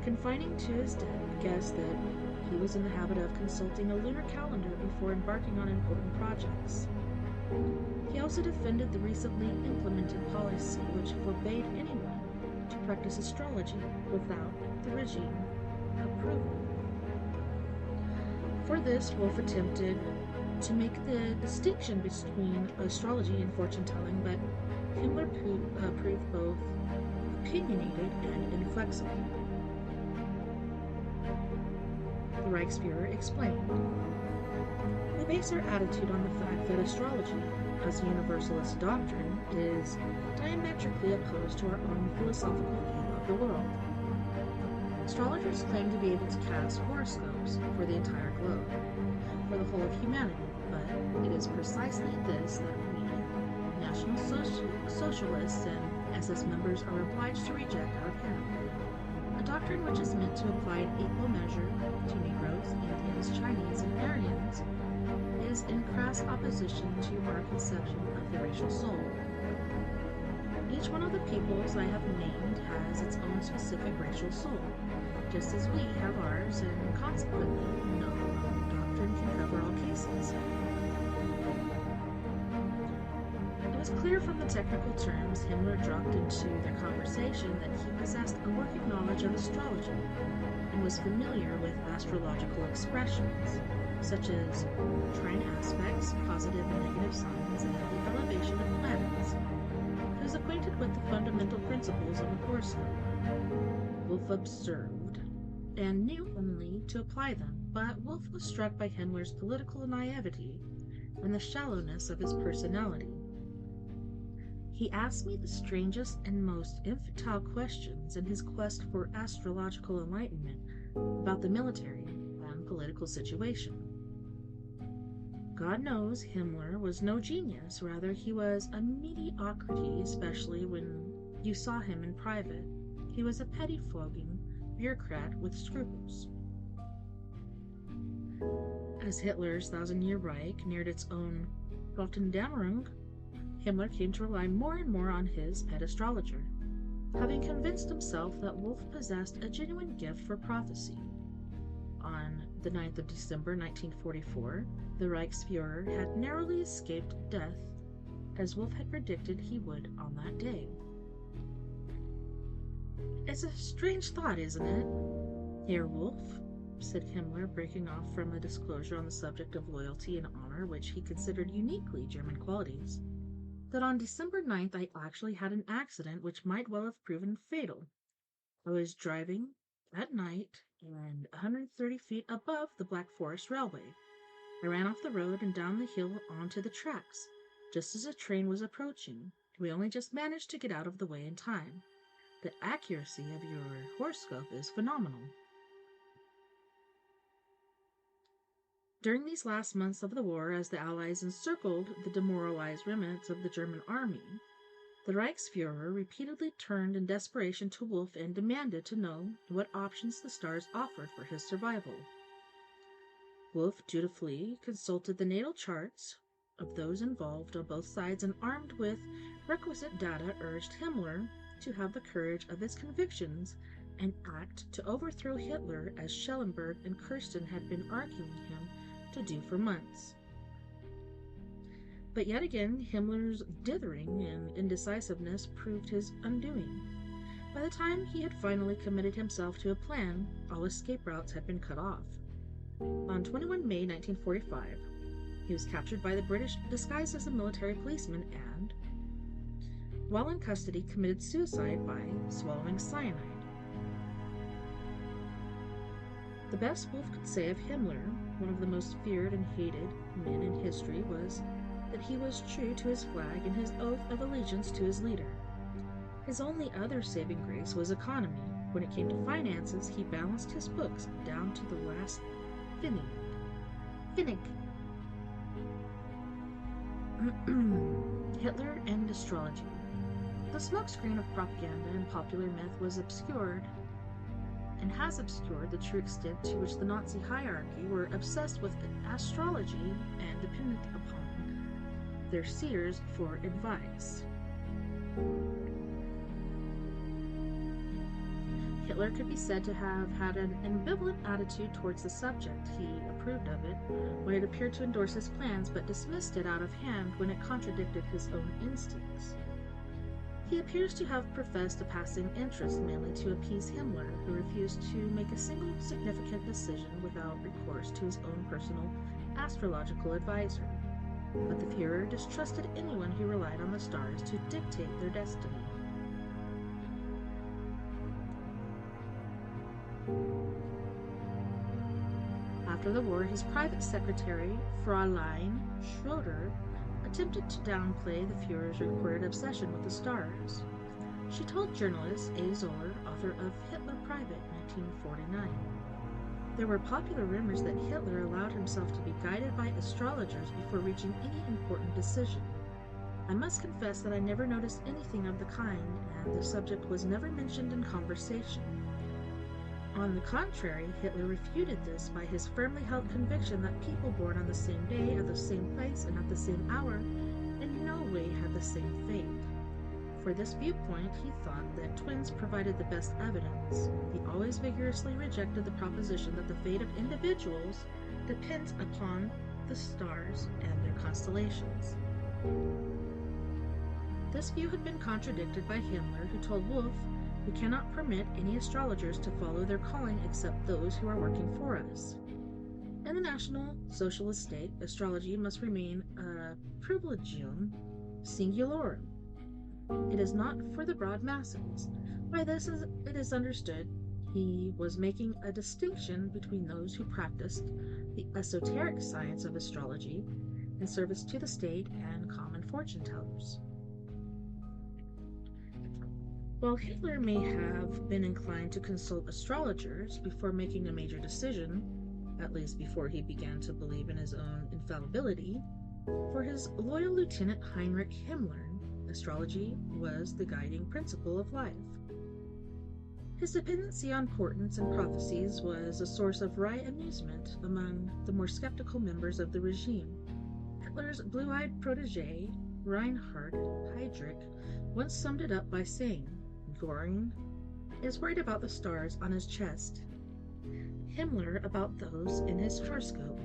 S2: confining to his guest that he was in the habit of consulting a lunar calendar before embarking on important projects. He also defended the recently implemented policy which forbade anyone to practice astrology without the regime approval. For this, Wolf attempted to make the distinction between astrology and fortune-telling, but Himmler proved both opinionated and inflexible. The Reichsfuhrer explained, base our attitude on the fact that astrology, as a universalist doctrine, is diametrically opposed to our own philosophical view of the world. Astrologers claim to be able to cast horoscopes for the entire globe, for the whole of humanity, but it is precisely this that we, National Socialists and SS members, are obliged to reject out of hand. A doctrine which is meant to apply an equal measure to Negroes, Indians, Chinese, and Aryans is in crass opposition to our conception of the racial soul. Each one of the peoples I have named has its own specific racial soul, just as we have ours, and consequently, no doctrine can cover all cases. It was clear from the technical terms Himmler dropped into their conversation that he possessed a working knowledge of astrology and was familiar with astrological expressions, such as trine aspects, positive and negative signs, and the elevation of planets. He was acquainted with the fundamental principles of a horoscope. Wolff observed and knew only to apply them, but Wolff was struck by Himmler's political naivety and the shallowness of his personality. He asked me the strangest and most infantile questions in his quest for astrological enlightenment about the military and political situation. God knows Himmler was no genius, rather he was a mediocrity, especially when you saw him in private. He was a pettifogging bureaucrat with scruples. As Hitler's thousand-year Reich neared its own Gottendammerung, Himmler came to rely more and more on his pet astrologer, having convinced himself that Wolff possessed a genuine gift for prophecy. On the 9th of December 1944, the Reichsfuhrer had narrowly escaped death, as Wolff had predicted he would on that day. "It's a strange thought, isn't it, Herr Wolff?" said Himmler, breaking off from a disclosure on the subject of loyalty and honor, which he considered uniquely German qualities, "that on December 9th I actually had an accident which might well have proven fatal. I was driving at night and 130 feet above the Black Forest Railway. I ran off the road and down the hill onto the tracks, just as a train was approaching. We only just managed to get out of the way in time. The accuracy of your horoscope is phenomenal." During these last months of the war, as the Allies encircled the demoralized remnants of the German army, the Reichsfuhrer repeatedly turned in desperation to Wolff and demanded to know what options the stars offered for his survival. Wolff dutifully consulted the natal charts of those involved on both sides and, armed with requisite data, urged Himmler to have the courage of his convictions and act to overthrow Hitler, as Schellenberg and Kirsten had been arguing him to do for months. But yet again, Himmler's dithering and indecisiveness proved his undoing. By the time he had finally committed himself to a plan, all escape routes had been cut off. On 21 May 1945, he was captured by the British disguised as a military policeman and, while in custody, committed suicide by swallowing cyanide. The best Wolff could say of Himmler, one of the most feared and hated men in history, was that he was true to his flag and his oath of allegiance to his leader. His only other saving grace was economy. When it came to finances, he balanced his books down to the last Finnig. Hitler and astrology. The smokescreen of propaganda and popular myth was obscured and has obscured the true extent to which the Nazi hierarchy were obsessed with astrology and dependent upon their seers for advice. Hitler could be said to have had an ambivalent attitude towards the subject. He approved of it when it appeared to endorse his plans, but dismissed it out of hand when it contradicted his own instincts. He appears to have professed a passing interest mainly to appease Himmler, who refused to make a single significant decision without recourse to his own personal astrological advisor. But the Führer distrusted anyone who relied on the stars to dictate their destiny. after the war, his private secretary, Fräulein Schroeder, attempted to downplay the Führer's reported obsession with the stars. She told journalist A. Zoller, author of Hitler Private, 1949. There were popular rumors that Hitler allowed himself to be guided by astrologers before reaching any important decision. I must confess that I never noticed anything of the kind, and the subject was never mentioned in conversation. On the contrary, Hitler refuted this by his firmly held conviction that people born on the same day, at the same place, and at the same hour in no way had the same fate. For this viewpoint, he thought that twins provided the best evidence. He always vigorously rejected the proposition that the fate of individuals depends upon the stars and their constellations. This view had been contradicted by Himmler, who told Wolff, "We cannot permit any astrologers to follow their calling except those who are working for us. In the National Socialist state, astrology must remain a privilegium singulorum. It is not for the broad masses." By this it is understood he was making a distinction between those who practiced the esoteric science of astrology in service to the state and common fortune tellers. While Hitler may have been inclined to consult astrologers before making a major decision, at least before he began to believe in his own infallibility, for his loyal lieutenant Heinrich Himmler, astrology was the guiding principle of life. His dependency on portents and prophecies was a source of wry amusement among the more skeptical members of the regime. Hitler's blue-eyed protege, Reinhard Heydrich, once summed it up by saying, "Göring is worried about the stars on his chest, Himmler about those in his horoscope."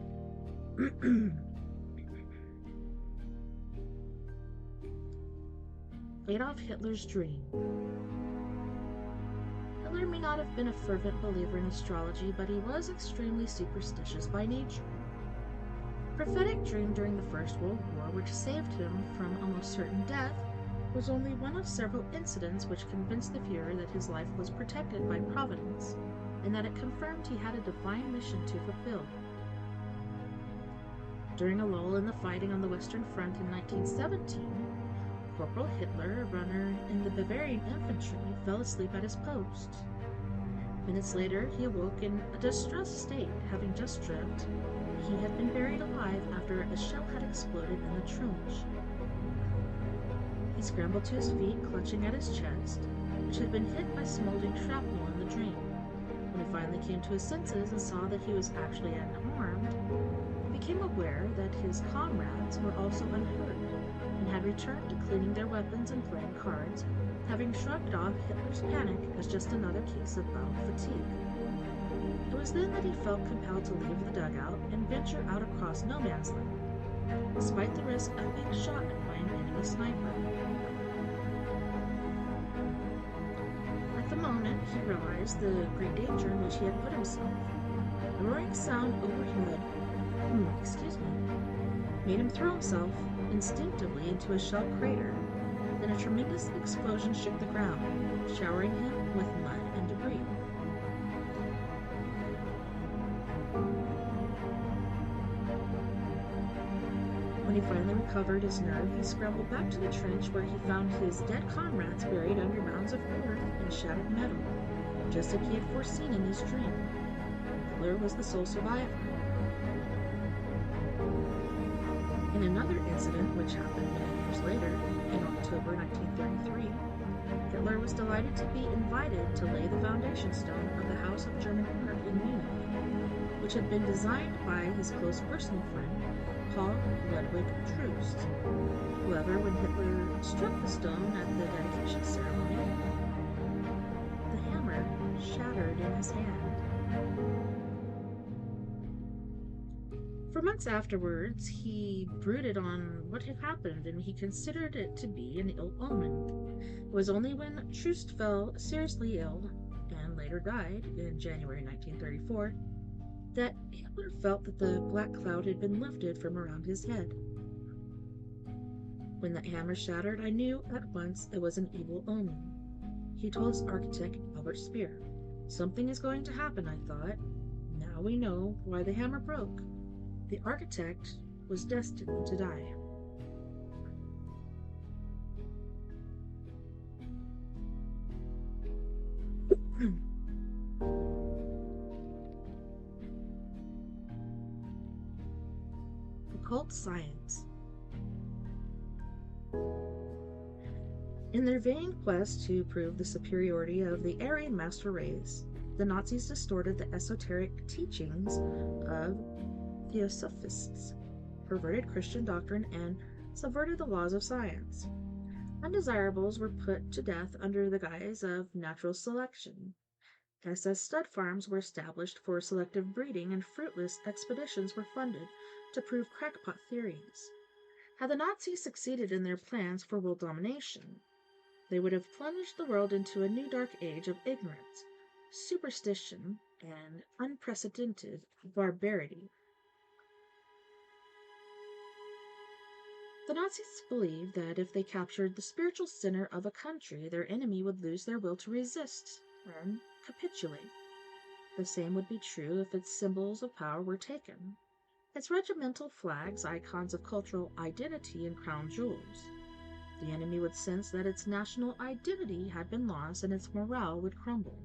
S2: Adolf Hitler's dream. Hitler may not have been a fervent believer in astrology, but he was extremely superstitious by nature. Prophetic dream during the First World War, which saved him from almost certain death, was only one of several incidents which convinced the Führer that his life was protected by Providence, and that it confirmed he had a divine mission to fulfill. During a lull in the fighting on the Western Front in 1917, Corporal Hitler, a runner in the Bavarian infantry, fell asleep at his post. Minutes later, he awoke in a distressed state, having just dreamt he had been buried alive after a shell had exploded in the trench. He scrambled to his feet, clutching at his chest, which had been hit by smoldering shrapnel in the dream. When he finally came to his senses and saw that he was actually unharmed, he became aware that his comrades were also unhurt and had returned to cleaning their weapons and playing cards, having shrugged off Hitler's panic as just another case of battle fatigue. It was then that he felt compelled to leave the dugout and venture out across no man's land, despite the risk of being shot by an enemy sniper. At the moment, he realized the great danger in which he had put himself. A roaring sound overhead, made him throw himself instinctively into a shell crater. Then a tremendous explosion shook the ground, showering him with mud and debris. When he finally recovered his nerve, he scrambled back to the trench where he found his dead comrades buried under mounds of earth and shattered metal, just as he had foreseen in his dream. Hitler was the sole survivor. In another incident, which happened many years later, in October 1933, Hitler was delighted to be invited to lay the foundation stone of the House of German Art in Munich, which had been designed by his close personal friend, Paul Ludwig Troost. However, when Hitler struck the stone at the dedication ceremony, the hammer shattered in his hand. For months afterwards, he brooded on what had happened, and he considered it to be an ill omen. It was only when Troost fell seriously ill, and later died in January 1934, that Hitler felt that the black cloud had been lifted from around his head. When the hammer shattered, I knew at once it was an evil omen. He told his architect, Albert Speer. "Something is going to happen," I thought. "Now." Now we know why the hammer broke. The architect was destined to die. Occult science. In their vain quest to prove the superiority of the Aryan master race, the Nazis distorted the esoteric teachings of Theosophists, perverted Christian doctrine, and subverted the laws of science. Undesirables were put to death under the guise of natural selection. SS stud farms were established for selective breeding, and fruitless expeditions were funded to prove crackpot theories. Had the Nazis succeeded in their plans for world domination, they would have plunged the world into a new dark age of ignorance, superstition, and unprecedented barbarity. The Nazis believed that if they captured the spiritual center of a country, their enemy would lose their will to resist and capitulate. The same would be true if its symbols of power were taken. Its regimental flags, icons of cultural identity, and crown jewels. The enemy would sense that its national identity had been lost and its morale would crumble.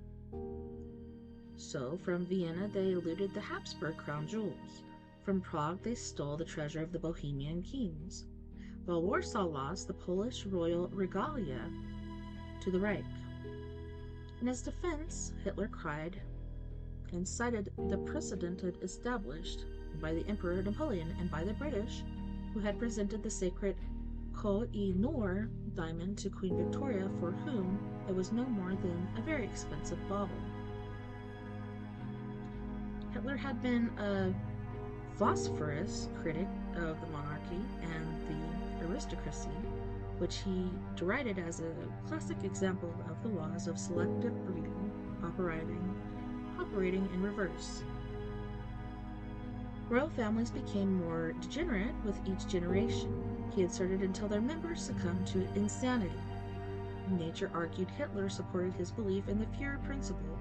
S2: So, from Vienna they looted the Habsburg crown jewels. From Prague they stole the treasure of the Bohemian kings, while Warsaw lost the Polish royal regalia to the Reich. In his defense, Hitler cried and cited the precedent established by the Emperor Napoleon and by the British, who had presented the sacred Koh-i-Noor diamond to Queen Victoria, for whom it was no more than a very expensive bauble. Hitler had been a vociferous critic of the monarchy and the aristocracy, which he derided as a classic example of the laws of selective breeding operating in reverse. Royal families became more degenerate with each generation, he asserted, until their members succumbed to insanity. Nature argued Hitler supported his belief in the Fuhrer principle,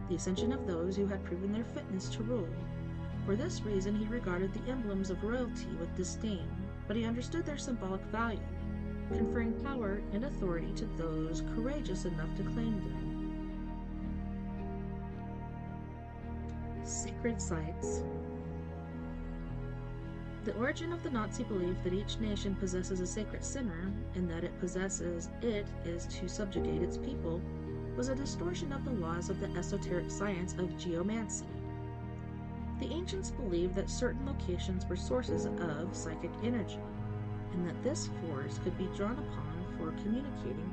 S2: the ascension of those who had proven their fitness to rule. For this reason, he regarded the emblems of royalty with disdain, but he understood their symbolic value, conferring power and authority to those courageous enough to claim them. Sacred sites. The origin of the Nazi belief that each nation possesses a sacred center, and that it possesses it is to subjugate its people, was a distortion of the laws of the esoteric science of geomancy. The ancients believed that certain locations were sources of psychic energy, and that this force could be drawn upon for communicating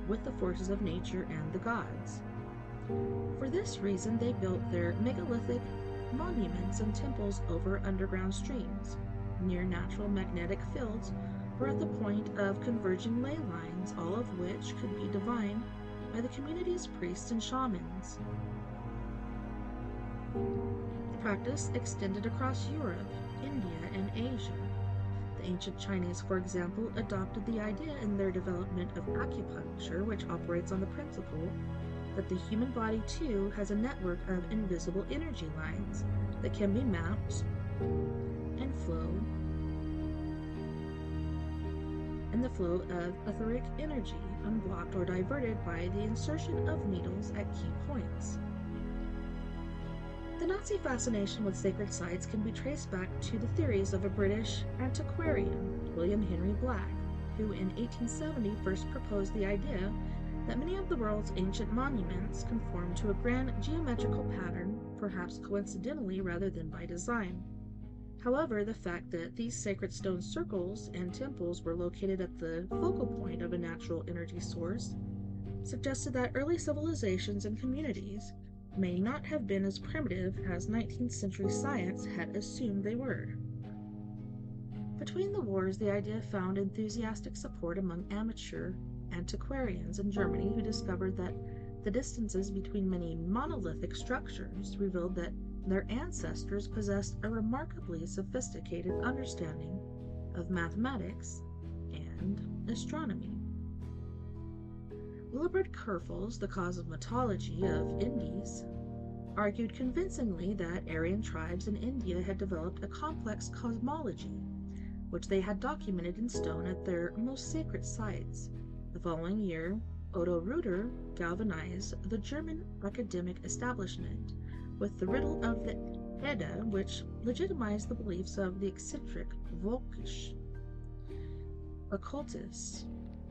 S2: with the forces of nature and the gods. For this reason, they built their megalithic monuments and temples over underground streams, near natural magnetic fields, or at the point of converging ley lines, all of which could be divined by the community's priests and shamans. The practice extended across Europe, India, and Asia. The ancient Chinese, for example, adopted the idea in their development of acupuncture, which operates on the principle that the human body too has a network of invisible energy lines that can be mapped and the flow of etheric energy unblocked or diverted by the insertion of needles at key points. The Nazi fascination with sacred sites can be traced back to the theories of a British antiquarian, William Henry Black, who in 1870 first proposed the idea that many of the world's ancient monuments conform to a grand geometrical pattern, perhaps coincidentally rather than by design. However, the fact that these sacred stone circles and temples were located at the focal point of a natural energy source suggested that early civilizations and communities may not have been as primitive as 19th century science had assumed they were. Between the wars, the idea found enthusiastic support among amateur antiquarians in Germany, who discovered that the distances between many monolithic structures revealed that their ancestors possessed a remarkably sophisticated understanding of mathematics and astronomy. Wilbert Kerfel's The Cosmetology of Indies argued convincingly that Aryan tribes in India had developed a complex cosmology, which they had documented in stone at their most sacred sites. The following year, Otto Reuter galvanized the German academic establishment with the riddle of the Edda, which legitimized the beliefs of the eccentric Volkisch occultists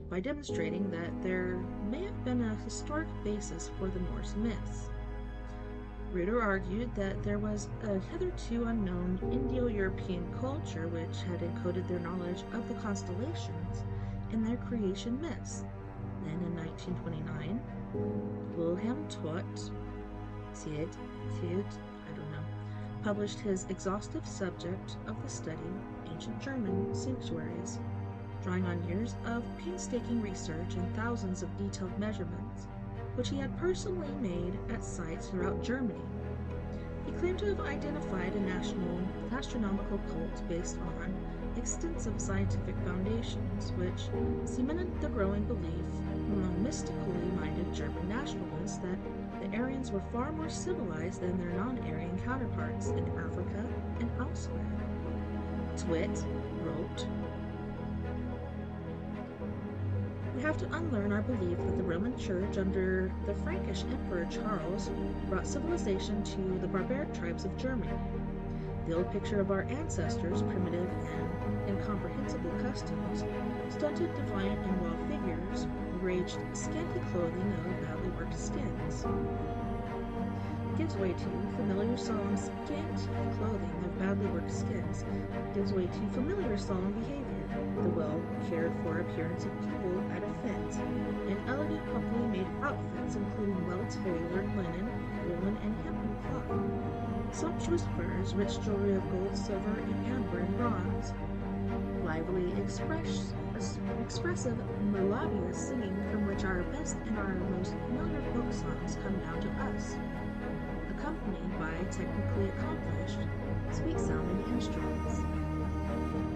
S2: by demonstrating that there may have been a historic basis for the Norse myths. Reuter argued that there was a hitherto unknown Indo-European culture which had encoded their knowledge of the constellations in their creation myths. Then in 1929, Wilhelm Tiet, published his exhaustive subject of the study, Ancient German Sanctuaries, drawing on years of painstaking research and thousands of detailed measurements, which he had personally made at sites throughout Germany. He claimed to have identified a national astronomical cult based on extensive scientific foundations, which cemented the growing belief among mystically minded German nationalists that the Aryans were far more civilized than their non-Aryan counterparts in Africa and elsewhere. Twitt wrote, "We have to unlearn our belief that the Roman Church under the Frankish Emperor Charles brought civilization to the barbaric tribes of Germany. The old picture of our ancestors' primitive and incomprehensible customs, stunted divine and wild figures, raged scanty clothing of badly worked skins. Gives way to familiar solemn scant clothing of badly worked skins, gives way to familiar solemn behavior, the well cared for appearance of people at a fence, and elegant properly made outfits including well-tailored linen, woolen, and hempen cloth, sumptuous furs, rich jewelry of gold, silver, and amber and bronze, lively expressive melodious singing from which our best and our most familiar folk songs come down to us, accompanied by technically accomplished, sweet-sounding instruments.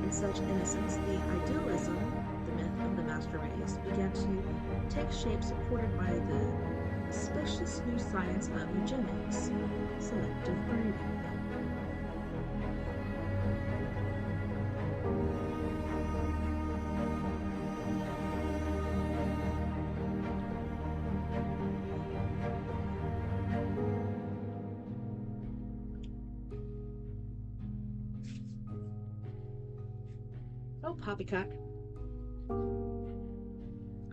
S2: In such innocence, the idealism, the myth of the master race, began to take shape supported by the specious new science of eugenics, selective breeding. Oh, poppycock.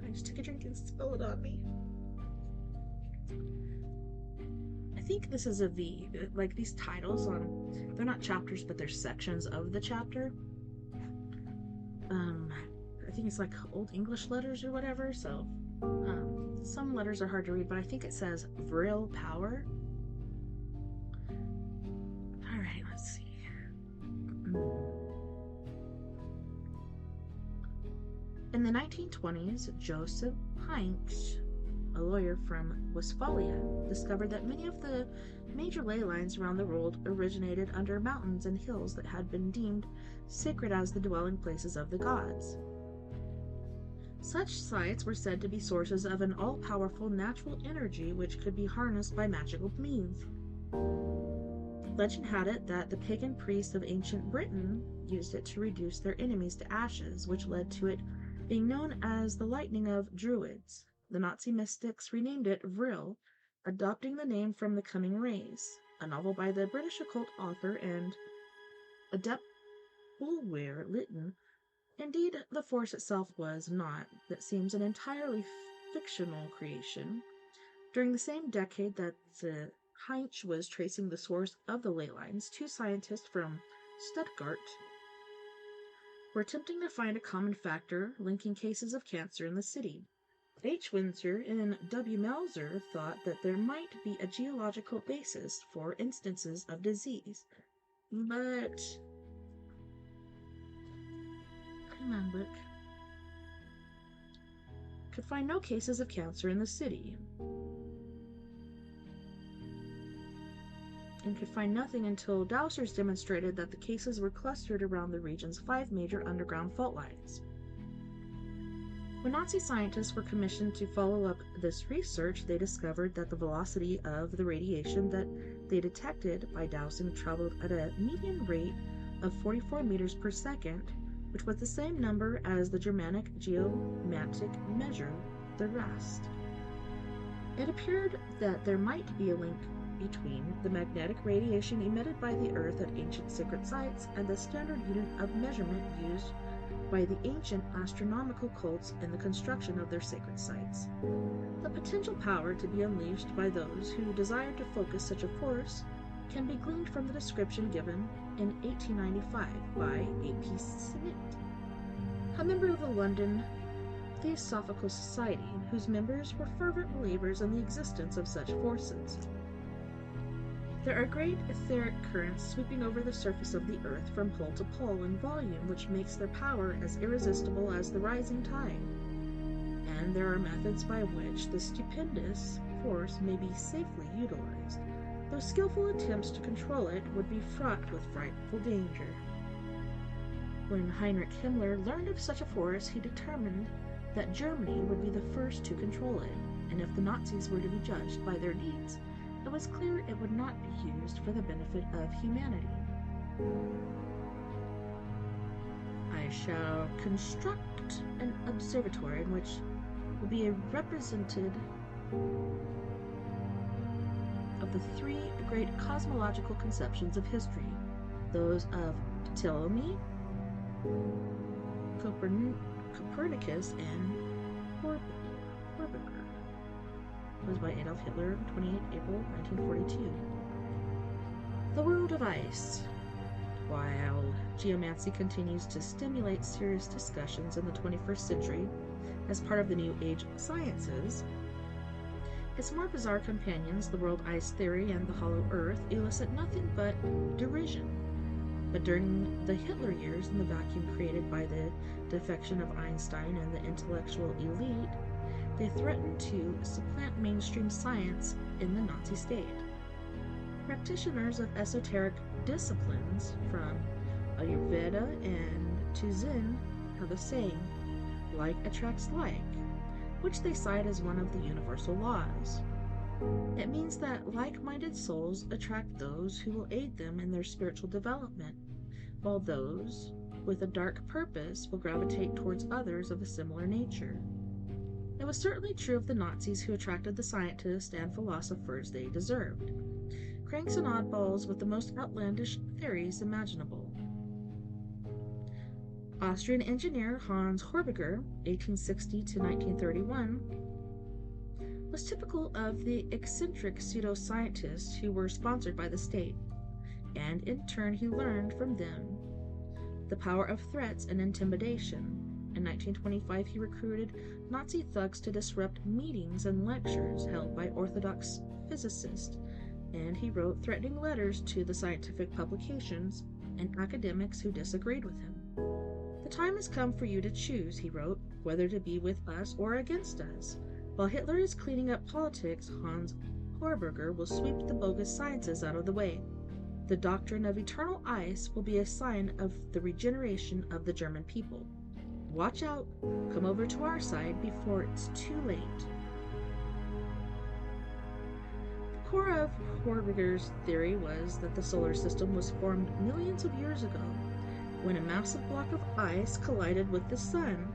S2: I just took a drink and spilled it on me. I think this is like these titles on, they're not chapters, but they're sections of the chapter. I think it's like Old English letters or whatever, so some letters are hard to read, but I think it says Vril Power. Alright, let's see. In the 1920s, Joseph Heinz, a lawyer from Westphalia, discovered that many of the major ley lines around the world originated under mountains and hills that had been deemed sacred as the dwelling places of the gods. Such sites were said to be sources of an all-powerful natural energy which could be harnessed by magical means. Legend had it that the pagan priests of ancient Britain used it to reduce their enemies to ashes, which led to it being known as the Lightning of Druids. The Nazi mystics renamed it Vril, adopting the name from The Coming Race, a novel by the British occult author and adept Bulwer Lytton. Indeed, the force itself was not. That seems an entirely fictional creation. During the same decade that the Heinz was tracing the source of the ley lines, two scientists from Stuttgart were attempting to find a common factor linking cases of cancer in the city. H. Windsor and W. Melzer thought that there might be a geological basis for instances of disease, but come on, book. Could find no cases of cancer in the city. And could find nothing until dowsers demonstrated that the cases were clustered around the region's 5 major underground fault lines. When Nazi scientists were commissioned to follow up this research, they discovered that the velocity of the radiation that they detected by dowsing traveled at a median rate of 44 meters per second, which was the same number as the Germanic geomantic measure, the Rast. It appeared that there might be a link between the magnetic radiation emitted by the Earth at ancient sacred sites and the standard unit of measurement used by the ancient astronomical cults in the construction of their sacred sites. The potential power to be unleashed by those who desire to focus such a force can be gleaned from the description given in 1895 by A.P. Smith, a member of the London Theosophical Society, whose members were fervent believers in the existence of such forces. There are great etheric currents sweeping over the surface of the earth from pole to pole in volume, which makes their power as irresistible as the rising tide. And there are methods by which the stupendous force may be safely utilized, though skillful attempts to control it would be fraught with frightful danger. When Heinrich Himmler learned of such a force, he determined that Germany would be the first to control it, and if the Nazis were to be judged by their deeds, it was clear it would not be used for the benefit of humanity. I shall construct an observatory in which will be a represented of the three great cosmological conceptions of history, those of Ptolemy, Copernicus, and Horbiger. It was by Adolf Hitler, 28 April 1942. The world of ice. While geomancy continues to stimulate serious discussions in the 21st century as part of the New Age sciences, its more bizarre companions, the world ice theory and the hollow earth, elicit nothing but derision. But during the Hitler years and the vacuum created by the defection of Einstein and the intellectual elite, they threatened to supplant mainstream science in the Nazi state. Practitioners of esoteric disciplines, from Ayurveda and to Zen, have a saying, like attracts like, which they cite as one of the universal laws. It means that like-minded souls attract those who will aid them in their spiritual development, while those with a dark purpose will gravitate towards others of a similar nature. It was certainly true of the Nazis, who attracted the scientists and philosophers they deserved, cranks and oddballs with the most outlandish theories imaginable. Austrian engineer Hans Horbiger, 1860 to 1931, was typical of the eccentric pseudoscientists who were sponsored by the state, and in turn he learned from them the power of threats and intimidation. In 1925, he recruited Nazi thugs to disrupt meetings and lectures held by orthodox physicists, and he wrote threatening letters to the scientific publications and academics who disagreed with him. "The time has come for you to choose," he wrote, "whether to be with us or against us. While Hitler is cleaning up politics, Hans Horbiger will sweep the bogus sciences out of the way. The doctrine of eternal ice will be a sign of the regeneration of the German people. Watch out, come over to our side before it's too late." The core of Horbiger's theory was that the solar system was formed millions of years ago, when a massive block of ice collided with the sun.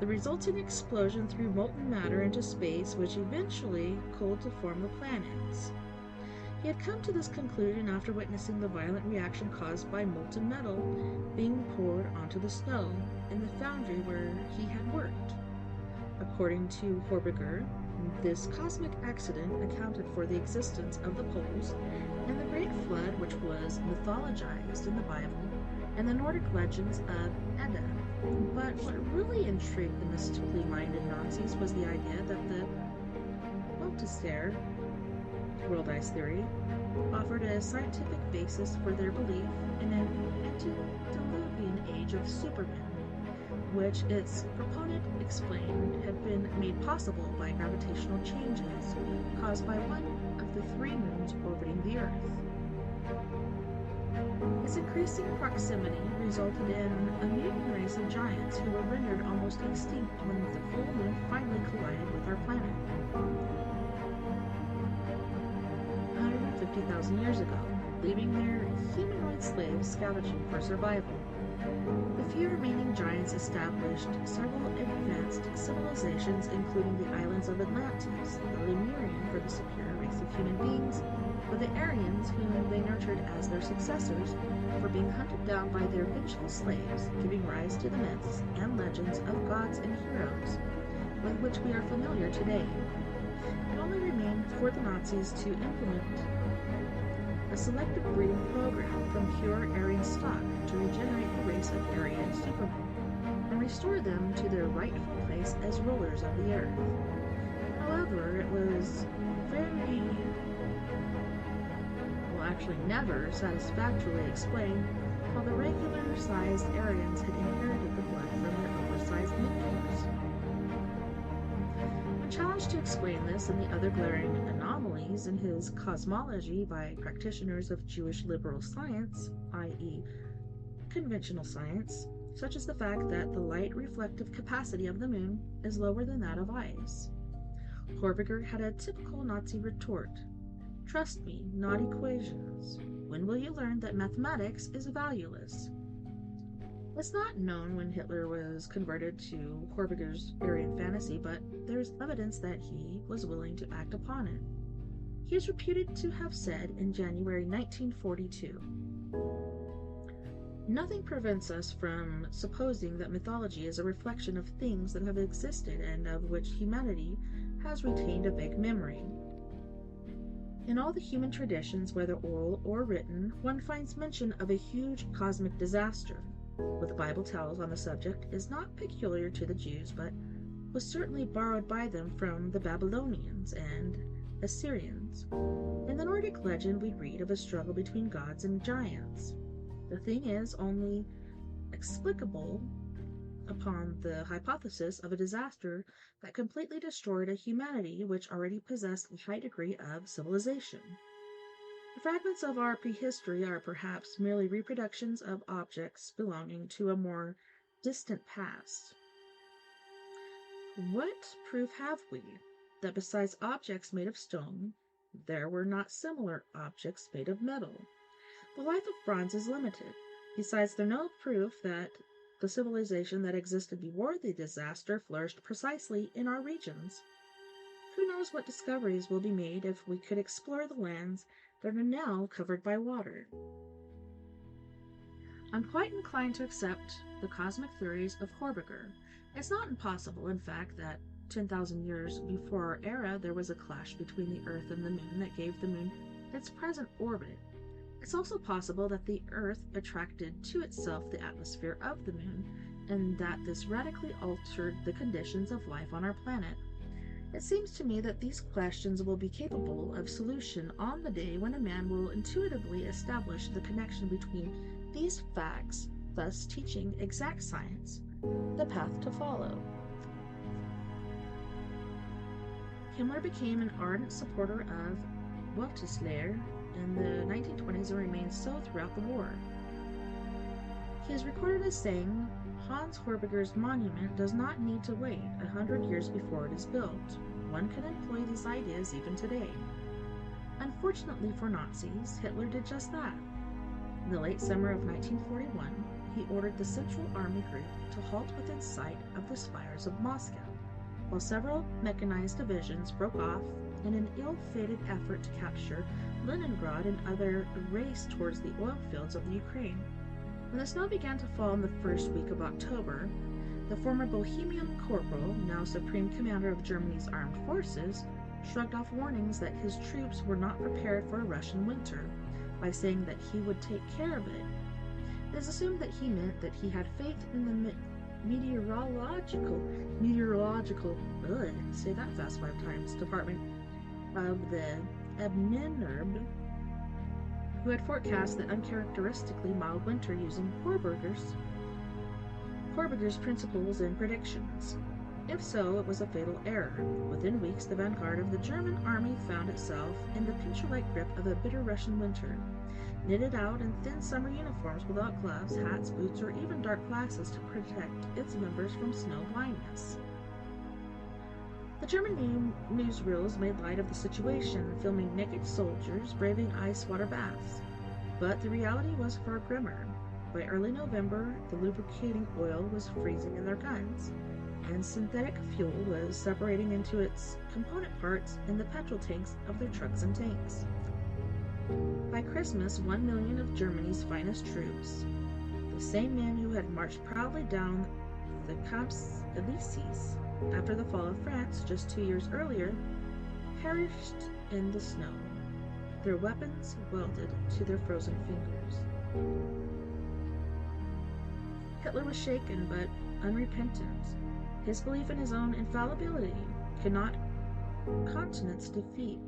S2: The resulting explosion threw molten matter into space, which eventually cooled to form the planets. He had come to this conclusion after witnessing the violent reaction caused by molten metal being poured onto the snow in the foundry where he had worked. According to Horbiger, this cosmic accident accounted for the existence of the poles and the Great Flood, which was mythologized in the Bible and the Nordic legends of Edda. But what really intrigued the mystically minded Nazis was the idea that the PUPOSES, world ice theory, offered a scientific basis for their belief in an antediluvian age of supermen, which its proponent explained had been made possible by gravitational changes caused by one of the three moons orbiting the Earth. Its increasing proximity resulted in a mutant race of giants who were rendered almost extinct when the full moon finally collided with our planet. 150,000 years ago, leaving their humanoid slaves scavenging for survival. The few remaining giants established several advanced civilizations, including the islands of Atlantis, the Lemurian for the superior race of human beings, but the Aryans, whom they nurtured as their successors, were being hunted down by their vengeful slaves, giving rise to the myths and legends of gods and heroes, with which we are familiar today. It only remained for the Nazis to implement a selective breeding program from pure Aryan stock to regenerate the race of Aryan supermen and restore them to their rightful place as rulers of the earth. However, it was never satisfactorily explained how the regular-sized Aryans had inherited the blood from their oversized mentors. When challenged to explain this and the other glaring anomalies in his cosmology by practitioners of Jewish liberal science, i.e., conventional science, such as the fact that the light reflective capacity of the moon is lower than that of ice, Horbiger had a typical Nazi retort. Trust me, not equations. When will you learn that mathematics is valueless? It's not known when Hitler was converted to Horbiger's Aryan fantasy, but there's evidence that he was willing to act upon it. He is reputed to have said in January 1942, "Nothing prevents us from supposing that mythology is a reflection of things that have existed and of which humanity has retained a vague memory. In all the human traditions, whether oral or written, one finds mention of a huge cosmic disaster. What the Bible tells on the subject is not peculiar to the Jews, but was certainly borrowed by them from the Babylonians and Assyrians. In the Nordic legend, we read of a struggle between gods and giants. The thing is only explicable upon the hypothesis of a disaster that completely destroyed a humanity which already possessed a high degree of civilization. The fragments of our prehistory are perhaps merely reproductions of objects belonging to a more distant past. What proof have we that besides objects made of stone, there were not similar objects made of metal? The life of bronze is limited. Besides, there's no proof that the civilization that existed before the disaster flourished precisely in our regions. Who knows what discoveries will be made if we could explore the lands that are now covered by water? I'm quite inclined to accept the cosmic theories of Horbiger. It's not impossible, in fact, that 10,000 years before our era there was a clash between the Earth and the Moon that gave the Moon its present orbit. It's also possible that the Earth attracted to itself the atmosphere of the Moon, and that this radically altered the conditions of life on our planet. It seems to me that these questions will be capable of solution on the day when a man will intuitively establish the connection between these facts, thus teaching exact science the path to follow. Himmler became an ardent supporter of Weltanschauung in the 1920s and remained so throughout the war. He is recorded as saying, Hans Horbiger's monument does not need to wait 100 years before it is built. One can employ these ideas even today. Unfortunately for Nazis, Hitler did just that. In the late summer of 1941, he ordered the Central Army Group to halt within sight of the spires of Moscow, while several mechanized divisions broke off in an ill-fated effort to capture Leningrad and other raced towards the oil fields of the Ukraine. When the snow began to fall in the first week of October, the former Bohemian corporal, now supreme commander of Germany's armed forces, shrugged off warnings that his troops were not prepared for a Russian winter by saying that he would take care of it. It is assumed that he meant that he had faith in the meteorological say that fast 5 times, department of the Abnennerb, who had forecast the uncharacteristically mild winter using Horbiger's principles and predictions. If so, it was a fatal error. Within weeks, the vanguard of the German army found itself in the pincher-like grip of a bitter Russian winter, knitted out in thin summer uniforms without gloves, hats, boots, or even dark glasses to protect its members from snow blindness. The German newsreels made light of the situation, filming naked soldiers braving ice water baths. But the reality was far grimmer. By early November, the lubricating oil was freezing in their guns, and synthetic fuel was separating into its component parts in the petrol tanks of their trucks and tanks. By Christmas, 1 million of Germany's finest troops, the same men who had marched proudly down the Champs-Élysées after the fall of France just 2 years earlier, perished in the snow, their weapons welded to their frozen fingers. Hitler was shaken but unrepentant. His belief in his own infallibility could not countenance defeat.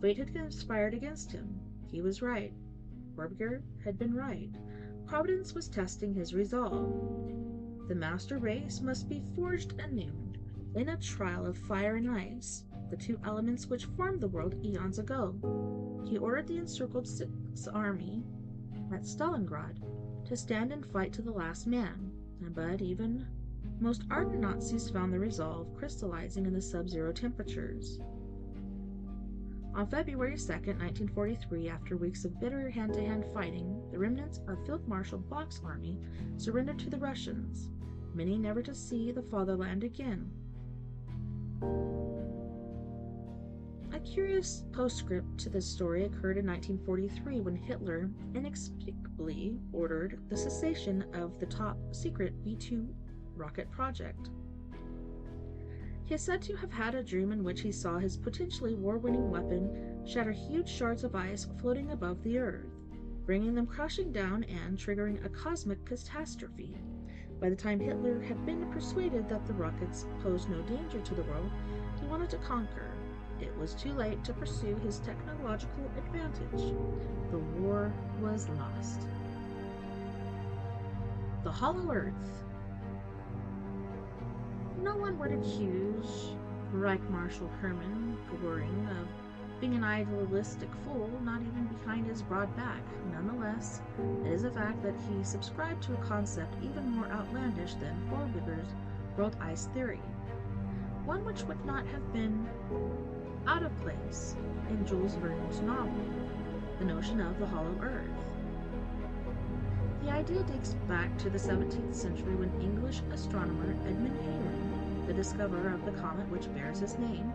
S2: Fate had conspired against him. He was right. Horbiger had been right. Providence was testing his resolve. The master race must be forged anew in a trial of fire and ice, the two elements which formed the world eons ago. He ordered the encircled Sixth Army at Stalingrad to stand and fight to the last man, but even most ardent Nazis found the resolve crystallizing in the sub-zero temperatures. On February 2, 1943, after weeks of bitter hand-to-hand fighting, the remnants of Field Marshal Bock's army surrendered to the Russians, many never to see the fatherland again. A curious postscript to this story occurred in 1943 when Hitler inexplicably ordered the cessation of the top-secret V-2 rocket project. He is said to have had a dream in which he saw his potentially war-winning weapon shatter huge shards of ice floating above the Earth, bringing them crashing down and triggering a cosmic catastrophe. By the time Hitler had been persuaded that the rockets posed no danger to the world he wanted to conquer, it was too late to pursue his technological advantage. The war was lost. The Hollow Earth. No one would accuse Reich Marshal Hermann Göring of being an idealistic fool, not even behind his broad back. Nonetheless, it is a fact that he subscribed to a concept even more outlandish than Horbiger's world ice theory, one which would not have been out of place in Jules Verne's novel, the notion of the Hollow Earth. The idea dates back to the 17th century when English astronomer Edmund Halley, the discoverer of the comet which bears his name,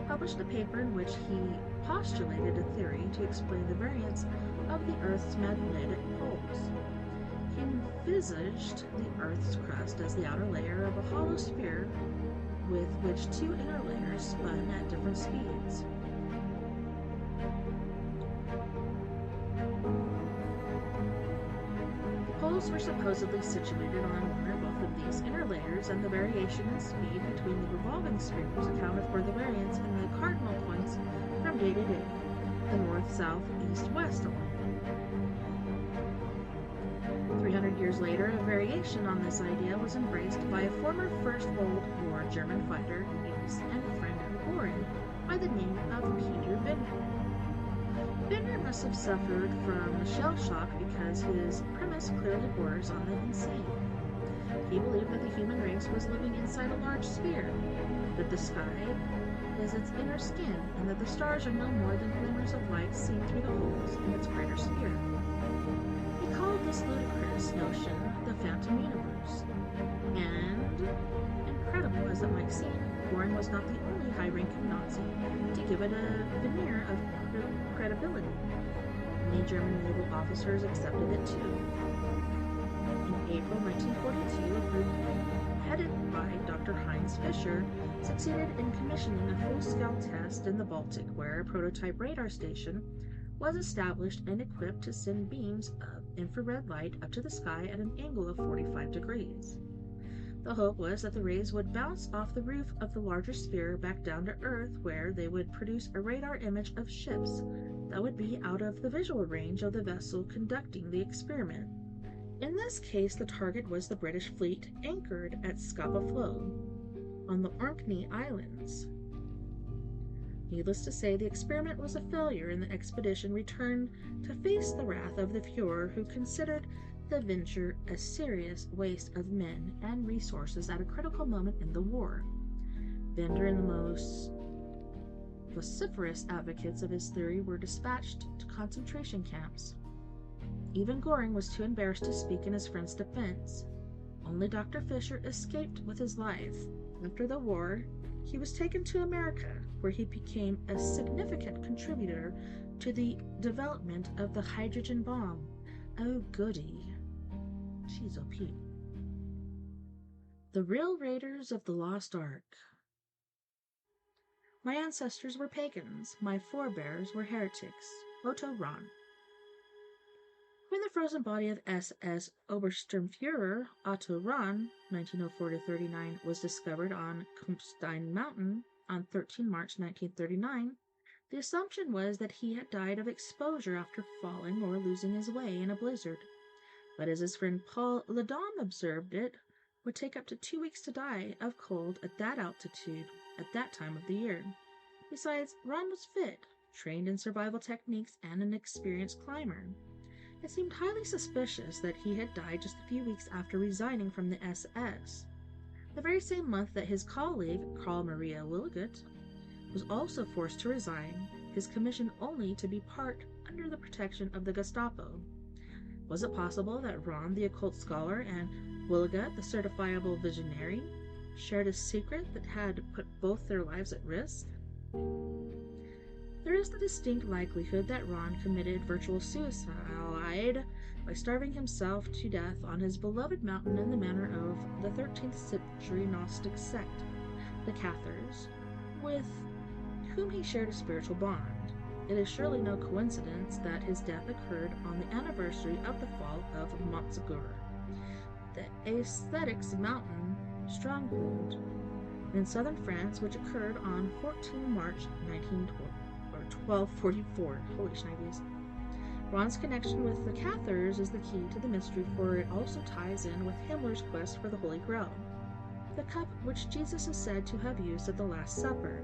S2: published a paper in which he postulated a theory to explain the variance of the Earth's magnetic poles. He envisaged the Earth's crust as the outer layer of a hollow sphere with which two inner layers spun at different speeds. The poles were supposedly situated on one or both of these inner layers, and the variation in speed between the revolving spheres accounted for the variance in the cardinal points from day to day, the north, south, east, west alignment. 300 years later, a variation on this idea was embraced by a former First World War German fighter, ace, and friend of Göring by the name of Peter Bender. Bender must have suffered from shell shock because his premise clearly borders on the insane. He believed that the human race was living inside a large sphere, that the sky is its inner skin, and that the stars are no more than glimmers of light seen through the holes in its greater sphere. He called this ludicrous notion the Phantom Universe, and, incredible as it might seem, Göring was not the only high-ranking Nazi to give it a veneer of credibility. Many German naval officers accepted it too. In April 1942, a group headed by Dr. Heinz Fischer succeeded in commissioning a full-scale test in the Baltic, where a prototype radar station was established and equipped to send beams of infrared light up to the sky at an angle of 45 degrees. The hope was that the rays would bounce off the roof of the larger sphere back down to Earth, where they would produce a radar image of ships that would be out of the visual range of the vessel conducting the experiment. In this case, the target was the British fleet anchored at Scapa Flow. on the Orkney Islands. Needless to say, the experiment was a failure, and the expedition returned to face the wrath of the Fuhrer, who considered the venture a serious waste of men and resources at a critical moment in the war. Bender and the most vociferous advocates of his theory were dispatched to concentration camps. Even Göring was too embarrassed to speak in his friend's defense. Only Dr. Fischer escaped with his life. After the war, he was taken to America, where he became a significant contributor to the development of the hydrogen bomb. Oh, goody. She's OP. The real raiders of the Lost Ark. My ancestors were pagans. My forebears were heretics. Otto Rahn. When the frozen body of SS Obersturmführer Otto Rahn, 1904-39, was discovered on Kumpfstein Mountain on 13 March 1939, the assumption was that he had died of exposure after falling or losing his way in a blizzard. But as his friend Paul Ledon observed, it would take up to 2 weeks to die of cold at that altitude at that time of the year. Besides, Rahn was fit, trained in survival techniques, and an experienced climber. It seemed highly suspicious that he had died just a few weeks after resigning from the SS, the very same month that his colleague, Karl Maria Willigut, was also forced to resign, his commission only to be part under the protection of the Gestapo. Was it possible that Rahn, the occult scholar, and Willigut, the certifiable visionary, shared a secret that had put both their lives at risk? There is the distinct likelihood that Rahn committed virtual suicide by starving himself to death on his beloved mountain in the manner of the 13th century Gnostic sect, the Cathars, with whom he shared a spiritual bond. It is surely no coincidence that his death occurred on the anniversary of the fall of Montsegur, the ascetics' mountain stronghold in southern France, which occurred on 14 March 1244. Holy shnikes. Rahn's connection with the Cathars is the key to the mystery, for it also ties in with Himmler's quest for the Holy Grail, the cup which Jesus is said to have used at the Last Supper,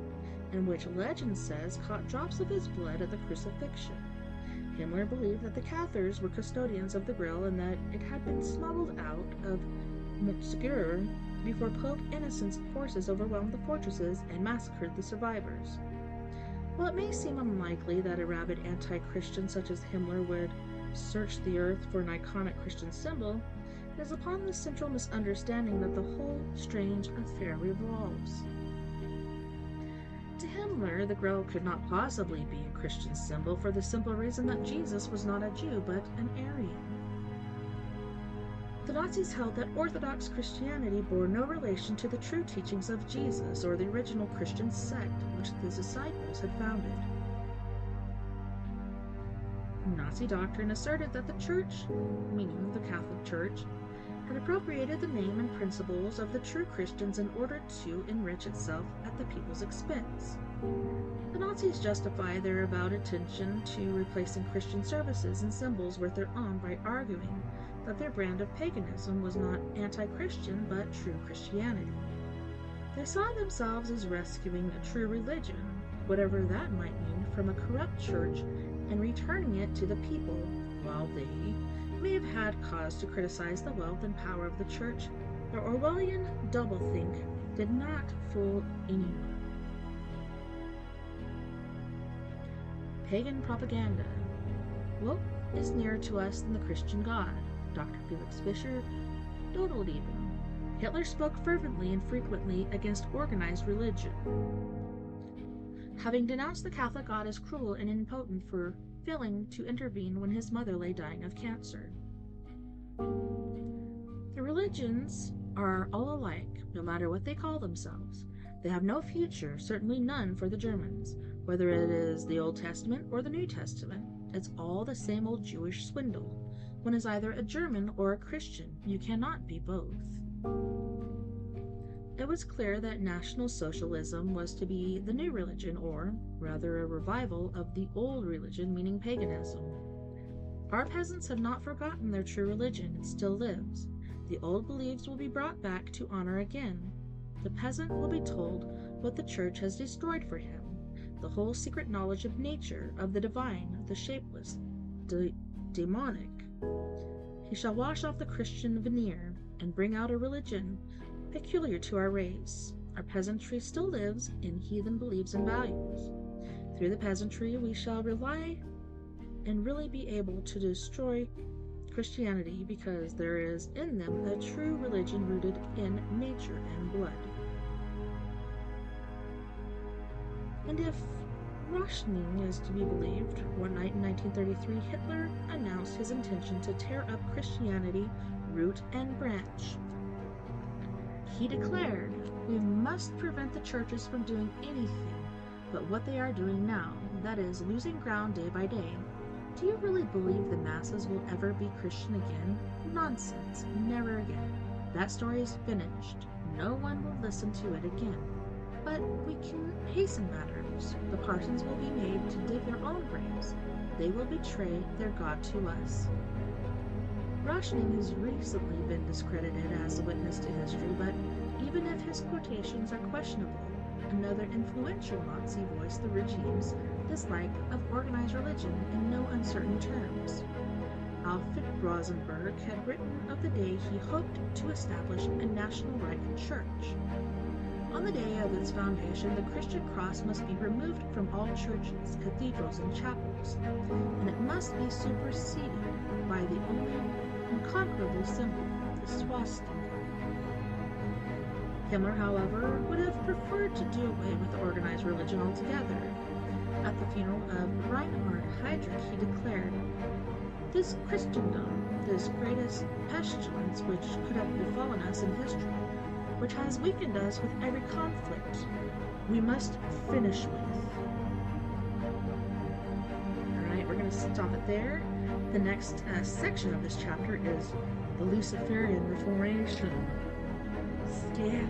S2: and which legend says caught drops of his blood at the crucifixion. Himmler believed that the Cathars were custodians of the Grail and that it had been smuggled out of Montsegur before Pope Innocent's forces overwhelmed the fortresses and massacred the survivors. While it may seem unlikely that a rabid anti-Christian such as Himmler would search the earth for an iconic Christian symbol, it is upon this central misunderstanding that the whole strange affair revolves. To Himmler, the Grail could not possibly be a Christian symbol for the simple reason that Jesus was not a Jew but an Aryan. The Nazis held that Orthodox Christianity bore no relation to the true teachings of Jesus or the original Christian sect which the disciples had founded. Nazi doctrine asserted that the Church, meaning the Catholic Church, had appropriated the name and principles of the true Christians in order to enrich itself at the people's expense. The Nazis justify their avowed attention to replacing Christian services and symbols with their own by arguing that their brand of paganism was not anti-Christian but true Christianity. They saw themselves as rescuing a true religion, whatever that might mean, from a corrupt church and returning it to the people. While they may have had cause to criticize the wealth and power of the church, their Orwellian doublethink did not fool anyone. Pagan propaganda. What is nearer to us than the Christian God? Dr. Felix Fischer doodled even. Hitler spoke fervently and frequently against organized religion, having denounced the Catholic God as cruel and impotent for failing to intervene when his mother lay dying of cancer. The religions are all alike, no matter what they call themselves. They have no future, certainly none for the Germans. Whether it is the Old Testament or the New Testament, it's all the same old Jewish swindle. One is either a German or a Christian. You cannot be both. It was clear that National Socialism was to be the new religion, or rather a revival of the old religion, meaning paganism. Our peasants have not forgotten their true religion. It still lives. The old beliefs will be brought back to honor again. The peasant will be told what the church has destroyed for him, the whole secret knowledge of nature, of the divine, the shapeless, demonic. He shall wash off the Christian veneer and bring out a religion peculiar to our race. Our peasantry still lives in heathen beliefs and values. Through the peasantry we shall rely and really be able to destroy Christianity, because there is in them a true religion rooted in nature and blood. And if rationing is to be believed, one night in 1933, Hitler announced his intention to tear up Christianity root and branch. He declared, "We must prevent the churches from doing anything but what they are doing now, that is, losing ground day by day. Do you really believe the masses will ever be Christian again? Nonsense, never again. That story is finished. No one will listen to it again. But we can hasten matters. The parsons will be made to dig their own graves. They will betray their God to us." Rationing has recently been discredited as a witness to history, but even if his quotations are questionable, another influential Nazi voiced the regime's dislike of organized religion in no uncertain terms. Alfred Rosenberg had written of the day he hoped to establish a national Reich church. On the day of its foundation, the Christian cross must be removed from all churches, cathedrals, and chapels, and it must be superseded by the only unconquerable symbol, the swastika. Himmler, however, would have preferred to do away with organized religion altogether. At the funeral of Reinhard Heydrich, he declared, "This Christendom, this greatest pestilence which could have befallen us in history, which has weakened us with every conflict, we must finish with." Alright, we're going to stop it there. The next section of this chapter is the Luciferian Reformation. Scary,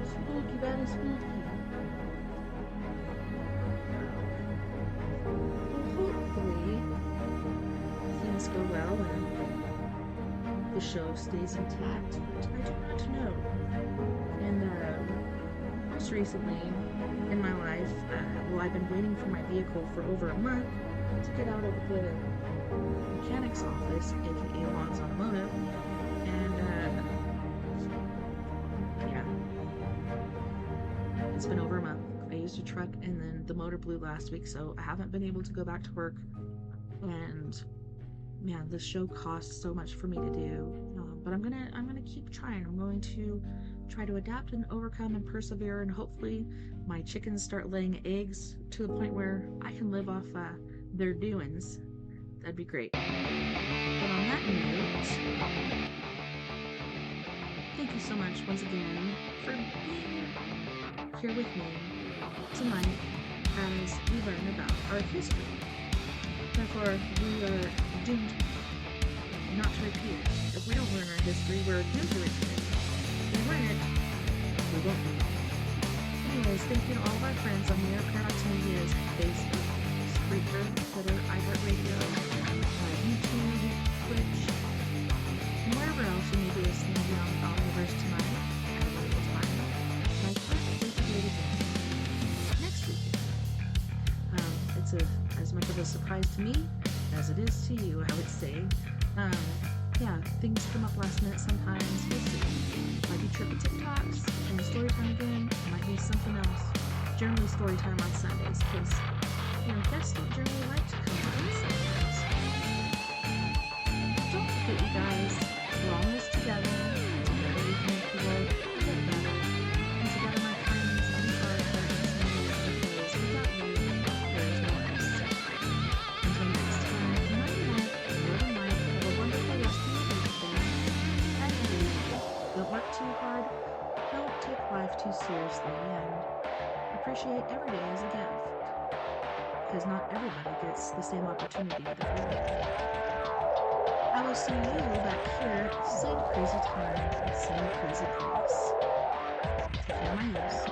S2: spooky, very spooky. Well, hopefully things go well and the show stays intact, but I do not know. And most recently in my life, I've been waiting for my vehicle for over a month to get out of the mechanic's office, aka Lon's Automotive, and it's been over a month. I used a truck and then the motor blew last week, so I haven't been able to go back to work. And man, this show costs so much for me to do. But I'm gonna keep trying. I'm going to try to adapt and overcome and persevere, and hopefully my chickens start laying eggs to the point where I can live off their doings. That'd be great. But on that note, thank you so much once again for being here with me tonight as we learn about our history. Therefore, we are doomed not to repeat it. If we don't learn our history, we're doomed to repeat it. If we learn it, we won't be. Anyways, thank you to all of our friends on the Paradox Media's Facebook, Spreaker, Twitter, iHeartRadio, YouTube, Twitch, and wherever else you may be listening Beyond The Omniverse tonight. Have a wonderful time. My pleasure to do it again next week. It's as much of a surprise to me as it is to you, I would say. Things come up last minute sometimes. We'll see. Might be triple TikToks and story time again. Might be something else. Generally story time on Sundays, because guests don't generally like to come on Sundays. Don't forget, you guys, we're all in this together. Together we can make the world a bit better. And together, my friends, we are friends. Because without you, there is no us. Until next time, night night, Northern Light, have a wonderful rest of your weekend. And don't work too hard, don't take life too seriously, and appreciate every day as a gift. Because not everybody gets the same opportunity that we get. I will see you back here, same crazy time, same crazy place. Take care of my ears.